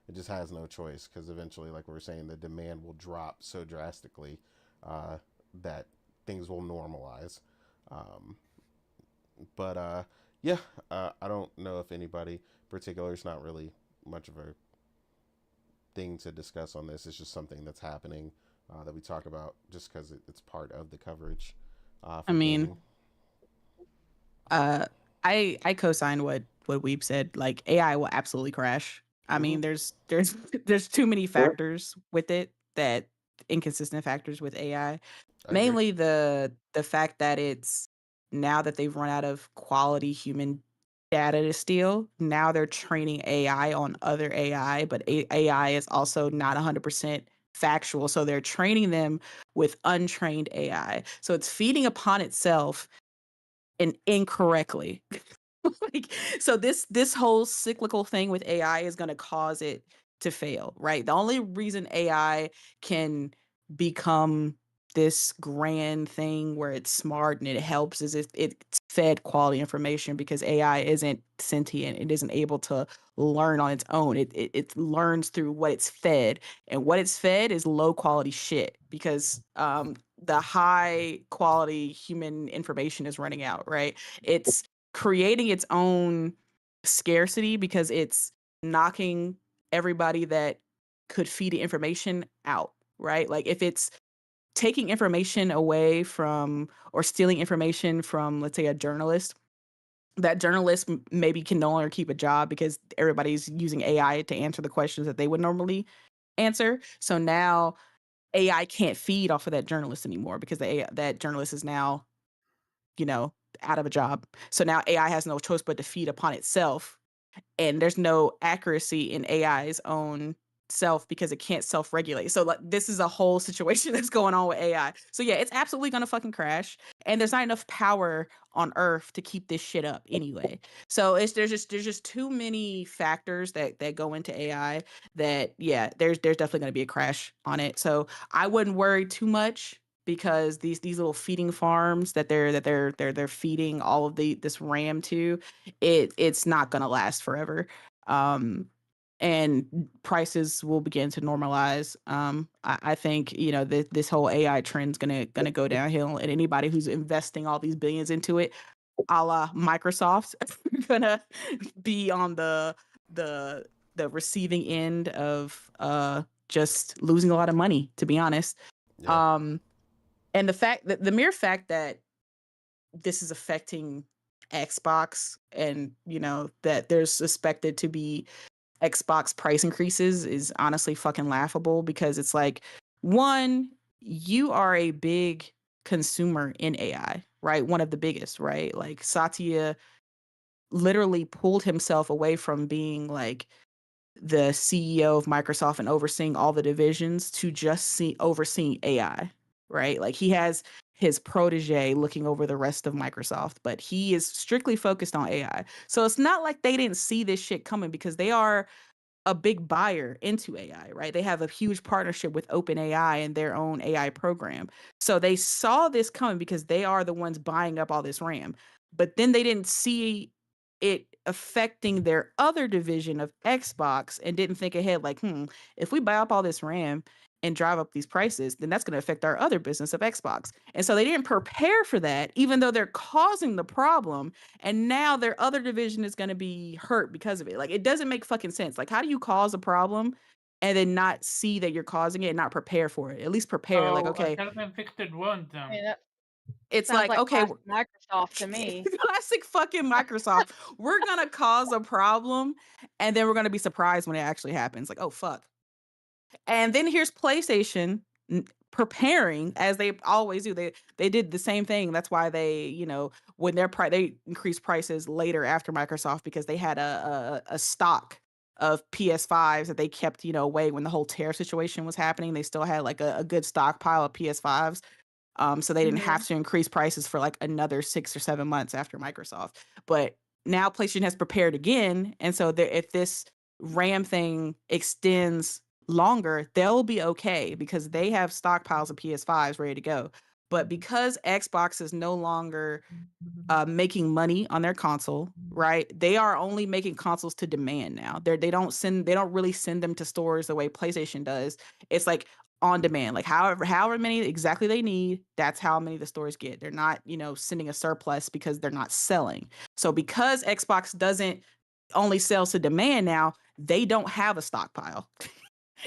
It just has no choice, because eventually, like we were saying, the demand will drop so drastically uh, that things will normalize. Um, but yeah, I don't know if anybody in particular, it's not really much of a thing to discuss on this. It's just something that's happening that we talk about just because it's part of the coverage I for mean, gaming. I co-sign what Weeb said. Like AI will absolutely crash. I mean, there's too many factors with it, that inconsistent factors with AI. Mainly the fact that it's, now that they've run out of quality human data to steal, now they're training AI on other AI, but AI is also not 100% factual. So they're training them with untrained AI. So it's feeding upon itself and incorrectly. Like, so this whole cyclical thing with AI is going to cause it to fail, right? The only reason AI can become this grand thing where it's smart and it helps is if it's fed quality information, because AI isn't sentient. It isn't able to learn on its own. It learns through what it's fed, and what it's fed is low quality shit, because the high quality human information is running out, right? It's creating its own scarcity because it's knocking everybody that could feed it information out, right? Like if it's taking information away from, or stealing information from, let's say, a journalist, that journalist maybe can no longer keep a job because everybody's using AI to answer the questions that they would normally answer. So now AI can't feed off of that journalist anymore, because that journalist is now, out of a job. So now AI has no choice but to feed upon itself, and there's no accuracy in AI's own self because it can't self-regulate. So like, this is a whole situation that's going on with AI. So yeah, it's absolutely gonna fucking crash, and there's not enough power on Earth to keep this shit up anyway. So there's just too many factors that go into AI, that yeah, there's definitely gonna be a crash on it. So I wouldn't worry too much, because these little feeding farms that they're feeding all of this RAM to, it's not gonna last forever. And prices will begin to normalize. I think this whole AI trend is gonna go downhill, and anybody who's investing all these billions into it, a la Microsoft, gonna be on the receiving end of just losing a lot of money, to be honest. Yeah. And the mere fact that this is affecting Xbox, and that there's suspected to be Xbox price increases, is honestly fucking laughable, because it's like, one, you are a big consumer in AI, right? One of the biggest, right? Like Satya literally pulled himself away from being like the CEO of Microsoft and overseeing all the divisions to just overseeing AI, right? Like he has his protege looking over the rest of Microsoft, but he is strictly focused on AI. So it's not like they didn't see this shit coming, because they are a big buyer into AI, right? They have a huge partnership with OpenAI and their own AI program. So they saw this coming because they are the ones buying up all this RAM. But then they didn't see it affecting their other division of Xbox, and didn't think ahead, like, if we buy up all this RAM and drive up these prices, then that's going to affect our other business of Xbox. And so they didn't prepare for that, even though they're causing the problem, and now their other division is going to be hurt because of it. Like, it doesn't make fucking sense. Like, how do you cause a problem and then not see that you're causing it and not prepare for it? At least prepare. Like, So okay, tell them fix it once I then. mean, that it's sounds like, like okay, classic Microsoft to me. classic fucking Microsoft. We're gonna cause a problem, and then we're gonna be surprised when it actually happens. Like, oh fuck. And then here's PlayStation preparing, as they always do. They did the same thing. That's why they, when they increased prices later after Microsoft, because they had a stock of PS5s that they kept, away when the whole tariff situation was happening. They still had like a good stockpile of PS5s. So they didn't have to increase prices for like another 6 or 7 months after Microsoft. But now PlayStation has prepared again, and so if this RAM thing extends longer, they'll be okay, because they have stockpiles of PS5s ready to go. But because Xbox is no longer making money on their console, right? They are only making consoles to demand now. They don't really send them to stores the way PlayStation does. It's like on demand, like however many exactly they need, that's how many the stores get. They're not, sending a surplus because they're not selling. So because Xbox doesn't only sells to demand now, they don't have a stockpile.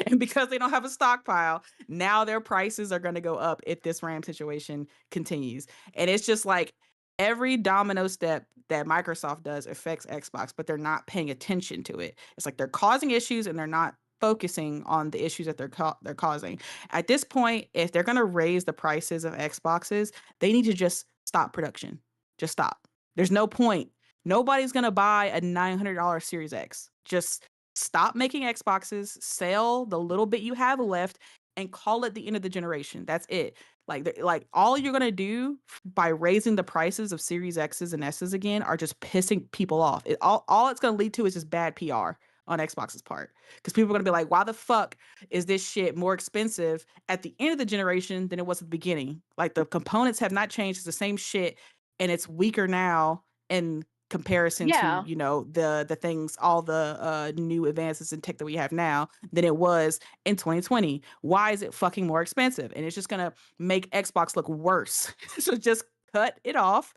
And because they don't have a stockpile, now their prices are going to go up if this RAM situation continues. And it's just like, every domino step that Microsoft does affects Xbox, but they're not paying attention to it. It's like they're causing issues and they're not focusing on the issues that they're causing. At this point, if they're going to raise the prices of Xboxes, they need to just stop production. Just stop. There's no point. Nobody's going to buy a $900 Series X. Just stop making Xboxes, sell the little bit you have left, and call it the end of the generation. That's it. Like all you're gonna do by raising the prices of Series X's and S's again are just pissing people off. All it's gonna lead to is just bad PR on Xbox's part, because people are gonna be like, why the fuck is this shit more expensive at the end of the generation than it was at the beginning? Like the components have not changed. It's the same shit, and it's weaker now in comparison Yeah. to the things, all the new advances in tech that we have now than it was in 2020. Why is it fucking more expensive? And it's just gonna make Xbox look worse. So just cut it off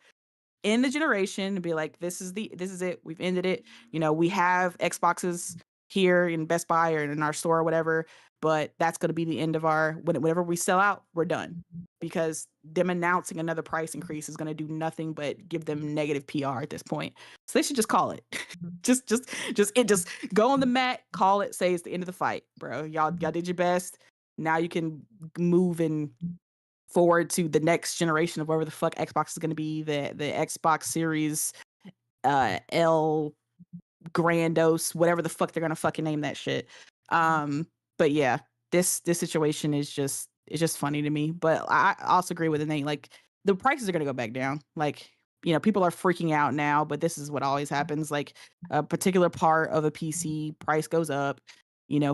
in the generation and be like, this is it. We've ended it. We have Xboxes here in Best Buy or in our store or whatever, but that's going to be the end of whenever we sell out, we're done, because them announcing another price increase is going to do nothing but give them negative PR at this point. So they should just call it. just go on the mat, call it, say it's the end of the fight, bro. Y'all did your best. Now you can move and forward to the next generation of whatever the fuck Xbox is going to be, the Xbox Series L Grandos, whatever the fuck they're going to fucking name that shit. But yeah, this situation is just funny to me. But I also agree with Nate. Like, the prices are going to go back down. Like, people are freaking out now, but this is what always happens. Like, a particular part of a PC price goes up,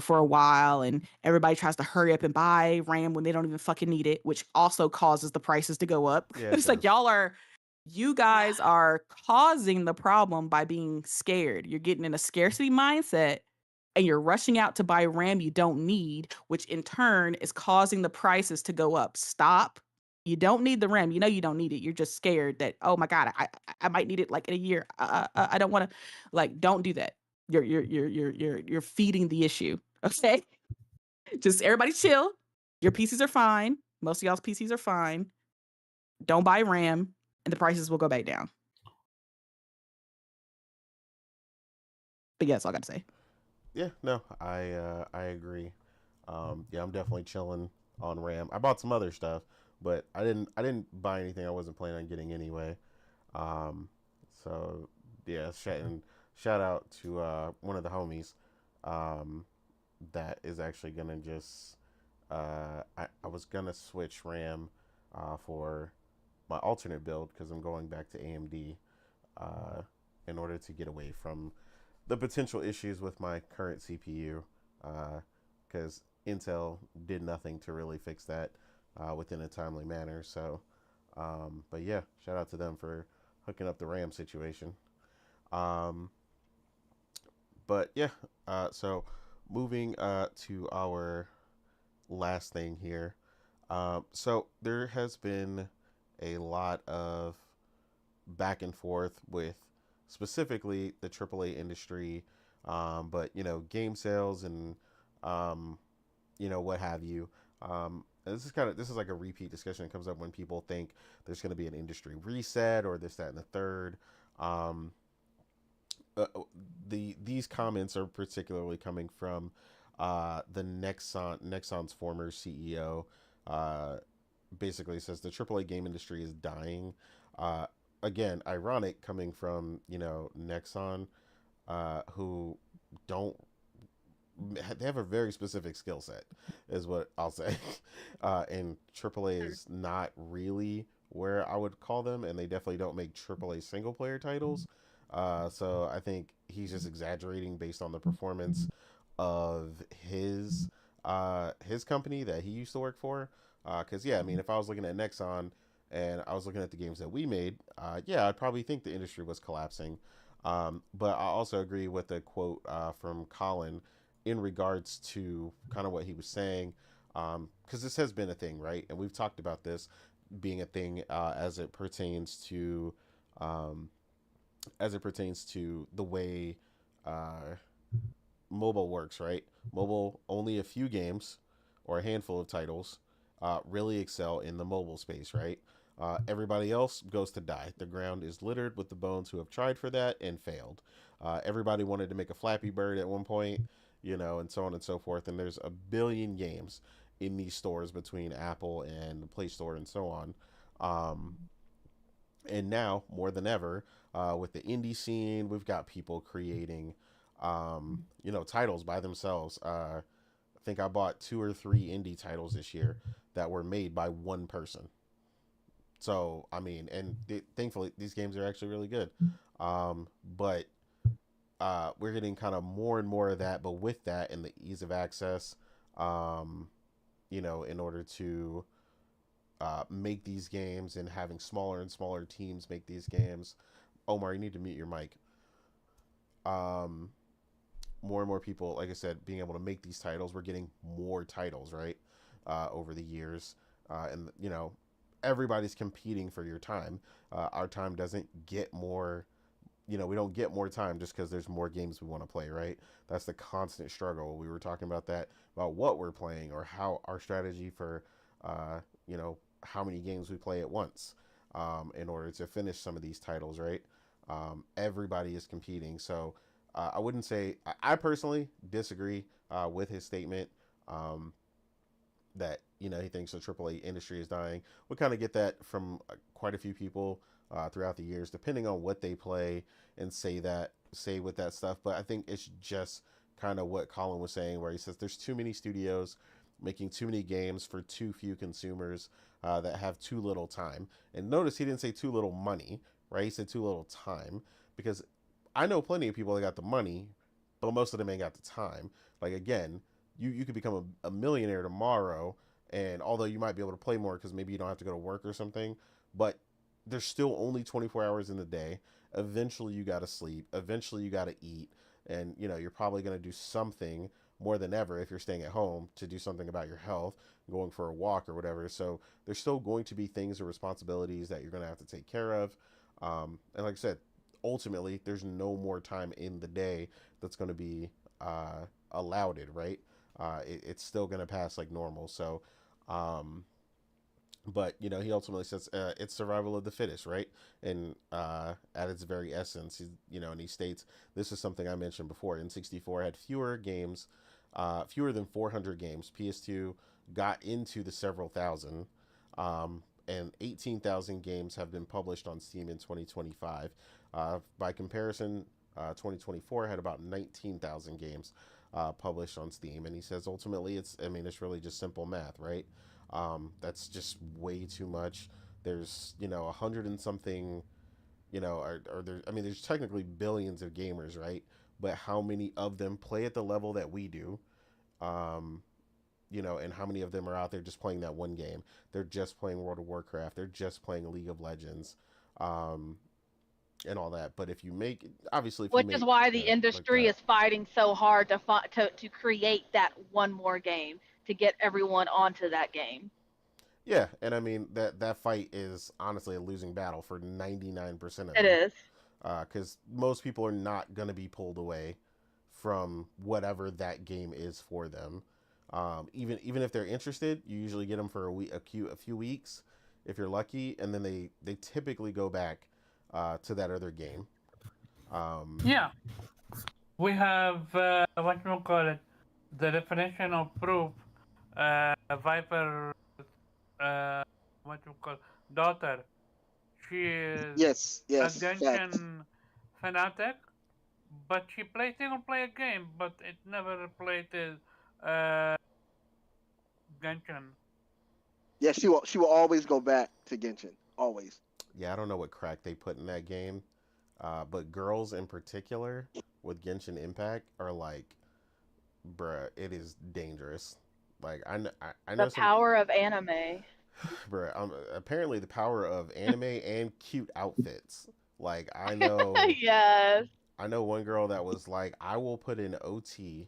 for a while, and everybody tries to hurry up and buy RAM when they don't even fucking need it, which also causes the prices to go up. Yeah, It's like you guys are causing the problem by being scared. You're getting in a scarcity mindset and you're rushing out to buy RAM you don't need, which in turn is causing the prices to go up. Stop. You don't need the RAM. You don't need it. You're just scared that, oh my God, I might need it like in a year. I don't want to, like, don't do that. You're feeding the issue. Okay. Just everybody chill. Your PCs are fine. Most of y'all's PCs are fine. Don't buy RAM and the prices will go back down. But yeah, that's all I got to say. Yeah, no, I agree. Yeah, I'm definitely chilling on RAM. I bought some other stuff, but I didn't buy anything I wasn't planning on getting anyway. So yeah, shout out to one of the homies that is actually gonna just I was gonna switch RAM for my alternate build because I'm going back to AMD in order to get away from the potential issues with my current CPU, because Intel did nothing to really fix that within a timely manner. So, but yeah, shout out to them for hooking up the RAM situation. But yeah, so moving to our last thing here. So there has been a lot of back and forth with specifically the AAA industry, but game sales and what have you. This is like a repeat discussion that comes up when people think there's going to be an industry reset or this, that, and the third. These comments are particularly coming from the Nexon's former CEO. Basically says the AAA game industry is dying. Again, ironic coming from Nexon, who they have a very specific skill set, is what I'll say. And AAA is not really where I would call them, and they definitely don't make AAA single player titles. So I think he's just exaggerating based on the performance of his company that he used to work for. Because yeah, I mean, if I was looking at Nexon and I was looking at the games that we made, yeah, I'd probably think the industry was collapsing. But I also agree with the quote from Colin in regards to kind of what he was saying, because this has been a thing, right? And we've talked about this being a thing as it pertains to the way mobile works, right? Mobile, only a few games or a handful of titles really excel in the mobile space, right? Everybody else goes to die. The ground is littered with the bones who have tried for that and failed. Everybody wanted to make a Flappy Bird at one point, and so on and so forth. And there's a billion games in these stores between Apple and the Play Store and so on. And now, more than ever, with the indie scene, we've got people creating, titles by themselves. I think I bought 2 or 3 indie titles this year that were made by one person. So, I mean, and thankfully, these games are actually really good. But we're getting kind of more and more of that. But with that and the ease of access, in order to make these games and having smaller and smaller teams make these games. Omar, you need to mute your mic. More and more people, like I said, being able to make these titles. We're getting more titles, right? Over the years. And, everybody's competing for your time. Our time doesn't get more, we don't get more time just because there's more games we want to play, right? That's the constant struggle. We were talking about that, about what we're playing or how our strategy for, how many games we play at once in order to finish some of these titles, right? Everybody is competing. So I wouldn't say, I personally disagree with his statement that, he thinks the AAA industry is dying. We kind of get that from quite a few people throughout the years, depending on what they play and say with that stuff. But I think it's just kind of what Colin was saying, where he says there's too many studios making too many games for too few consumers that have too little time. And notice he didn't say too little money, right? He said too little time, because I know plenty of people that got the money, but most of them ain't got the time. Like, again, you could become a millionaire tomorrow, and although you might be able to play more because maybe you don't have to go to work or something, but there's still only 24 hours in the day. Eventually you got to sleep. Eventually you got to eat. And, you're probably going to do something more than ever if you're staying at home to do something about your health, going for a walk or whatever. So there's still going to be things or responsibilities that you're going to have to take care of. And like I said, ultimately, there's no more time in the day that's going to be allowed, right? It's still going to pass like normal. So, but he ultimately says it's survival of the fittest, right? And at its very essence, and he states, this is something I mentioned before. N64 had fewer than 400 games. PS2 got into the several thousand, and 18,000 games have been published on Steam in 2025. By comparison, 2024 had about 19,000 games published on Steam. And he says ultimately it's really just simple math, right? That's just way too much. There's 100 and something, there's technically billions of gamers, right? But how many of them play at the level that we do? And how many of them are out there just playing that one game? They're just playing World of Warcraft. They're just playing League of Legends, and all that. But if you make, obviously, which is why the industry is fighting so hard to create that one more game to get everyone onto that game. Yeah, and I mean that fight is honestly a losing battle for 99% of them. It is. Because most people are not going to be pulled away from whatever that game is for them. Even if they're interested, you usually get them for a few weeks, if you're lucky, and then they typically go back to that other game. Yeah, we have what you call it, the definition of proof. Viper, what you call daughter. She is Yes, a facts. Genshin fanatic, but she plays single player game, but it never played Genshin. Yeah, she will always go back to Genshin. Always. Yeah, I don't know what crack they put in that game, but girls in particular with Genshin Impact are like, bruh, it is dangerous. Like I know the power of anime. Bruh, apparently the power of anime and cute outfits. Like I know, Yes. I know one girl that was like, I will put in OT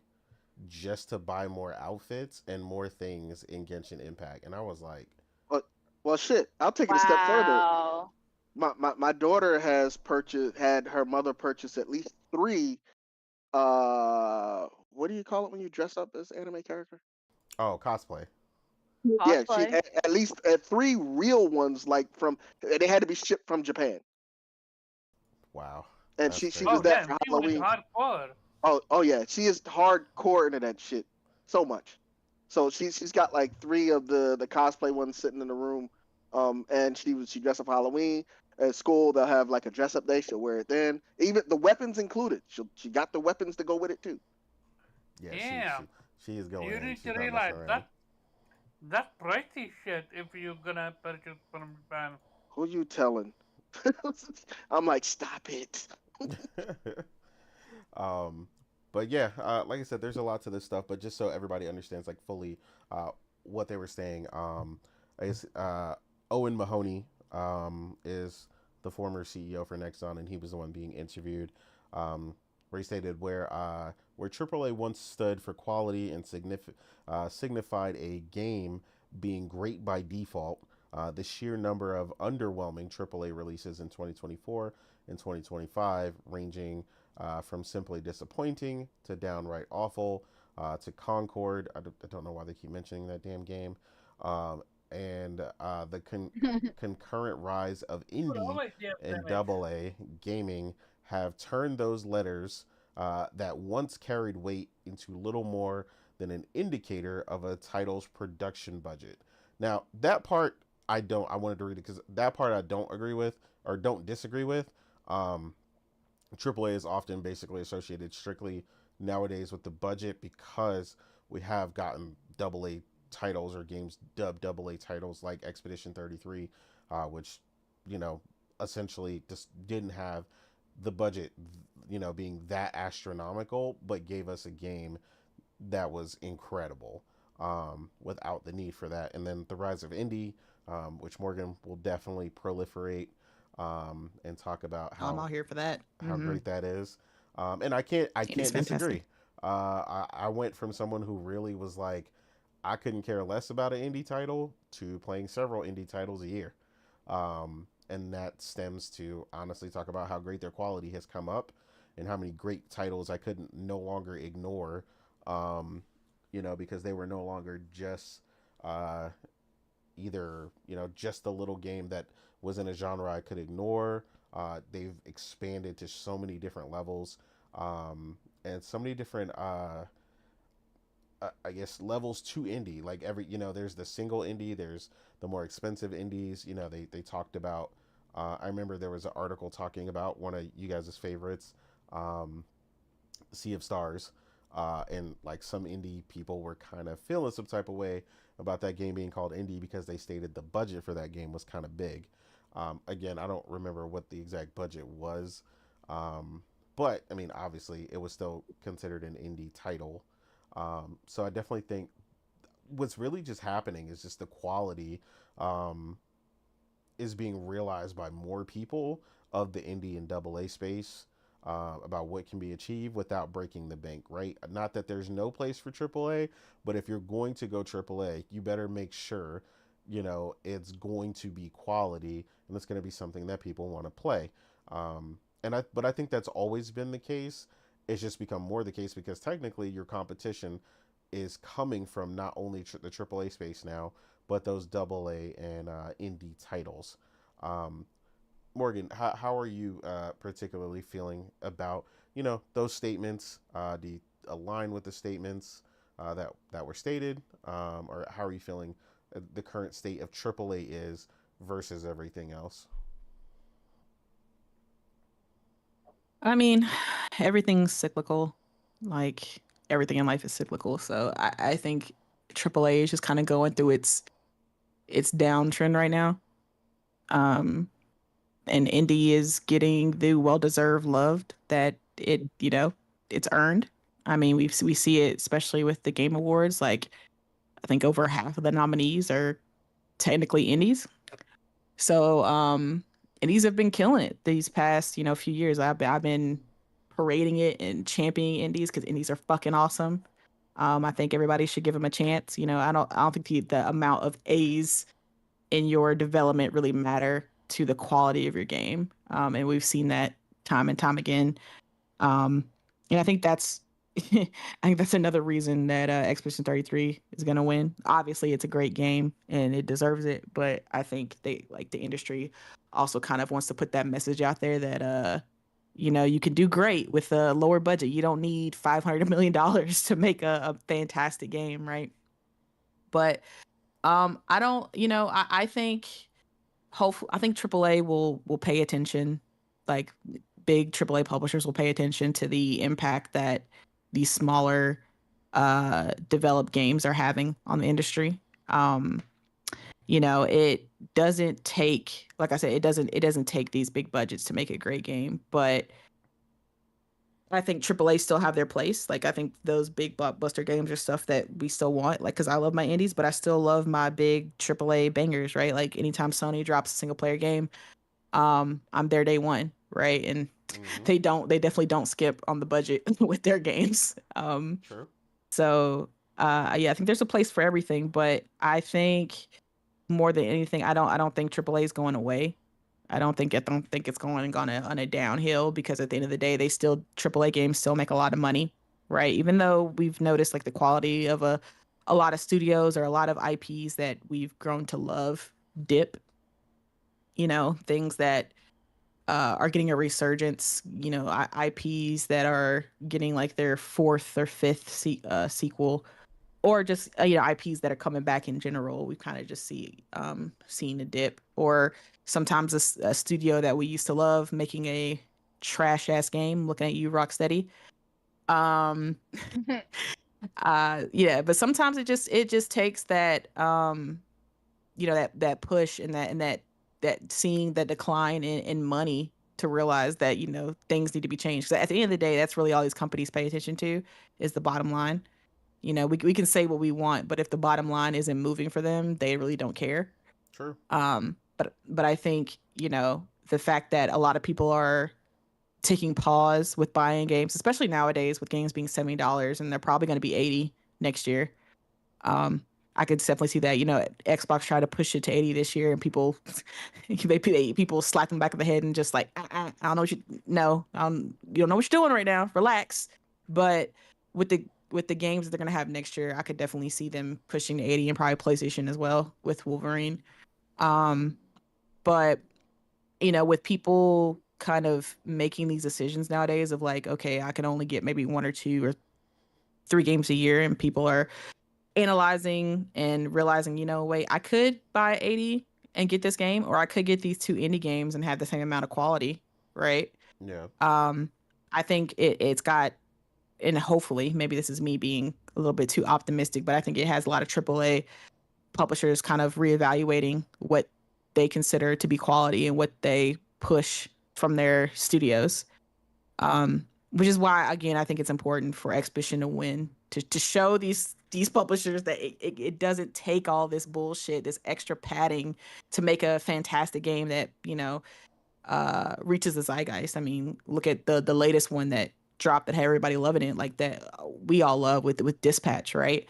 just to buy more outfits and more things in Genshin Impact, and I was like, well, shit. I'll take it a step further. My daughter had her mother purchase at least 3. What do you call it when you dress up as anime character? oh, cosplay. Yeah, she Cosplay. at least 3 real ones, like they had to be shipped from Japan, Wow. and That's she crazy. does Oh that damn, for she went Halloween. hardcore. Oh yeah, she is hardcore into that shit so much. So she's got like 3 of the cosplay ones sitting in the room. And she dressed up for Halloween. At school, they'll have like a dress up day. She'll wear it then. Even the weapons included. She got the weapons to go with it too. Yeah, Damn. she is going You in. need She's to not realize messing around. that's pricey shit if you're gonna purchase from Japan. Who you telling? I'm like, stop it. um, but yeah, like I said, there's a lot to this stuff. But just so everybody understands, like fully, what they were saying. I guess Owen Mahoney is the former CEO for Nexon, and he was the one being interviewed. Where he stated where AAA once stood for quality and signified a game being great by default. The sheer number of underwhelming AAA releases in 2024 and 2025, ranging from simply disappointing to downright awful, to Concord. I don't know why they keep mentioning that damn game. And the concurrent rise of indie and AA gaming have turned those letters that once carried weight into little more than an indicator of a title's production budget. Now, that part I wanted to read it because that part I don't agree with or don't disagree with. AAA is often basically associated strictly nowadays with the budget because we have gotten AA titles or games dubbed AA titles like Expedition 33, which, essentially just didn't have the budget, being that astronomical, but gave us a game that was incredible without the need for that. And then the rise of indie, which Morgan will definitely proliferate and talk about I'm all here for that. how Mhm. great that is. And I can't It's disagree. fantastic. I went from someone who really was like, I couldn't care less about an indie title to playing several indie titles a year. And that stems to honestly talk about how great their quality has come up and how many great titles I couldn't no longer ignore, because they were no longer just either, just a little game that was in a genre I could ignore. They've expanded to so many different levels and so many different I guess levels to indie. Like there's the single indie, there's the more expensive indies. They talked about. I remember there was an article talking about one of you guys' favorites, Sea of Stars, and like some indie people were kind of feeling some type of way about that game being called indie because they stated the budget for that game was kind of big. Again, I don't remember what the exact budget was, but I mean, obviously, it was still considered an indie title. So I definitely think what's really just happening is just the quality is being realized by more people of the indie and AA space about what can be achieved without breaking the bank, right? Not that there's no place for AAA, but if you're going to go AAA, you better make sure, it's going to be quality and it's going to be something that people want to play. But I think that's always been the case. It's just become more the case because technically your competition is coming from not only the AAA space now, but those AA and indie titles. Um, Morgan, how are you particularly feeling about those statements? Do you align with the statements that were stated, or how are you feeling the current state of AAA is versus everything else? I mean, everything's cyclical. Like everything in life is cyclical. So I think AAA is just kind of going through its downtrend right now. And indie is getting the well-deserved love that it's earned. I mean, we see it especially with the Game Awards. Like, I think over half of the nominees are technically indies. So, indies have been killing it these past few years. I've been parading it and championing indies because indies are fucking awesome. I think everybody should give them a chance. I don't think the amount of A's in your development really matter to the quality of your game. And we've seen that time and time again. And I think that's I think that's another reason that Expedition 33 is going to win. Obviously, it's a great game and it deserves it, but I think the industry also kind of wants to put that message out there that you can do great with a lower budget. You don't need $500 million to make a fantastic game, right? But I don't, I think I think AAA will pay attention, like big AAA publishers will pay attention to the impact that these smaller developed games are having on the industry. It doesn't take, like I said, it doesn't take these big budgets to make a great game, but I think AAA still have their place. Like I think those big blockbuster games are stuff that we still want. Like, because I love my indies, but I still love my big AAA bangers, right? Like anytime Sony drops a single player game, I'm there day one, right? And they definitely don't skip on the budget with their games. True. So yeah, I think there's a place for everything, but I think more than anything, I don't think AAA is going away. I don't think it's going on a downhill, because at the end of the day, AAA games still make a lot of money, right? Even though we've noticed like the quality of a lot of studios or a lot of IPs that we've grown to love dip, things that are getting a resurgence, IPs that are getting like their fourth or fifth sequel, or just IPs that are coming back in general. We've kind of just seen a dip, or sometimes a studio that we used to love making a trash ass game. Looking at you, Rocksteady. Yeah, but sometimes it just takes that that push and that seeing the decline in money to realize that things need to be changed. So at the end of the day, that's really all these companies pay attention to, is the bottom line. We can say what we want, but if the bottom line isn't moving for them, they really don't care. True. But I think the fact that a lot of people are taking pause with buying games, especially nowadays with games being $70 and they're probably going to be $80 next year. I could definitely see that. Xbox tried to push it to 80 this year, and people people slap them back of the head and just like, I don't know what you don't know what you're doing right now. Relax. But with the games that they're gonna have next year, I could definitely see them pushing to 80, and probably PlayStation as well with Wolverine. But with people kind of making these decisions nowadays of like, okay, I can only get maybe 1 or 2 or 3 games a year, and people are analyzing and realizing, wait, I could buy 80 and get this game, or I could get these 2 indie games and have the same amount of quality, right? Yeah. I think it's got, and hopefully, maybe this is me being a little bit too optimistic, but I think it has a lot of AAA publishers kind of reevaluating what they consider to be quality and what they push from their studios. Which is why, again, I think it's important for Expedition to win, to show these publishers that it doesn't take all this bullshit, this extra padding to make a fantastic game that reaches the zeitgeist. I mean, look at the latest one that dropped that had everybody loving it, like that we all love with Dispatch, right?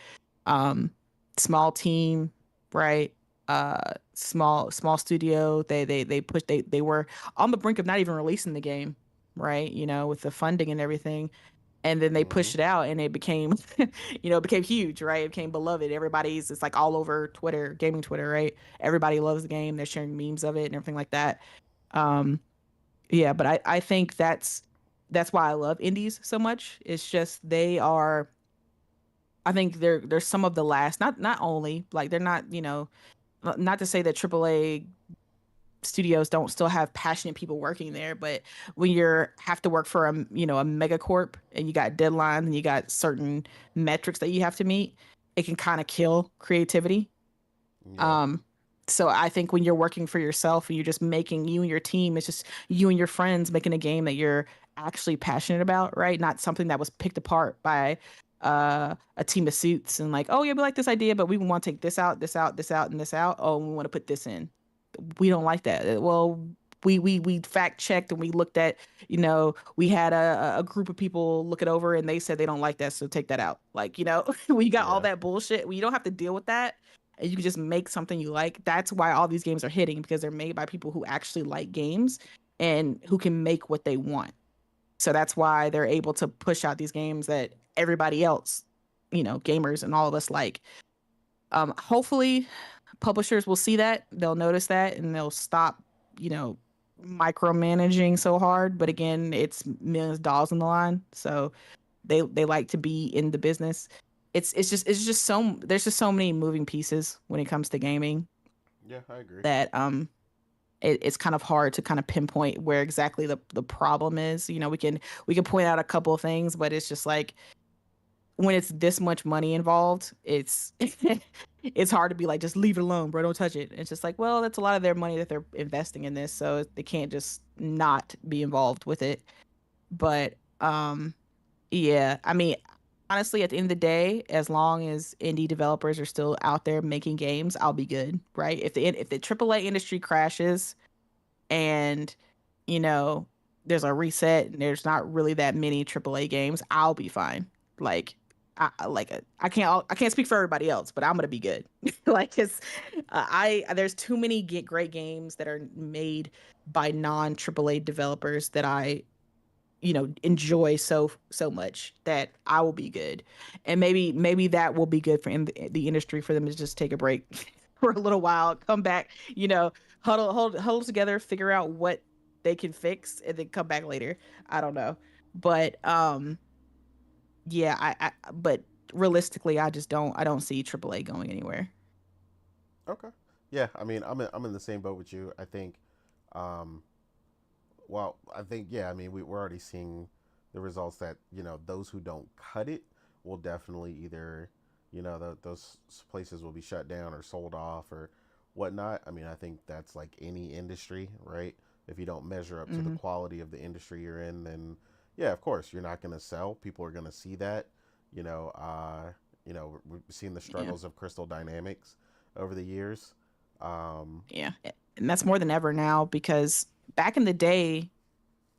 Small team, right? Small studio. They were on the brink of not even releasing the game, right? With the funding and everything. And then they pushed it out, and it became, it became huge, right? It became beloved. It's like all over Twitter, gaming Twitter, right? Everybody loves the game. They're sharing memes of it and everything like that. Yeah, but I think that's why I love indies so much. It's just I think they're some of the last, not only, like they're not, not to say that AAA studios don't still have passionate people working there, but when you have to work for a megacorp, and you got deadlines and you got certain metrics that you have to meet, it can kind of kill creativity. Yeah. So I think when you're working for yourself and you're just making, you and your team, it's just you and your friends making a game that you're actually passionate about, right? Not something that was picked apart by a team of suits and like, oh yeah, we like this idea, but we want to take this out, this out, this out, and this out. Oh, and we want to put this in. We don't like that. Well, we fact checked, and we looked at, we had a group of people look it over, and they said they don't like that, so take that out. Like, we got all that bullshit. You don't have to deal with that, and you can just make something you like. That's why all these games are hitting, because they're made by people who actually like games and who can make what they want. So that's why they're able to push out these games that everybody else, gamers and all of us like. Hopefully publishers will see that, they'll notice that, and they'll stop, micromanaging so hard. But again, it's millions of dollars on the line, so they like to be in the business. It's just so there's just so many moving pieces when it comes to gaming. Yeah, I agree. That it's kind of hard to kind of pinpoint where exactly the problem is. We can point out a couple of things, but it's just like when it's this much money involved, it's it's hard to be like, just leave it alone, bro, don't touch it. It's just like, well, that's a lot of their money that they're investing in this, so they can't just not be involved with it. But yeah, I mean, honestly, at the end of the day, as long as indie developers are still out there making games, I'll be good, right? If the AAA industry crashes and there's a reset and there's not really that many AAA games, I'll be fine. Like I can't speak for everybody else, but I'm gonna be good. Like, it's there's too many great games that are made by non AAA developers that I enjoy so much that I will be good. And maybe that will be good for the industry, for them to just take a break for a little while, come back, huddle together, figure out what they can fix, and then come back later. I don't know, but yeah, but realistically, I don't see AAA going anywhere. Okay. Yeah, I mean, I'm in the same boat with you. I think, well, I think, yeah, I mean, we're already seeing the results that, those who don't cut it will definitely either, those places will be shut down or sold off or whatnot. I mean, I think that's like any industry, right? If you don't measure up to the quality of the industry you're in, then yeah, of course, you're not going to sell. People are going to see that. We've seen the struggles of Crystal Dynamics over the years. Yeah, and that's more than ever now, because back in the day,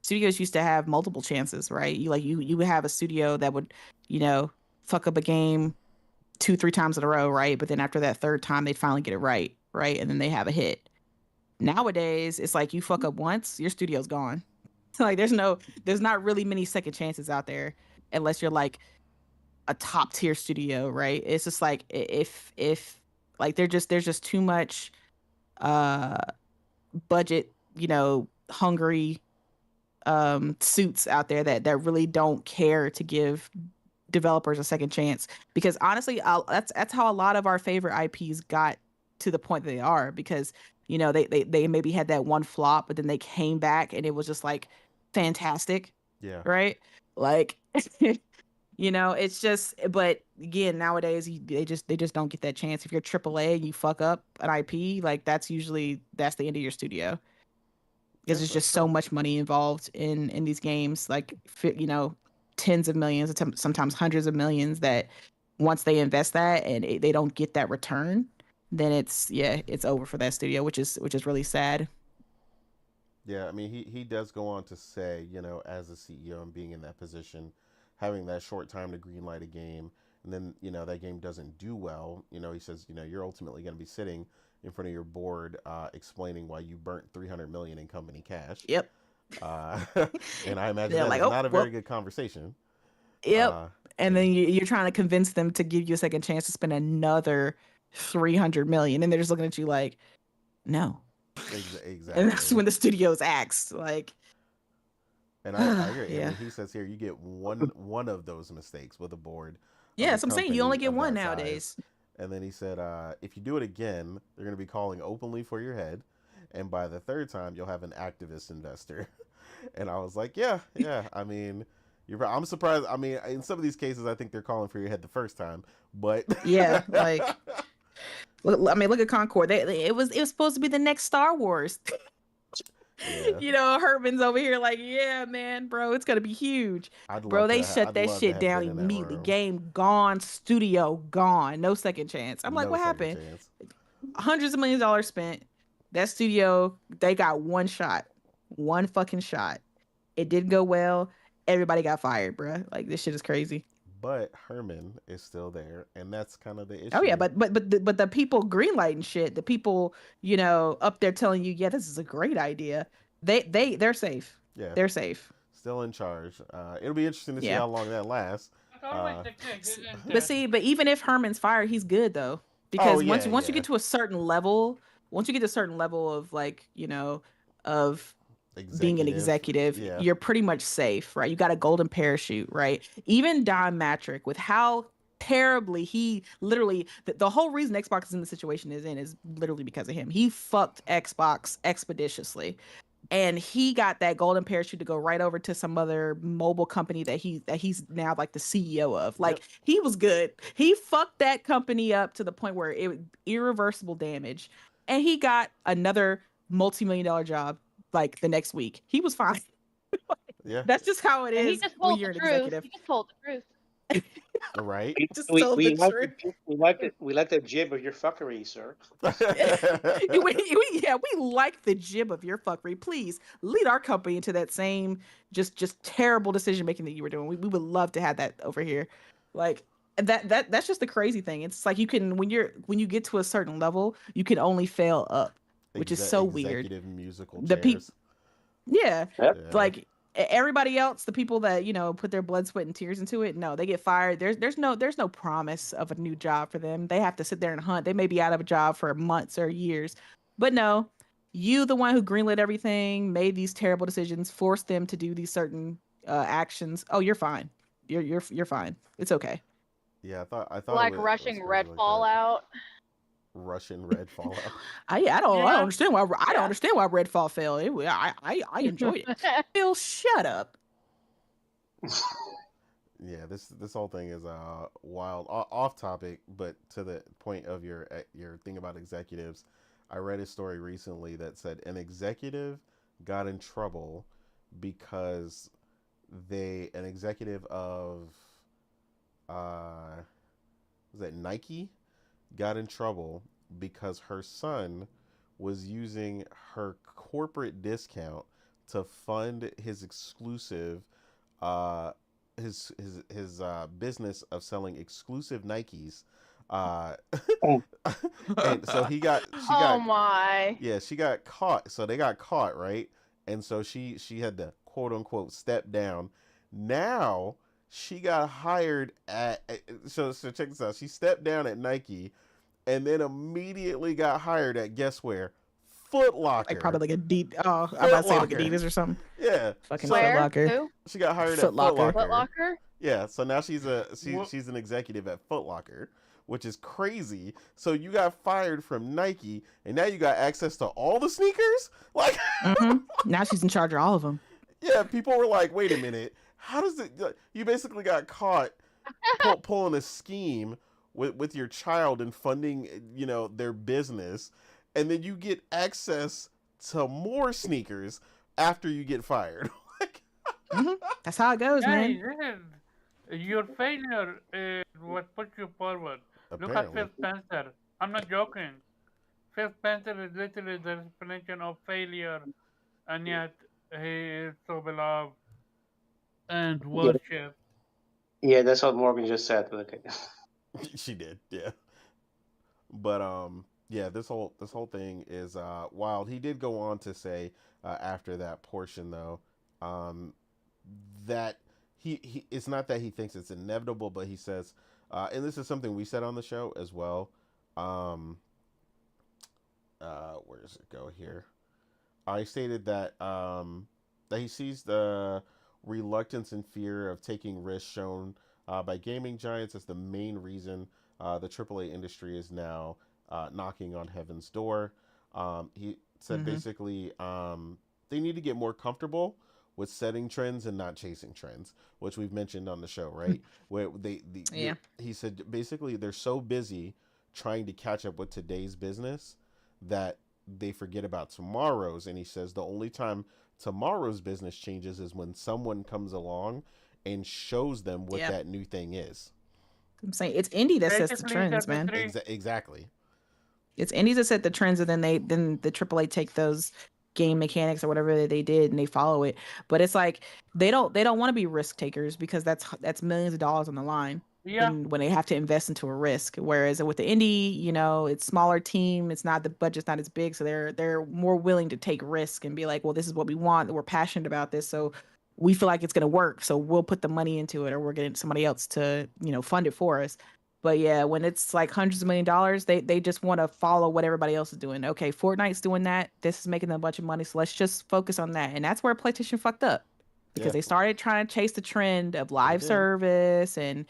studios used to have multiple chances, right? You would have a studio that would, fuck up a game 2-3 times in a row, right? But then after that third time, they'd finally get it right, and then they have a hit. Nowadays, it's like you fuck up once, your studio's gone. Like, there's not really many second chances out there, unless you're like a top tier studio, right? It's just like, if like there's just too much budget, hungry suits out there that really don't care to give developers a second chance. Because honestly, that's how a lot of our favorite IPs got to the point that they are, because they maybe had that one flop, but then they came back and it was just like fantastic. Yeah. Right? Like it's just, but again, nowadays they just don't get that chance. If you're AAA and you fuck up an IP, like that's the end of your studio. Because there's just so much money involved in these games, like tens of millions, sometimes hundreds of millions, that once they invest that and they don't get that return, then it's over for that studio, which is really sad. Yeah, I mean, he does go on to say, as a CEO and being in that position, having that short time to greenlight a game, and then, that game doesn't do well, he says, you're ultimately going to be sitting in front of your board explaining why you burnt $300 million in company cash. Yep. And I imagine that's not a very good conversation. Yep. And then you're trying to convince them to give you a second chance to spend another $300 million, and they're just looking at you like, no. Exactly. And that's when the studios acts like. And I agree. Yeah. I mean, he says here you get one of those mistakes with a board. Yeah, so I'm saying you only get one nowadays. And then he said, if you do it again, they're going to be calling openly for your head, and by the third time, you'll have an activist investor. And I was like, yeah. I mean, I'm surprised. I mean, in some of these cases, I think they're calling for your head the first time, but yeah, like. Look at Concord. It was supposed to be the next Star Wars. Yeah. Herman's over here like, yeah, man, bro, it's gonna be huge. Bro, they shut that shit down immediately. Game gone, studio gone, no second chance. I'm like, what happened? Hundreds of millions of dollars spent. That studio, they got one fucking shot. It didn't go well. Everybody got fired, bro. Like, this shit is crazy. But Herman is still there, and that's kind of the issue. Oh yeah, but the people greenlighting shit, the people up there telling you, yeah, this is a great idea. They're safe. Yeah, they're safe. Still in charge. It'll be interesting to see how long that lasts. always Uh, the case, isn't But it? see, but even if Herman's fired, he's good though. Because once you get to a certain level, once you get to a certain level of like, of being an executive, yeah, you're pretty much safe, right? You got a golden parachute, right? Even Don Matrick, with how terribly he literally the whole reason Xbox is in the situation is literally because of him. He fucked Xbox expeditiously. And he got that golden parachute to go right over to some other mobile company that he's now like the CEO of. Like Yep. he was good. He fucked that company up to the point where it irreversible damage. And he got another multi-million-dollar job like the next week. He was fine. yeah, That's just how it And he is just when told you're the an truth. executive. He just told the truth. right. Just told the truth. We like the jib of your fuckery, sir. we like the jib of your fuckery. Please lead our company into that same just terrible decision making that you were doing. We would love to have that over here. Like that's just the crazy thing. It's like you can when you get to a certain level, you can only fail up, which is so weird. Executive musical The chairs. Yeah, Yep. Yeah. like everybody else, the people that put their blood, sweat, and tears into it, no, they get fired. There's no promise of a new job for them. They have to sit there and hunt. They may be out of a job for months or years, but no, you, the one who greenlit everything, made these terrible decisions, forced them to do these certain actions. Oh, you're fine. You're fine. It's okay. Yeah, I thought Like it was rushing crazy Red like that. Fallout. Russian Red Fallout. I don't Yeah. understand why I don't Yeah. understand why Redfall failed. I enjoyed it. Phil, shut up. Yeah, this whole thing is wild, off topic, but to the point of your thing about executives. I read a story recently that said an executive got in trouble because an executive of was that Nike got in trouble because her son was using her corporate discount to fund his exclusive his business of selling exclusive Nikes. And so she got my. yeah, she got caught. So they got caught, right? And so she had to quote unquote step down. Now she got hired at so check this out. She stepped down at Nike and then immediately got hired at guess where? Foot Locker. Like probably like a deep. Oh, I'm about to say like Adidas or something. Yeah. Fucking So- Foot Where? Locker. Who? She got hired Foot at Locker. Foot Locker. Foot Locker? Yeah, so now she's an executive at Foot Locker, which is crazy. So you got fired from Nike, and now you got access to all the sneakers? Like, Now she's in charge of all of them. yeah, people were like, wait a minute, how does it, you basically got caught pulling a scheme with your child and funding, their business, and then you get access to more sneakers after you get fired. That's how it goes, Hey, man. listen, your failure is what put you forward. Look at Apparently. Phil Spencer. I'm not joking. Phil Spencer is literally the definition of failure, and yet he is so beloved and worshipped. Yeah, that's what Morgan just said. But okay. She did, yeah. But yeah, this whole thing is wild. He did go on to say after that portion though, that he it's not that he thinks it's inevitable, but he says, and this is something we said on the show as well. Where does it go here? I stated that that he sees the reluctance and fear of taking risks shown by gaming giants as the main reason the AAA industry is now knocking on heaven's door. He said basically they need to get more comfortable with setting trends and not chasing trends, which we've mentioned on the show, right? Where he said basically they're so busy trying to catch up with today's business that they forget about tomorrow's. And he says the only time tomorrow's business changes is when someone comes along and shows them what that new thing is. I'm saying it's indie that sets the Basically, trends, that's man. Exactly. It's indies that set the trends, and then the AAA take those game mechanics or whatever they did and they follow it. But it's like they don't want to be risk takers because that's millions of dollars on the line. Yeah. When they have to invest into a risk. Whereas with the indie, it's smaller team, it's not, the budget's not as big, so they're more willing to take risk and be like, well, this is what we want, we're passionate about this, so we feel like it's going to work, so we'll put the money into it, or we're getting somebody else to, fund it for us. But yeah, when it's like hundreds of $1 millions, they just want to follow what everybody else is doing. Okay, Fortnite's doing that. This is making them a bunch of money, so let's just focus on that. And that's where PlayStation fucked up, because they started trying to chase the trend of live service and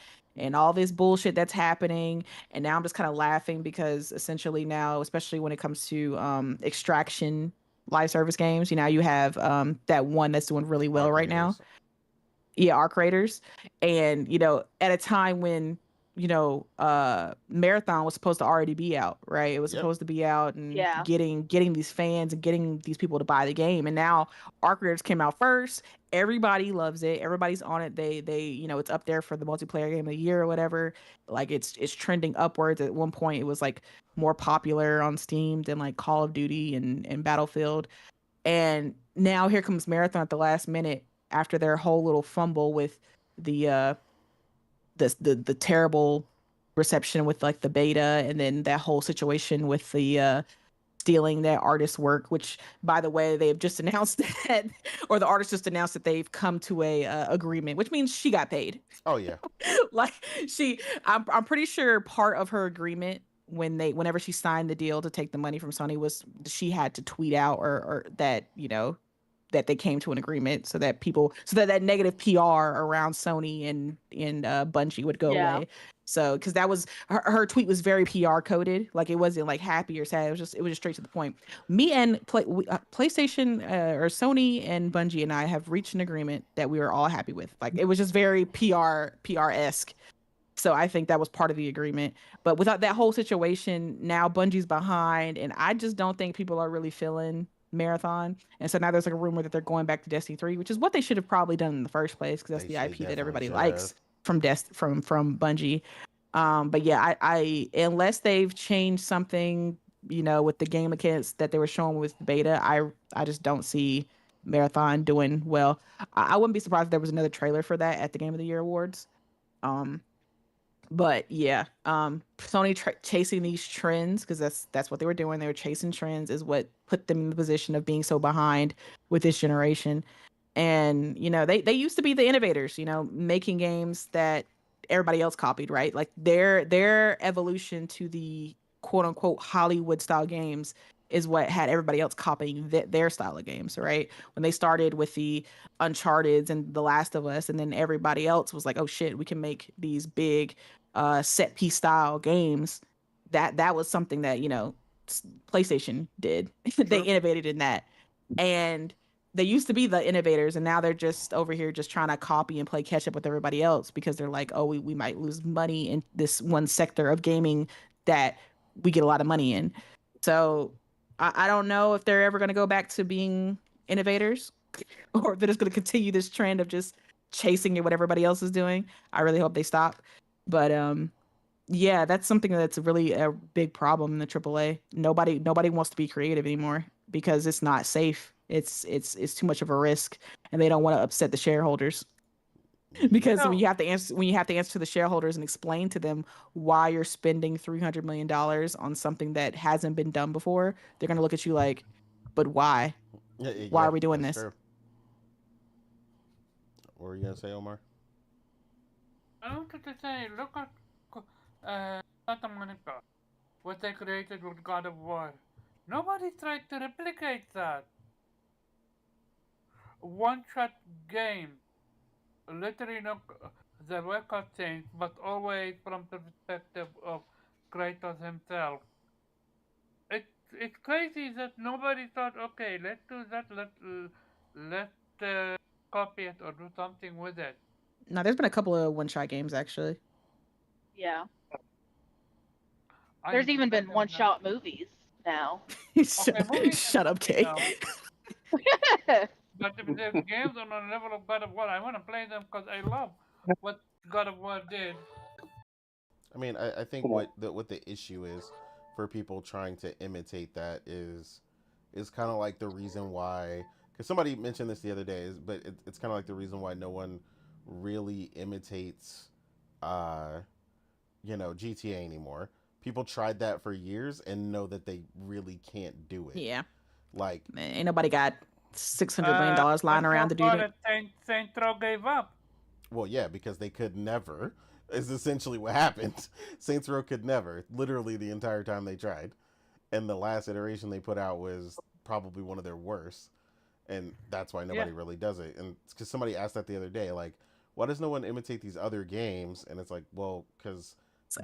all this bullshit that's happening. And now I'm just kind of laughing, because essentially now, especially when it comes to extraction live service games, you have that one that's doing really well right now. Yeah, Arc Raiders. And at a time when Marathon was supposed to already be out, right? It was supposed to be out and getting these fans and getting these people to buy the game. And now Arc Raiders came out first. Everybody loves it. Everybody's on it. They it's up there for the multiplayer game of the year or whatever. Like it's trending upwards. At one point it was like more popular on Steam than like Call of Duty and Battlefield. And now here comes Marathon at the last minute, after their whole little fumble with the terrible reception with like the beta, and then that whole situation with the stealing that artist's work, which, by the way, they've just announced that, or the artist just announced that they've come to a agreement, which means she got paid. Oh yeah. Like I'm pretty sure part of her agreement whenever she signed the deal to take the money from Sony was she had to tweet out or that that they came to an agreement, so that that negative PR around Sony and Bungie would go away. So, because that was her tweet was very PR coded, like it wasn't like happy or sad. It was just straight to the point. Me and PlayStation or Sony and Bungie and I have reached an agreement that we were all happy with. Like it was just very PR-esque. So I think that was part of the agreement. But without that whole situation, now Bungie's behind, and I just don't think people are really feeling Marathon. And so now there's like a rumor that they're going back to Destiny 3, which is what they should have probably done in the first place, because that's the IP that everybody likes from Bungie. But yeah, I unless they've changed something, with the game mechanics that they were showing with the beta, I just don't see Marathon doing well. I wouldn't be surprised if there was another trailer for that at the Game of the Year awards. But yeah, Sony chasing these trends, because that's what they were doing. They were chasing trends, is what put them in the position of being so behind with this generation. And they used to be the innovators, making games that everybody else copied, right? Like their evolution to the quote unquote Hollywood style games is what had everybody else copying their style of games, right? When they started with the Uncharted and The Last of Us, and then everybody else was like, oh shit, we can make these big set piece style games. That was something that PlayStation did. They innovated in that, and they used to be the innovators, and now they're just over here just trying to copy and play catch up with everybody else, because they're like, oh, we might lose money in this one sector of gaming that we get a lot of money in. So I don't know if they're ever going to go back to being innovators, or if they're just going to continue this trend of just chasing what everybody else is doing. I really hope they stop. But yeah, that's something that's really a big problem in the AAA. Nobody wants to be creative anymore, because it's not safe. It's too much of a risk, and they don't want to upset the shareholders. Because when you have to answer to the shareholders and explain to them why you're spending $300 million on something that hasn't been done before, they're gonna look at you like, but why? Why are we doing this? True. What were you gonna say, Omar? I wanted to say, look at Santa Monica, what they created with God of War. Nobody tried to replicate that. One-shot game. Literally, there were cutscenes, but always from the perspective of Kratos himself. It's crazy that nobody thought, okay, let's do that. Let's copy it or do something with it. No, there's been a couple of one-shot games actually. Yeah. There's even been one-shot movies now. Shut up, Kay. But if there's games on the level of God of War, I want to play them because I love what God of War did. I mean, I think what the issue is for people trying to imitate that is kind of like the reason why, because somebody mentioned this the other day, but it's kind of like the reason why no one really imitates, GTA anymore. People tried that for years and know that they really can't do it. Yeah. Like, man, ain't nobody got $600 million lying around to do that. Saint Row gave up. Well, yeah, because they could never, is essentially what happened. Saints Row could never, literally the entire time they tried. And the last iteration they put out was probably one of their worst. And that's why nobody really does it. And because somebody asked that the other day, like, why does no one imitate these other games? And it's like, well, because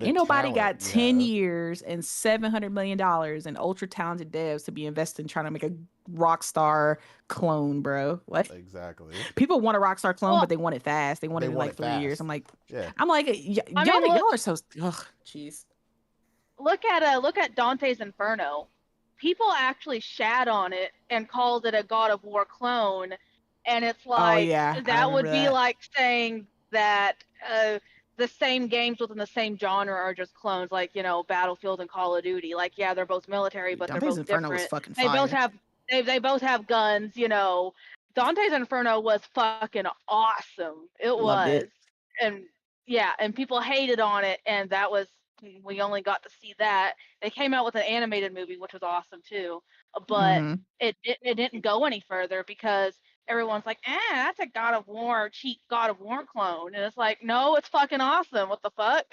ain't nobody got 10 years and $700 million and ultra talented devs to be invested in trying to make a Rockstar clone, bro. Like, exactly. People want a Rockstar clone, but they want it fast. They want it in like 3 years. I'm like, y'all are so. Ugh, jeez. Look at Dante's Inferno. People actually shat on it and called it a God of War clone, and it's like that would be like saying that the same games within the same genre are just clones, like, you know, Battlefield and Call of Duty. Like, yeah, they're both military, but Dante's they're both Inferno different. Was fucking they fire. both have guns, you know. Dante's Inferno was fucking awesome. Loved it. And yeah, and people hated on it, and that was, we only got to see that. They came out with an animated movie, which was awesome too, but it didn't go any further because everyone's like, that's a God of War, cheap God of War clone. And it's like, no, it's fucking awesome. What the fuck?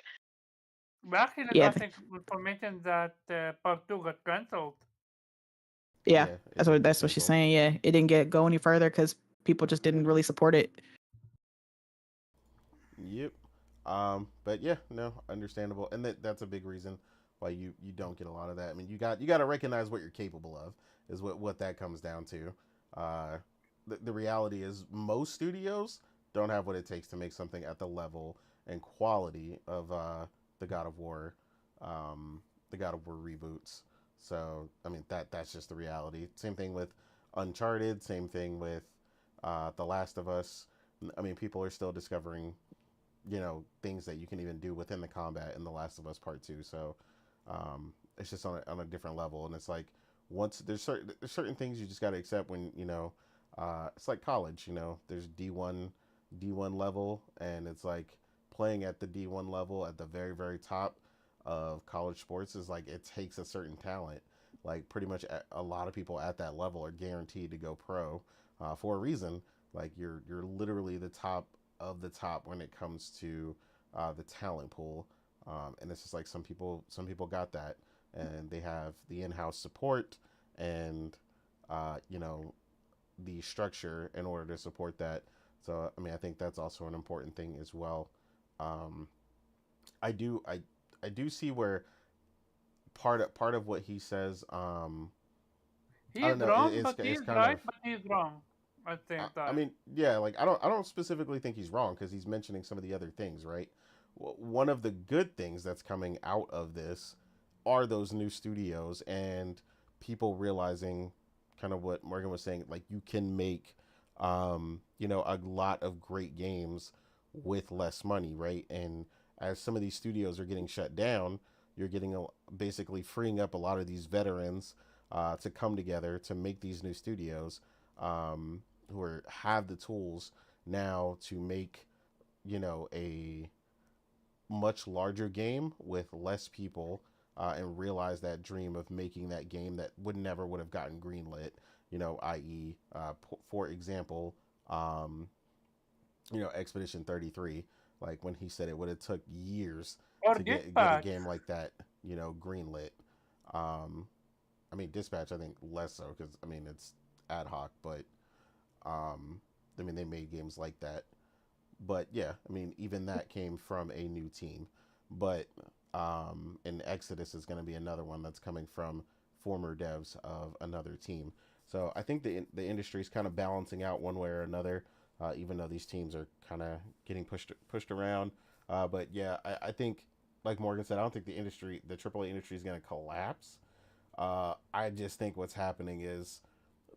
Actually, I think information that part 2 got cancelled. Yeah, that's what she's saying. Yeah, it didn't go any further because people just didn't really support it. Yep. But yeah, no, understandable, and that's a big reason why you don't get a lot of that. I mean, you got to recognize what you're capable of, is what that comes down to. The reality is most studios don't have what it takes to make something at the level and quality of the God of War reboots. So I mean that's just the reality. Same thing with Uncharted. Same thing with The Last of Us. I mean, people are still discovering, you know, things that you can even do within the combat in The Last of Us Part 2. So it's just on a different level. And it's like, once there's certain things you just got to accept when, you know, it's like college, you know, there's D1 level, and it's like playing at the D1 level at the very, very top of college sports is like, it takes a certain talent. Like pretty much a lot of people at that level are guaranteed to go pro for a reason. Like you're literally the top of the top when it comes to the talent pool, and it's just like some people got that, and they have the in-house support and you know, the structure in order to support that. So I mean, I think that's also an important thing as well. I do see where part of what he says. He's wrong, but he's right, but he's wrong. I mean, yeah, like I don't specifically think he's wrong because he's mentioning some of the other things, right? One of the good things that's coming out of this are those new studios and people realizing kind of what Morgan was saying, like you can make you know, a lot of great games with less money, right? And as some of these studios are getting shut down, you're getting basically freeing up a lot of these veterans to come together to make these new studios who have the tools now to make, you know, a much larger game with less people and realize that dream of making that game that would have gotten greenlit, you know, i.e. For example, you know, Expedition 33, like when he said it would have took years to get a game like that, you know, greenlit. I mean, Dispatch, I think less so because, I mean, it's ad hoc, but I mean, they made games like that. But yeah, I mean, even that came from a new team. But and Exodus is going to be another one that's coming from former devs of another team. So I think the industry is kind of balancing out one way or another, even though these teams are kind of getting pushed around. But yeah, I think, like Morgan said, I don't think the AAA industry is going to collapse. I just think what's happening is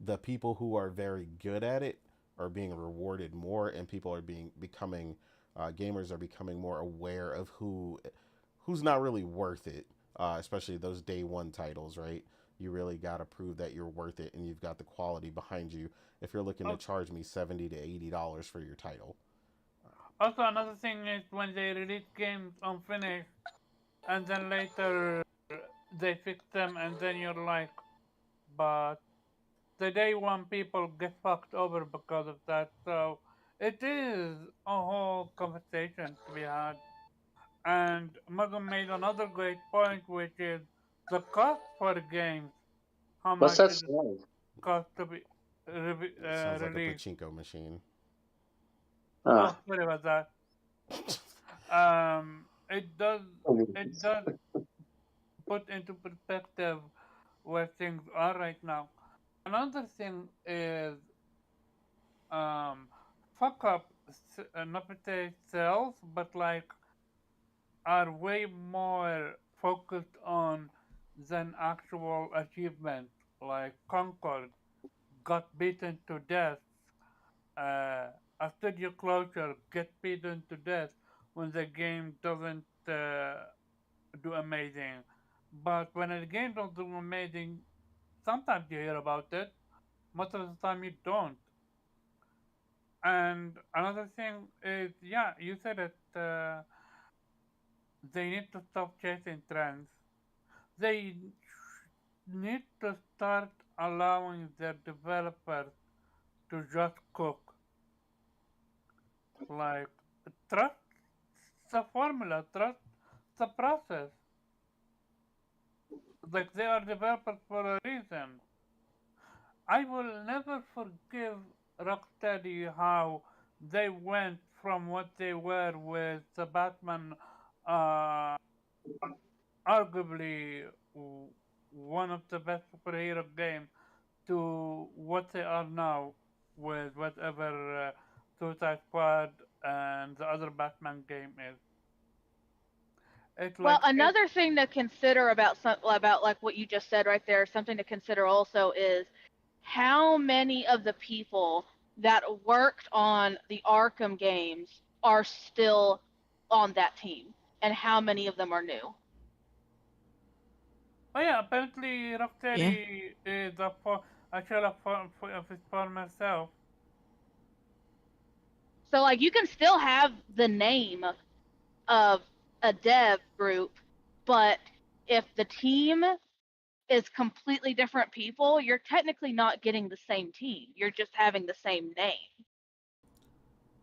the people who are very good at it are being rewarded more, and people are becoming gamers are becoming more aware of who's not really worth it, especially those day one titles, right? You really got to prove that you're worth it and you've got the quality behind you if you're looking to charge me $70 to $80 for your title. Also, another thing is when they release games unfinished and then later they fix them, and then you're like, but the day one people get fucked over because of that. So it is a whole conversation to be had. And Muggle made another great point, which is the cost for the games. How What's much that it sound? cost to be It sounds like a released. pachinko machine. Oh, Ah. sorry about that. It does put into perspective where things are right now. Another thing is um fuck up not to say sales, but like are way more focused on than actual achievement. Like Concord got beaten to death. A studio closure get beaten to death when the game doesn't do amazing. But when a game don't do amazing, sometimes you hear about it. Most of the time you don't. And another thing is, yeah, you said it. They need to stop chasing trends. They need to start allowing their developers to just cook. Like, trust the formula, trust the process. Like, they are developers for a reason. I will never forgive Rocksteady how they went from what they were with the Batman, uh, arguably one of the best superhero games, to what they are now with whatever Suicide Squad and the other Batman game is. It's Well, like it, another thing to consider about like what you just said right there, something to consider also is how many of the people that worked on the Arkham games are still on that team, and how many of them are new. oh yeah, apparently Yeah. Rocksteady is a for actually a of his former self. So like you can still have the name of a dev group, but if the team is completely different people, you're technically not getting the same team. You're just having the same name.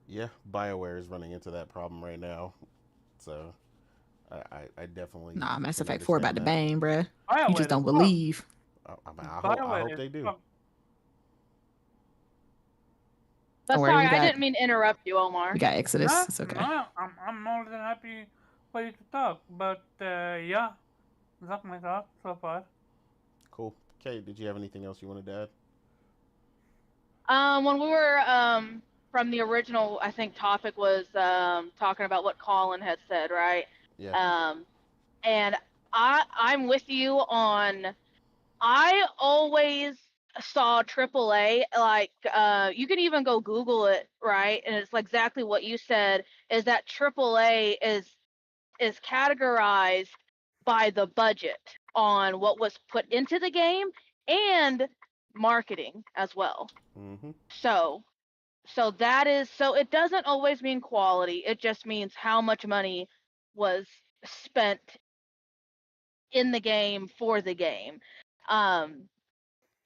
Yeah, BioWare is running into that problem right now. So I definitely Nah, Mass can Effect 4 about understand to that. bang, bruh. You just BioWare is don't fucked. believe. I BioWare hope is they do. fucked. Don't But worry, sorry, I didn't mean to interrupt you, we Omar. got Exodus. No, It's okay. no, I'm more than happy for you to talk. But yeah, that's my thoughts so far. Cool. Kate, did you have anything else you wanted to add? When we were from the original, I think topic was talking about what Colin had said, right? Yeah. Um, and I'm with you on. I always saw AAA like you can even go Google it, right? And it's exactly what you said. Is that AAA is categorized by the budget on what was put into the game and marketing as well. Mm-hmm. So so it doesn't always mean quality. It just means how much money was spent in the game for the game. Um,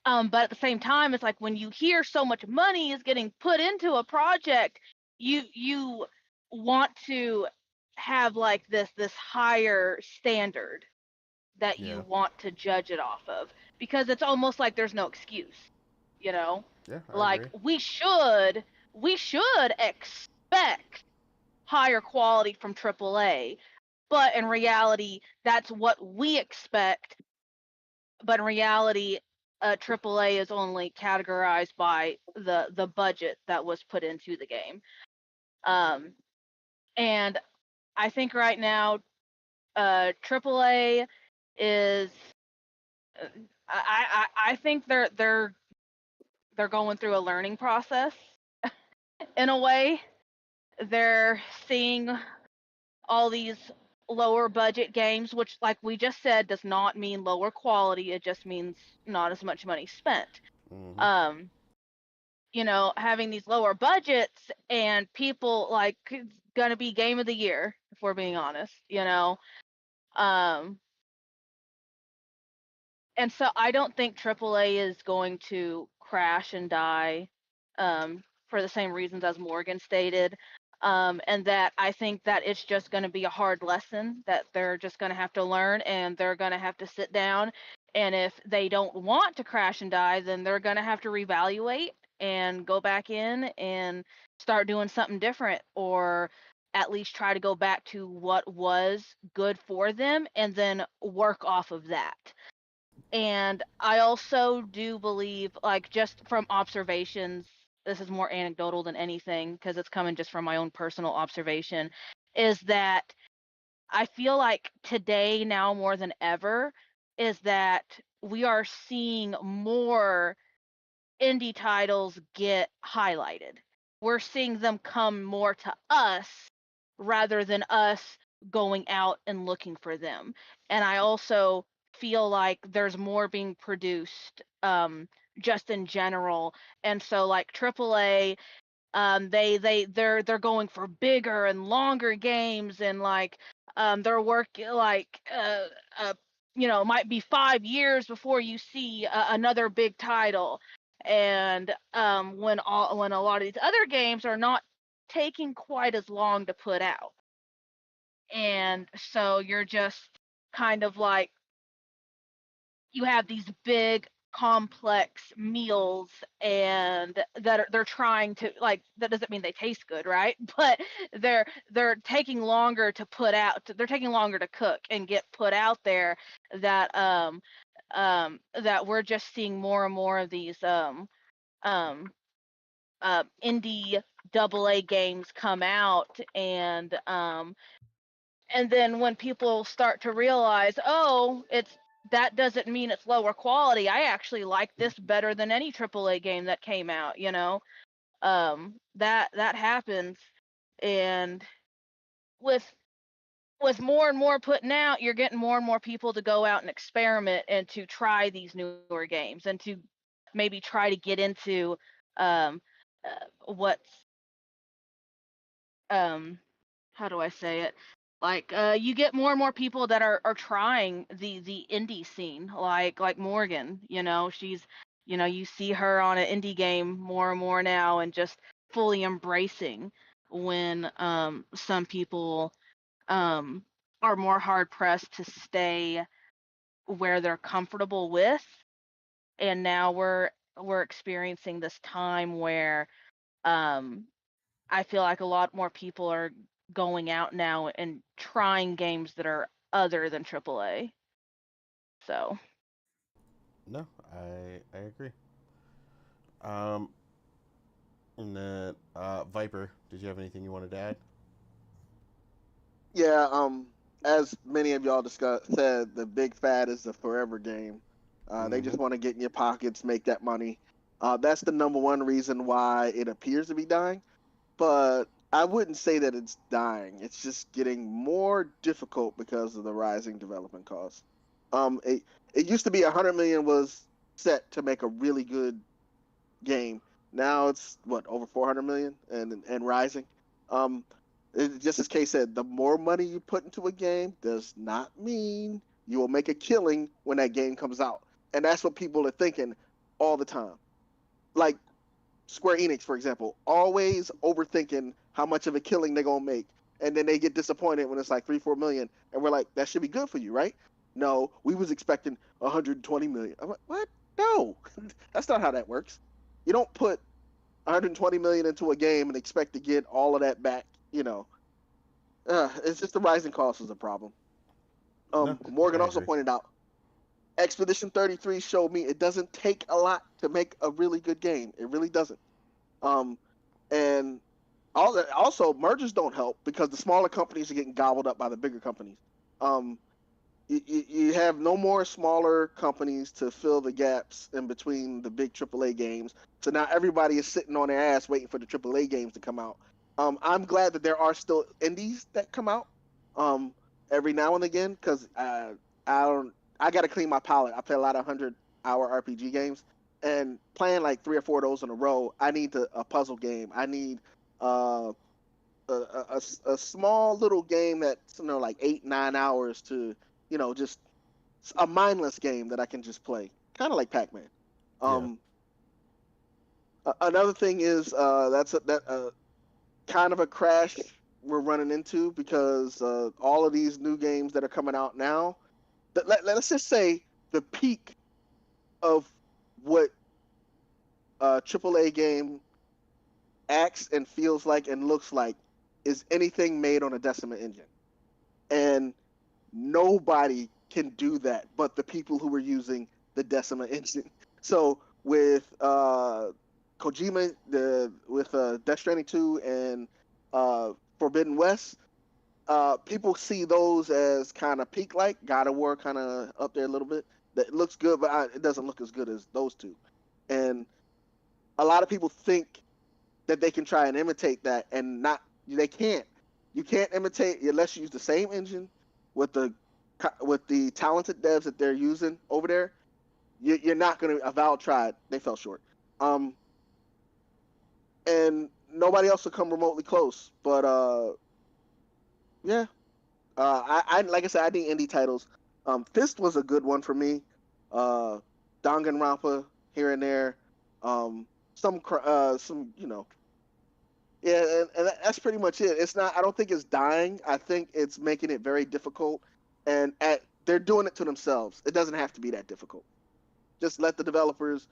but at the same time, it's like when you hear so much money is getting put into a project, you want to have like this higher standard that you Yeah. want to judge it off of, because it's almost like there's no excuse, you know? Yeah, I Like agree. we should expect higher quality from AAA, but in reality, that's what we expect. But in reality, AAA is only categorized by the budget that was put into the game. Um, and I think right now, AAA is. I think they're going through a learning process in a way. They're seeing all these lower budget games, which, like we just said, does not mean lower quality. It just means not as much money spent. Mm-hmm. Um, having these lower budgets and people like it's gonna be game of the year if we're being honest. Um, and so I don't think AAA is going to crash and die for the same reasons as Morgan stated. And that I think that it's just going to be a hard lesson that they're just going to have to learn, and they're going to have to sit down. And if they don't want to crash and die, then they're going to have to reevaluate and go back in and start doing something different, or at least try to go back to what was good for them and then work off of that. And I also do believe, like, just from observations, this is more anecdotal than anything because it's coming just from my own personal observation, is that I feel like today, now more than ever, is that we are seeing more indie titles get highlighted. We're seeing them come more to us rather than us going out and looking for them. And I also feel like there's more being produced just in general. And so like AAA, they're going for bigger and longer games, and like they're working like might be 5 years before you see another big title. And when a lot of these other games are not taking quite as long to put out. And so you're just kind of like, you have these big complex meals, and they're trying to, like, that doesn't mean they taste good, right? But they're taking longer to put out, they're taking longer to cook and get put out there, that that we're just seeing more and more of these indie AA games come out. And then when people start to realize, oh, that doesn't mean it's lower quality. I actually like this better than any AAA game that came out, that happens. And with more and more putting out, you're getting more and more people to go out and experiment and to try these newer games and to maybe try to get into what's how do I say it? Like you get more and more people that are trying the indie scene, like Morgan. She's, you see her on an indie game more and more now, and just fully embracing, when some people are more hard pressed to stay where they're comfortable with. And now we're experiencing this time where I feel like a lot more people are going out now and trying games that are other than AAA. So No, I agree. Um, and then Viper, did you have anything you wanted to add? Yeah, as many of y'all said, the big fad is the forever game. They just want to get in your pockets, make that money. That's the number one reason why it appears to be dying. But I wouldn't say that it's dying. It's just getting more difficult because of the rising development costs. It used to be 100 million was set to make a really good game. Now it's what, over 400 million and rising. Just as Kay said, the more money you put into a game does not mean you will make a killing when that game comes out. And that's what people are thinking all the time. Like Square Enix, for example, always overthinking how much of a killing they're gonna make, and then they get disappointed when it's like 3-4 million, and we're like, that should be good for you, right? No, we was expecting 120 million. I'm like, what? No, that's not how that works. You don't put 120 million into a game and expect to get all of that back. It's just the rising cost is a problem. No, Morgan I also agree. pointed out, Expedition 33 showed me it doesn't take a lot to make a really good game. It really doesn't. And also mergers don't help because the smaller companies are getting gobbled up by the bigger companies. You have no more smaller companies to fill the gaps in between the big AAA games. So now everybody is sitting on their ass waiting for the AAA games to come out. I'm glad that there are still indies that come out every now and again, because I got to clean my palate. I play a lot of 100-hour RPG games, and playing like 3 or 4 of those in a row, I need a puzzle game. I need uh, a small little game that's like 8-9 hours to just a mindless game that I can just play, kind of like Pac-Man. Yeah. Um, Another thing is that kind of a crash we're running into because all of these new games that are coming out now. Let's just say the peak of what a AAA game acts and feels like and looks like is anything made on a Decima engine, and nobody can do that but the people who were using the Decima engine. So with Kojima, with Death Stranding 2 and Forbidden West, people see those as kind of peak like God of War, kind of up there a little bit. That looks good, but it doesn't look as good as those two. And a lot of people think that they can try and imitate that, and not they can't. You can't imitate unless you use the same engine with the talented devs that they're using over there. You're not gonna. Avowed tried, they fell short. Um, and nobody else will come remotely close. But yeah, I like I said, I think indie titles. Fist was a good one for me. Uh, Danganronpa here and there. Um, some yeah, and that's pretty much it. It's not. I don't think it's dying. I think it's making it very difficult, and they're doing it to themselves. It doesn't have to be that difficult. Just let the developers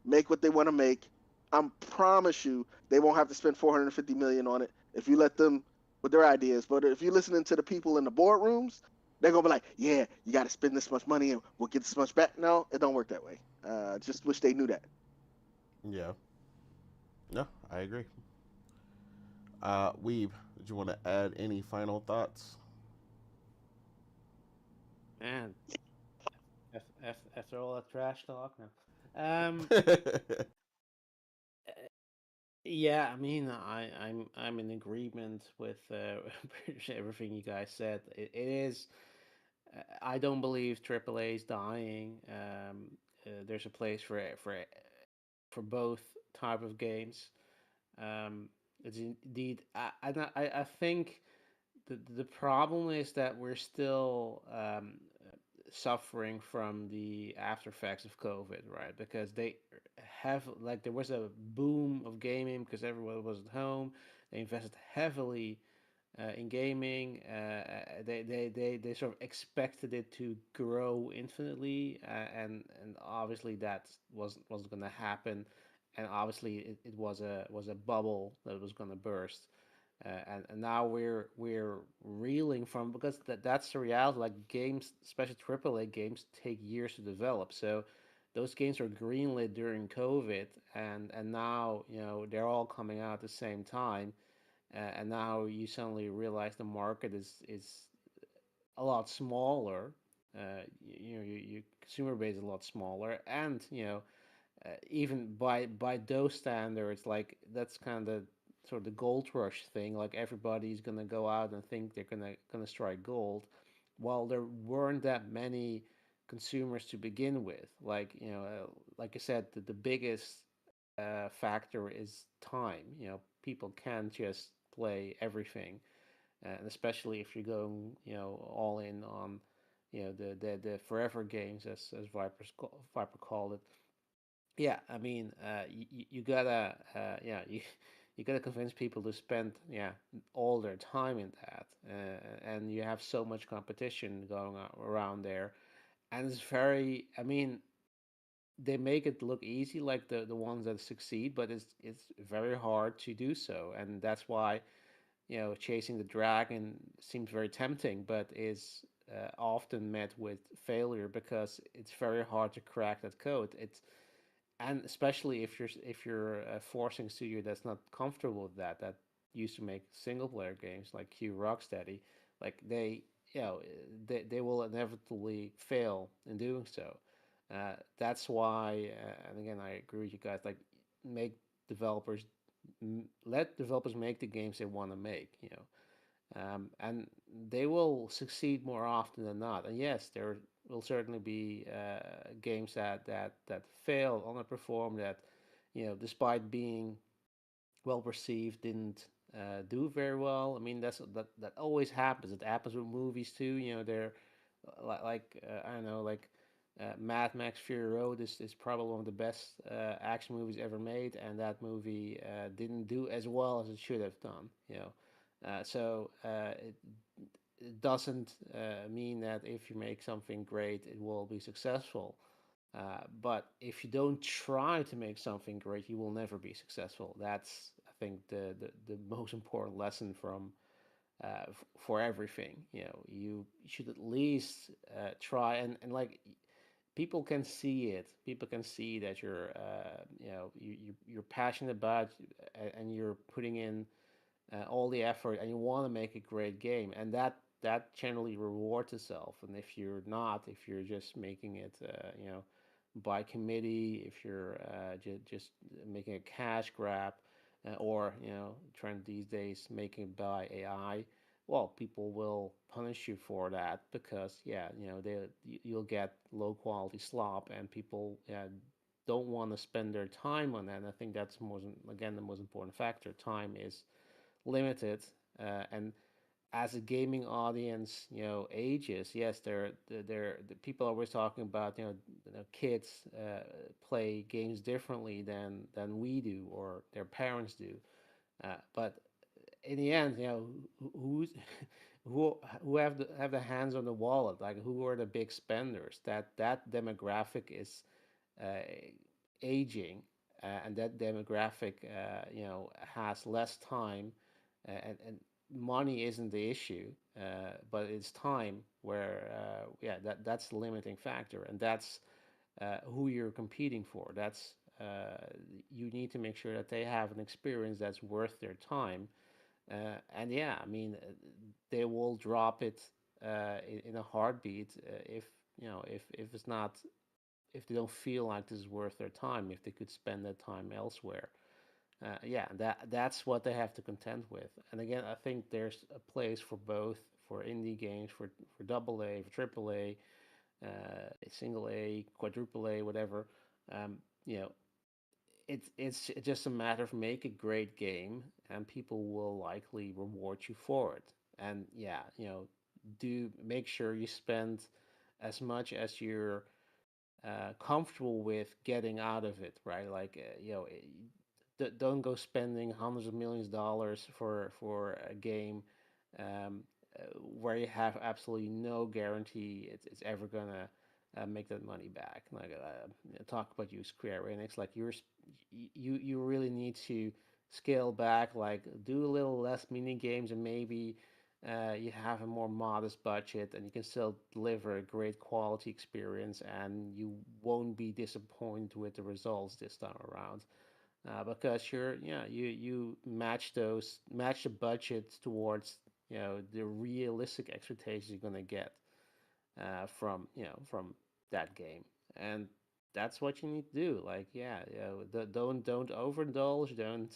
make what they want to make. I promise you, they won't have to spend 450 million on it if you let them with their ideas. But if you're listening to the people in the boardrooms, they're gonna be like, "Yeah, you got to spend this much money, and we'll get this much back." No, it don't work that way. Just wish they knew that. Yeah. No, I agree. Weeb, did you want to add any final thoughts? Man, after all that trash talk, no. Um, yeah, I mean, I'm in agreement with pretty much everything you guys said. It is. I don't believe AAA is dying. There's a place for both type of games. Um, it's indeed. I think the problem is that we're still suffering from the after effects of COVID, right? Because they have like there was a boom of gaming because everyone was at home. They invested heavily in gaming. They sort of expected it to grow infinitely, and obviously that wasn't going to happen. And obviously it was a bubble that was going to burst. And now we're reeling from because that's the reality. Like games, especially AAA games, take years to develop. So those games were greenlit during COVID, and now they're all coming out at the same time, and now you suddenly realize the market is a lot smaller. Your consumer base is a lot smaller, and even by those standards, like that's kind of sort of the gold rush thing. Like everybody's gonna go out and think they're gonna strike gold. While there weren't that many consumers to begin with. Like like I said, the biggest factor is time. People can't just play everything, and especially if you're going all in on the forever games as Viper called it. Yeah, I mean, you gotta, you gotta convince people to spend, all their time in that, and you have so much competition going around there, and it's very, I mean, they make it look easy, like the ones that succeed, but it's very hard to do so, and that's why chasing the dragon seems very tempting, but is often met with failure because it's very hard to crack that code. It's and especially if you're forcing a studio that's not comfortable with that used to make single player games like Q Rocksteady, like they will inevitably fail in doing so. That's why, and again, I agree with you guys. Like, make developers let developers make the games they want to make. And they will succeed more often than not. And yes, there will certainly be games that fail, underperform, that despite being well perceived, didn't do very well. I mean, that always happens. It happens with movies too. They're I don't know, like Mad Max Fury Road is probably one of the best action movies ever made, and that movie didn't do as well as it should have done. It doesn't mean that if you make something great, it will be successful. But if you don't try to make something great, you will never be successful. That's, I think, the most important lesson from for everything. You should at least try and like people can see it. People can see that you're passionate about and you're putting in all the effort and you want to make a great game, and that generally rewards itself. And if you're not, if you're just making it, by committee, if you're just making a cash grab, or trying these days making it by AI, well, people will punish you for that because you'll get low quality slop, and people don't want to spend their time on that. And I think that's again the most important factor. Time is limited, and as a gaming audience, ages, yes, the people are always talking about, kids play games differently than we do or their parents do, but in the end, who's who have the hands on the wallet, like who are the big spenders? That demographic is uh, aging, and that demographic, has less time, and money isn't the issue, but it's time where, that's the limiting factor, and that's who you're competing for. That's you need to make sure that they have an experience that's worth their time, and yeah, I mean, they will drop it in a heartbeat if if it's not, if they don't feel like this is worth their time, if they could spend that time elsewhere. Yeah, that's what they have to contend with. And again, I think there's a place for both, for indie games, for double A, for triple A, single A, quadruple A, whatever. Um, you know, it's just a matter of make a great game, and people will likely reward you for it. And yeah, do make sure you spend as much as you're comfortable with getting out of it, right? Like, don't go spending hundreds of millions of dollars for a game, um, where you have absolutely no guarantee it's ever gonna make that money back. Like, talk about you, Square Enix. Like, you really need to scale back. Like, do a little less mini games, and maybe you have a more modest budget, and you can still deliver a great quality experience, and you won't be disappointed with the results this time around, because you match the budget towards the realistic expectations you're gonna get from that game, and that's what you need to do. Like, don't overindulge, don't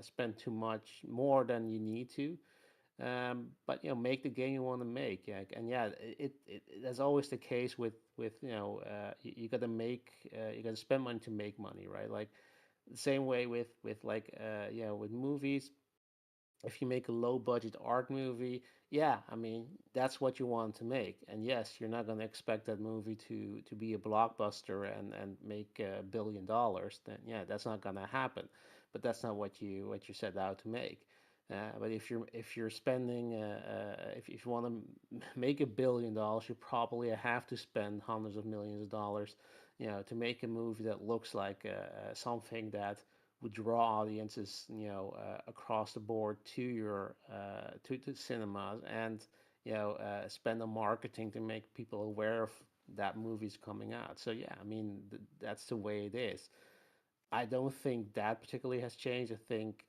spend too much more than you need to, but make the game you want to make. Yeah, and yeah, that's always the case with you gotta you gotta spend money to make money, right? Like the same way with like with movies. If you make a low budget art movie, yeah, I mean, that's what you want to make. And yes, you're not going to expect that movie to be a blockbuster and make $1 billion. Then yeah, that's not going to happen. But that's not what you set out to make. But if you're spending if you want to make $1 billion, you probably have to spend hundreds of millions of dollars, to make a movie that looks like something that would draw audiences, across the board to your to cinemas, and spend on marketing to make people aware of that movie's coming out. So yeah, I mean, that's the way it is. I don't think that particularly has changed. I think,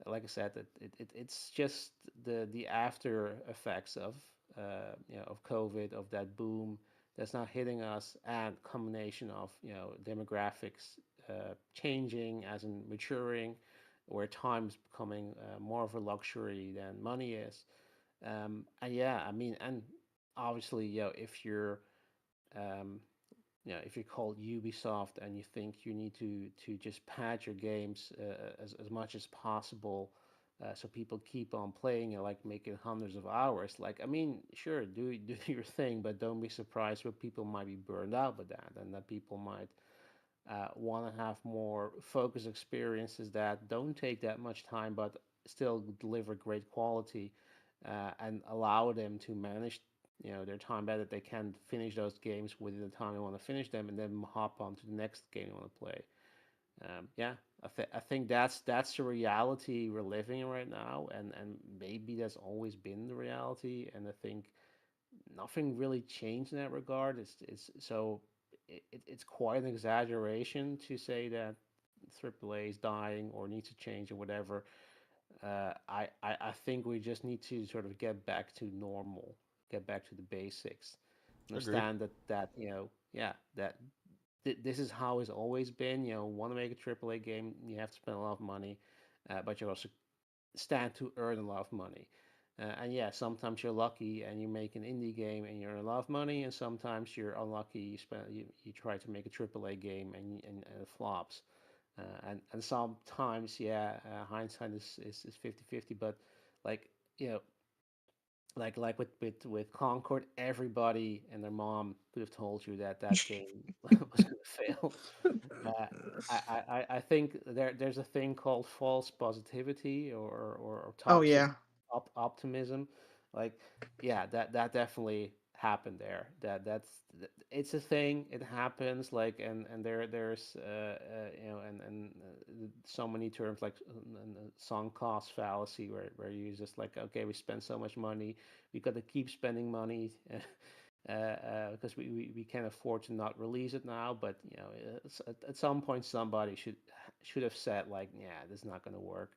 like I said, that it's just the after effects of of COVID, of that boom that's not hitting us, and combination of demographics changing, as in maturing, where time is becoming more of a luxury than money is. And yeah, I mean, and obviously, um, if you're called Ubisoft and you think you need to just pad your games as much as possible, so people keep on playing and like making hundreds of hours. Like, I mean, sure, do your thing, but don't be surprised when people might be burned out with that, and that people might want to have more focused experiences that don't take that much time, but still deliver great quality, and allow them to manage, their time better. They can finish those games within the time they want to finish them, and then hop on to the next game they want to play. Yeah, I think that's the reality we're living in right now, and maybe that's always been the reality. And I think nothing really changed in that regard. It's quite an exaggeration to say that AAA is dying or needs to change or whatever. I think we just need to sort of get back to normal, get back to the basics, Agreed. understand that yeah, that this is how it's always been. Want to make a AAA game, you have to spend a lot of money, but you also stand to earn a lot of money. And yeah, sometimes you're lucky and you make an indie game and you earn a lot of money, and sometimes you're unlucky. You try to make a AAA game and it flops. And sometimes, yeah, hindsight is 50-50. But like you know, like with Concord, everybody and their mom could have told you that that game was going to fail. Uh, I think there's a thing called false positivity or Oh toxic yeah. optimism. Like, yeah, that definitely happened there. It's a thing. It happens. Like, and there's so many terms like sunk cost fallacy, where you just like, okay, we spend so much money, we got to keep spending money. Because we can't afford to not release it now. But at some point somebody should have said like, yeah, this is not going to work.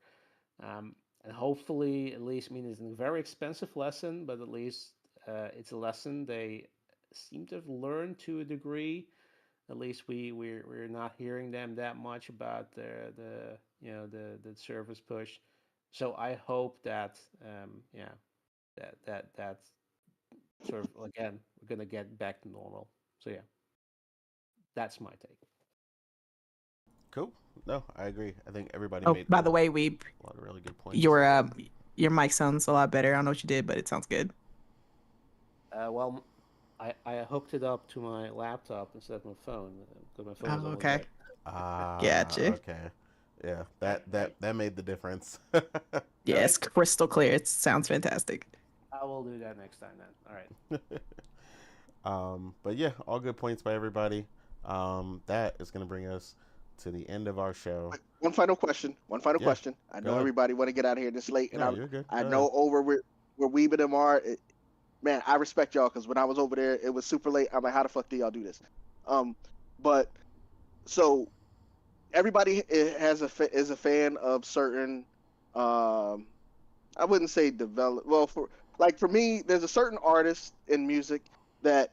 And hopefully, at least, I mean, it's a very expensive lesson, but at least it's a lesson they seem to have learned to a degree. At least we're not hearing them that much about the service push. So I hope that yeah, that sort of, again, we're gonna get back to normal. So yeah, that's my take. Cool. No, I agree. I think everybody Oh, made by a the way, Weeb, lot of really good points. your mic sounds a lot better. I don't know what you did, but it sounds good. Well, I hooked it up to my laptop instead of my phone, because my phone was Oh, always okay. dead. Gotcha. Okay. Yeah, that made the difference. Yeah, it's crystal clear. It sounds fantastic. I will do that next time then. All right. But yeah, all good points by everybody. That is going to bring us to the end of our show. One final question. Yeah, I go know ahead. everybody want to get out of here this late, and No, you're good. I Go know ahead. over where Weeb and them are. Man, I respect y'all, because when I was over there, it was super late. I'm like, how the fuck do y'all do this? But so everybody is a fan of certain. I wouldn't say develop. Well, for me, there's a certain artist in music that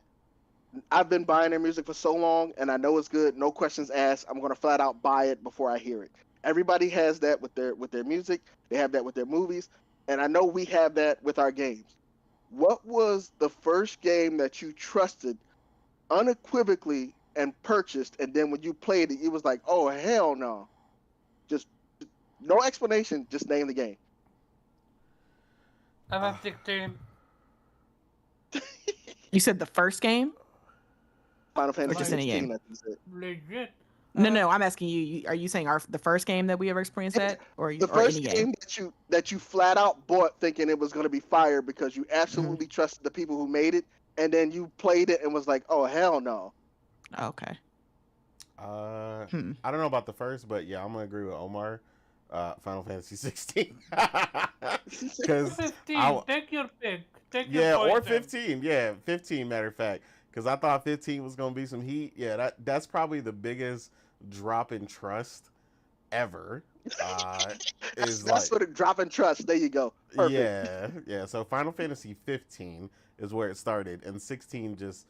I've been buying their music for so long, and I know it's good. No questions asked. I'm gonna flat out buy it before I hear it. Everybody has that with their music. They have that with their movies, and I know we have that with our games. What was the first game that you trusted unequivocally and purchased, and then when you played it, it was like, oh hell no, just no explanation, just name the game. FF16. You said the first game Final Fantasy just any 16. game? I think is it. Legit. No. I'm asking you. Are you saying the first game that we ever experienced that, or The or first any game game? that you flat out bought thinking it was going to be fire because you Mm-hmm. absolutely trusted the people who made it, and then you played it and was like, oh hell no. Okay. I don't know about the first, but yeah, I'm gonna agree with Omar. Final Fantasy 16. Because 15. Take your pick. Take yeah, your or poison. 15. Yeah, 15. Matter of fact, because I thought 15 was gonna be some heat. Yeah, that's probably the biggest drop in trust ever. Is That's like, what it dropping trust. There you go. Perfect. yeah. So Final Fantasy 15 is where it started, and 16 just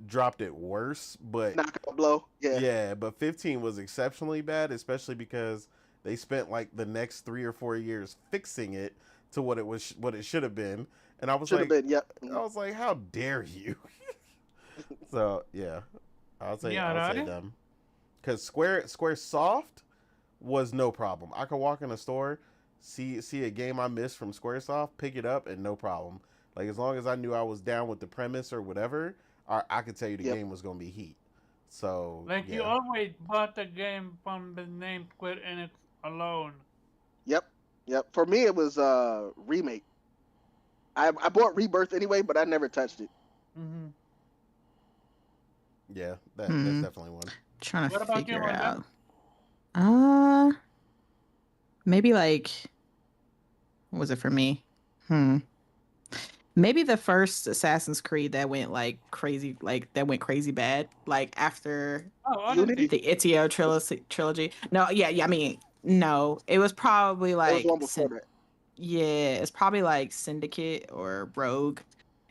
dropped it worse. But Knockout blow. Yeah. yeah, but 15 was exceptionally bad, especially because they spent like the next 3 or 4 years fixing it to what it should have been. And I was Should have like, been. Yep. how dare you? So yeah, I'll say them. Because Square Soft was no problem. I could walk in a store see a game I missed from Squaresoft, pick it up and no problem. Like as long as I knew I was down with the premise or whatever, I could tell you the game was gonna be heat. So Like yeah. you always bought a game from the name Square Enix alone. Yep. For me, it was remake. I bought Rebirth anyway, but I never touched it. Mm-hmm. Yeah, that's definitely one. Trying to What about you, figure Amanda? out. Maybe like, what was it for me? Maybe the first Assassin's Creed that went like crazy, bad. Like after Unity? the Ezio trilogy. No, yeah. I mean, no, it was probably There was like one before that. yeah, it's probably like Syndicate or Rogue,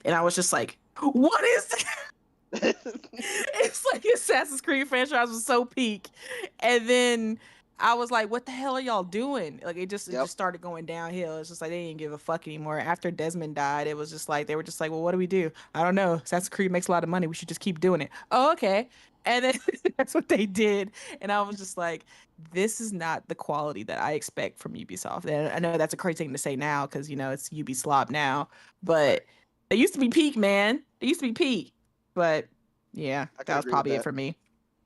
and I was just like, what is this? It's like Assassin's Creed franchise was so peak, and then I was like, what the hell are y'all doing? Like it just started going downhill. It's just like they didn't give a fuck anymore. After Desmond died, it was just like they were just like, well, what do we do? I don't know. Assassin's Creed makes a lot of money. We should just keep doing it. Oh, okay. And then that's what they did, and I was just like, this is not the quality that I expect from Ubisoft. And I know that's a crazy thing to say now because it's Ubisoft now, but they used to be peak, man. They used to be peak. But yeah, that was probably it for me.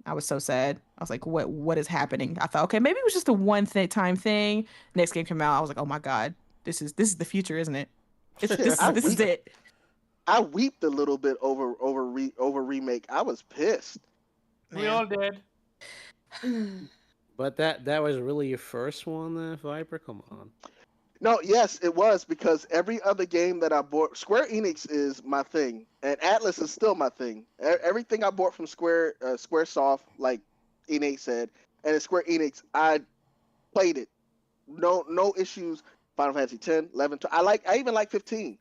I was so sad. I was like, what is happening? I thought, okay, maybe it was just a time thing. Next game came out, I was like, oh my god, this is the future, isn't it? This is it. I weeped a little bit over remake. I was pissed. We all did. But that was really your first one, Viper? Come on. No, yes, it was, because every other game that I bought, Square Enix is my thing, and Atlas is still my thing. Everything I bought from Squaresoft, like Enix said, and it's Square Enix, I played it. No issues. Final Fantasy 10, 11, 12. I even like 15,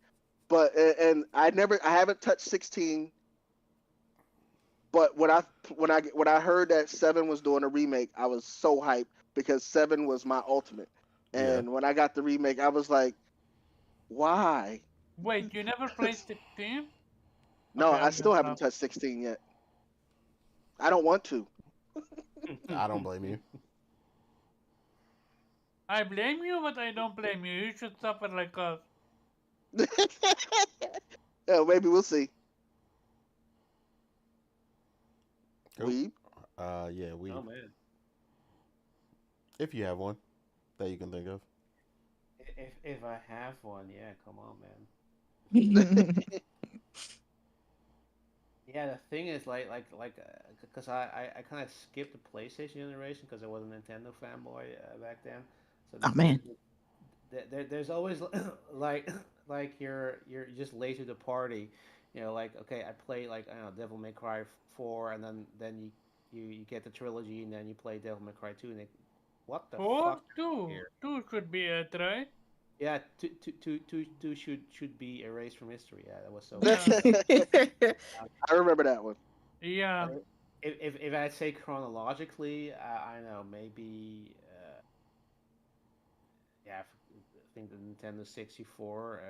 but and I haven't touched 16. But when I heard that 7 was doing a remake, I was so hyped because 7 was my ultimate. And when I got the remake, I was like, why? Wait, you never played 16? No, Okay, I still haven't touched 16 yet. I don't want to. I don't blame you. I blame you, but I don't blame you. You should suffer like us. Yeah, maybe we'll see. Cool. Weeb? Yeah, Weeb. Oh man. If you have one that you can think of. If I have one, yeah, come on, man. Yeah, the thing is, because I kind of skipped the PlayStation generation because I was a Nintendo fanboy back then. So oh man. There's always like you're just late to the party. Like okay, I play like I don't know Devil May Cry 4, and then you get the trilogy, and then you play Devil May Cry 2, and what the fuck? 2 should be it, right? Yeah, two should be erased from history. Yeah, that was so. I remember that one. Yeah. If I'd say chronologically, I don't know, maybe. Yeah, I think the Nintendo 64,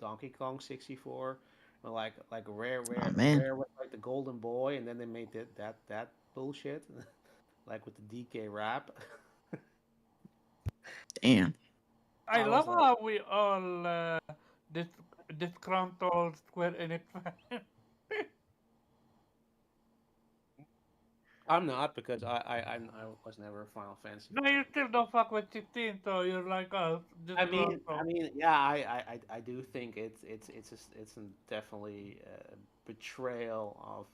Donkey Kong 64, like Rare was like the golden boy, and then they made that bullshit, like with the DK rap. Damn. I love how we all disgruntled Square Enix fans. I'm not, because I was never a Final Fantasy. No, you still don't fuck with 16, so you're like us. I mean, yeah, I do think it's definitely a betrayal of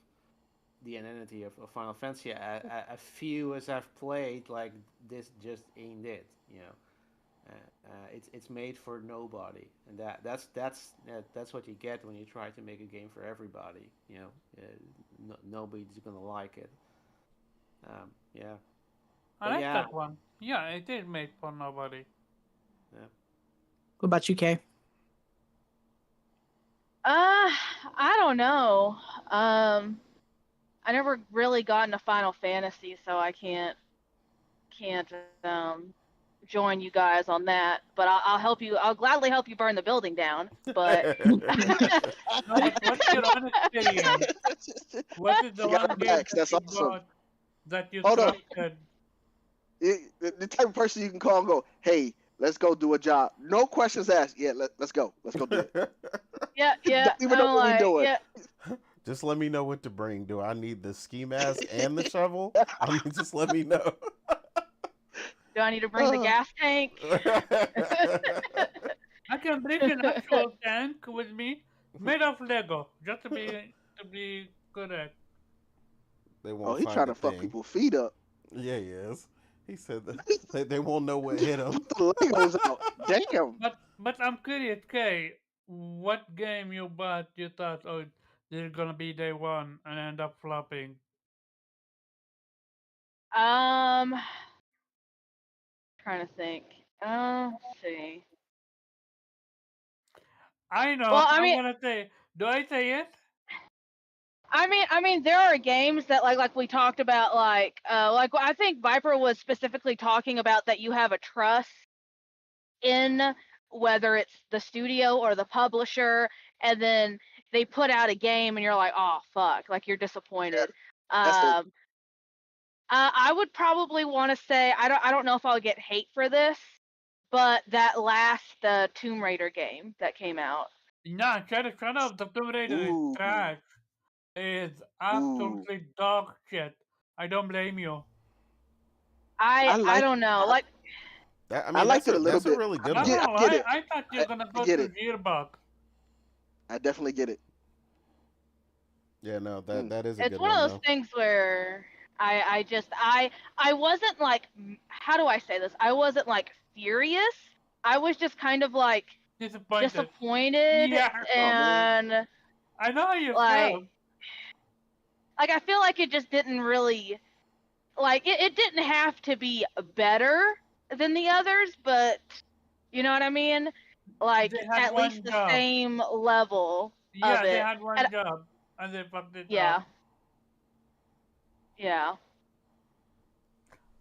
the identity of Final Fantasy. A few as I've played, like this just ain't it, It's made for nobody, and that's what you get when you try to make a game for everybody. Nobody's gonna like it. Yeah. I like that one. Yeah, it is made for nobody. Yeah. What about you, Kay? I don't know. I never really got into Final Fantasy, so I can't join you guys on that. But I'll help you. I'll gladly help you burn the building down. But what's your honest opinion? What is the one game that's awesome. That you Hold on. trusted? The type of person you can call and go, hey, Let's go do a job. No questions asked. Yeah, let's go. Let's go do it. Yeah, yeah. Don't even know I'm what we're like, doing. yeah. Just let me know what to bring. Do I need the ski mask and the shovel? I mean, just let me know. Do I need to bring the gas tank? I can bring an actual tank with me, made of Lego, just to be correct. They Oh, won't he find trying a to fuck thing. people's feet up. Yeah, he is. He said that they won't know what hit him. Put the Legos out. Damn. But I'm curious, Kay, what game you bought you thought, oh, this is gonna be day one and end up flopping? Trying to think. Let's see. I know. Well, I'm gonna say. Do I say it? I mean, there are games that like we talked about, like I think Viper was specifically talking about that you have a trust in, whether it's the studio or the publisher, and then they put out a game and you're like, oh fuck, like you're disappointed. That's it. I would probably want to say, I don't know if I'll get hate for this, but that last Tomb Raider game that came out. Nah, shut up. The Tomb Raider is Ooh. trash. It's Ooh. absolutely dog shit. I don't blame you. I don't know. Like, That, I I mean, liked that's it a little that's a bit. really good I one. get, I get it. I thought you were gonna go get to it. Gearbox. I definitely get it. Yeah, no, that is a it's good one one of those though. things where I wasn't like, how do I say this? I wasn't like furious. I was just kind of like disappointed, Yeah. Oh man. and I know how you like felt. I feel like it just didn't really, like, it didn't have to be better than the others, but you know what I mean? Like, They had at least one the job. same level of Yeah, they it. had one And job, and they fucked it yeah. up. Yeah.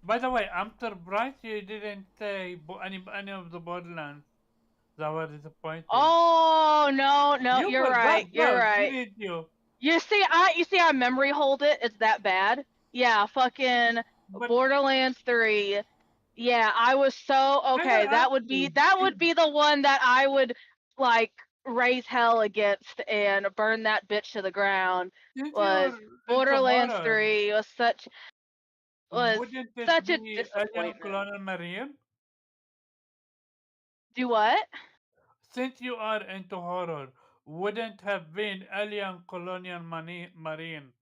By the way, I'm surprised you didn't say any of the Borderlands that were disappointing. Oh no, You you're forgot right. You're those, right. didn't you? You see, I memory hold it. It's that bad. Yeah, fucking But Borderlands 3. Yeah, I was so okay. That would be the one that I would like raise hell against and burn that bitch to the ground. since Was you're into Borderlands horror, 3 was such wouldn't it a be Alien disappointment. Colonial Marine? Do what? Since you are into horror, wouldn't have been Alien Colonial Marine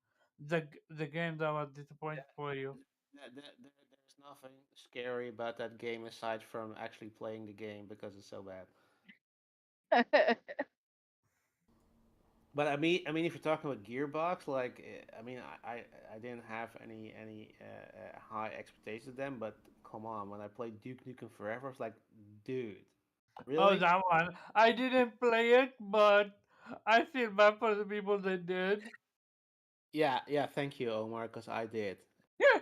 the game that was disappointing for you? There's nothing scary about that game aside from actually playing the game because it's so bad. But I mean, if you're talking about Gearbox, like, I mean, I didn't have any high expectations of them, but come on, when I played Duke Nukem Forever, I was like, dude, Oh, really? that one. I didn't play it, but I feel bad for the people that did. Yeah. Thank you, Omar, because I did. Yeah.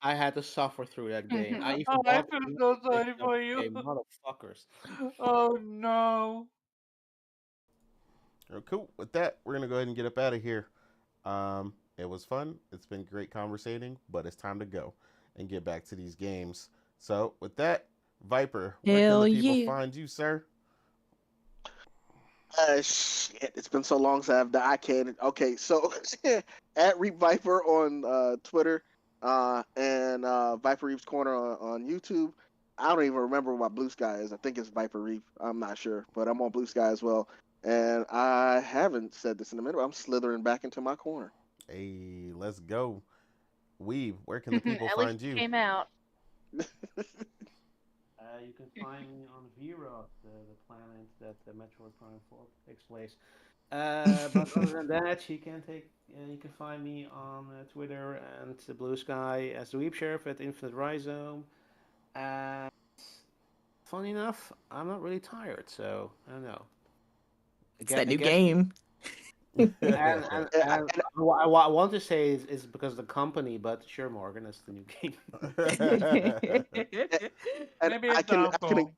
I had to suffer through that game. I even Oh, I bought feel the so edition sorry of for the you. game, motherfuckers. Oh no. Cool. With that, we're gonna go ahead and get up out of here. It was fun. It's been great conversating, but it's time to go and get back to these games. So, with that, Viper, where Hell can the people yeah. find you, sir? Shit, it's been so long since I've done. I can't. Okay, so at Reap Viper on Twitter, and Viper Reap's Corner on YouTube. I don't even remember what my Blue Sky is. I think it's Viper Reap. I'm not sure, but I'm on Blue Sky as well. And I haven't said this in a minute, but I'm slithering back into my corner. Hey, let's go. Weeb, where can the people At least find it you? came out. You can find me on Vero, the planet that Metroid Prime 4 takes place. But other than that, you can find me on Twitter and the Blue Sky as the Weep Sheriff at Infinite Rhizome. And funny enough, I'm not really tired, so I don't know. It's that new game. And what I want to say is because of the company, but sure, Morgan, that's the new game. And Maybe it's alcohol.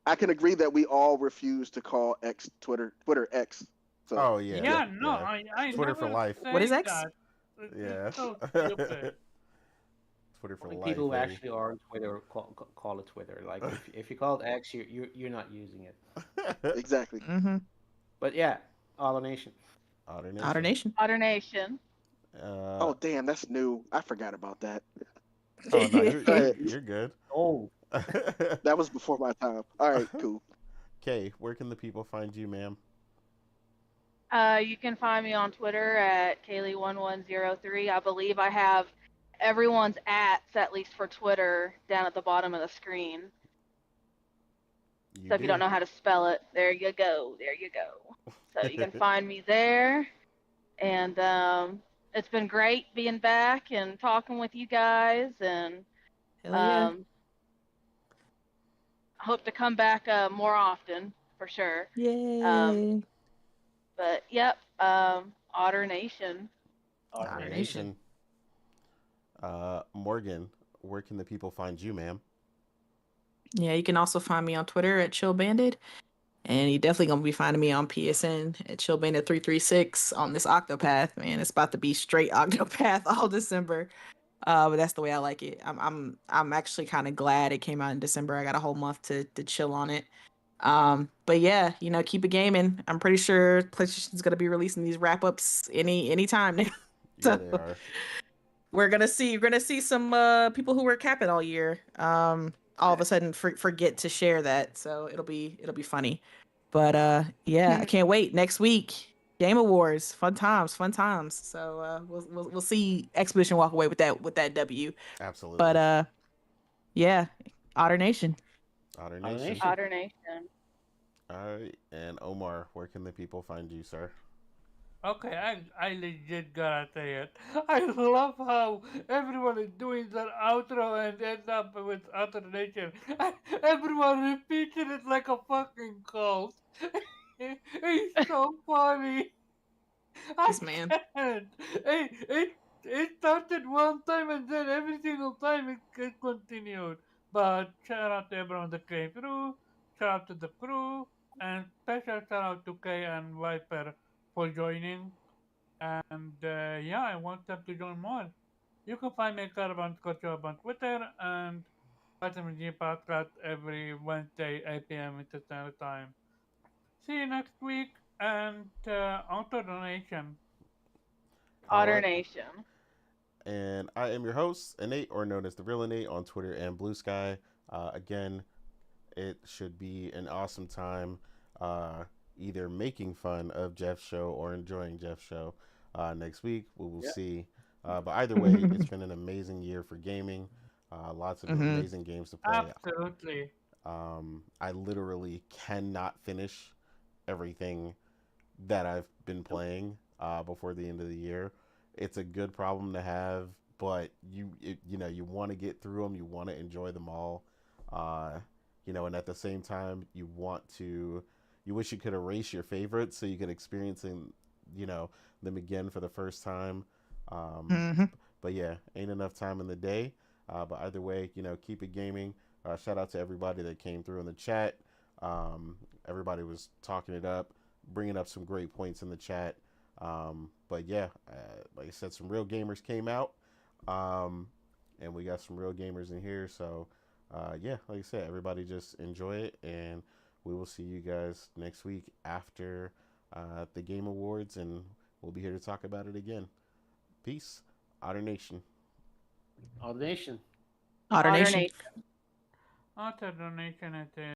I can agree that we all refuse to call X Twitter X. So Oh yeah. Yeah, no, yeah. I Twitter for never life. say What is X? that. It's Yeah. so stupid. Twitter for Only life. people who eh? actually are on Twitter call it Twitter. Like if you call it X, you're not using it. Exactly. Mm-hmm. But yeah, All Nation. Otter Otter Nation. Nation. Otter Nation. Oh damn, that's new. I forgot about that. Oh no, you're Go you're ahead. you're good. Oh, That was before my time. All right, cool. Kay, where can the people find you, ma'am? You can find me on Twitter at Kaylee1103. I believe I have everyone's at least for Twitter, down at the bottom of the screen. You So if you don't do. know how to spell it, there you go. There you go. So you can find me there. And it's been great being back and talking with you guys. And Hell yeah. I hope to come back more often, for sure. Yay. But yep, Otter Nation. Otter Nation. Morgan, where can the people find you, ma'am? Yeah, you can also find me on Twitter at Chill Bandit. And you're definitely gonna be finding me on PSN at Chillbandit336 on this Octopath. Man, it's about to be straight Octopath all December. But that's the way I like it. I'm actually kind of glad it came out in December. I got a whole month to chill on it. But yeah, keep it gaming. I'm pretty sure PlayStation's gonna be releasing these wrap ups anytime now. Yeah, So they are. we're gonna see some people who were capping all year. All of a sudden forget to share that. So it'll be funny. But yeah, I can't wait. Next week, Game Awards, fun times. So we'll see Expedition walk away with that W. Absolutely. But yeah, Otter Nation. Otter Otter Nation. Nation. Otter Nation. All right, and Omar, where can the people find you, sir? Okay, I legit gotta say it. I love how everyone is doing their outro and ends up with Otter Nation. Everyone repeating it like a fucking cult. It's so funny. I This man. can't. It started one time and then every single time it continued. But shout out to everyone that came through. Shout out to the crew. And special shout out to Kay and Viper for joining. And yeah, I want them to join more. You can find me at Caravan Culture on Twitter and Vitamin G Podcast every Wednesday, 8 p.m. Eastern Standard Time. See you next week and auto donation. All Otter right. Nation. And I am your host, Innate, or known as the Real Innate on Twitter and Blue Sky. Again, it should be an awesome time either making fun of Jeff's show or enjoying Jeff's show next week. We will see. But either way, it's been an amazing year for gaming. Lots of amazing games to play. Absolutely. I literally cannot finish everything that I've been playing before the end of the year. It's a good problem to have, but you want to get through them. You want to enjoy them all. And at the same time, you wish you could erase your favorites so you could experience them again for the first time. But yeah, ain't enough time in the day. But either way, keep it gaming. Shout out to everybody that came through in the chat. Everybody was talking it up, bringing up some great points in the chat. But yeah, like I said, some real gamers came out. And we got some real gamers in here. So yeah, like I said, everybody just enjoy it. And we will see you guys next week after the Game Awards. And we'll be here to talk about it again. Peace. Otter Nation. Otter Nation. Otter Nation. Auto donation at the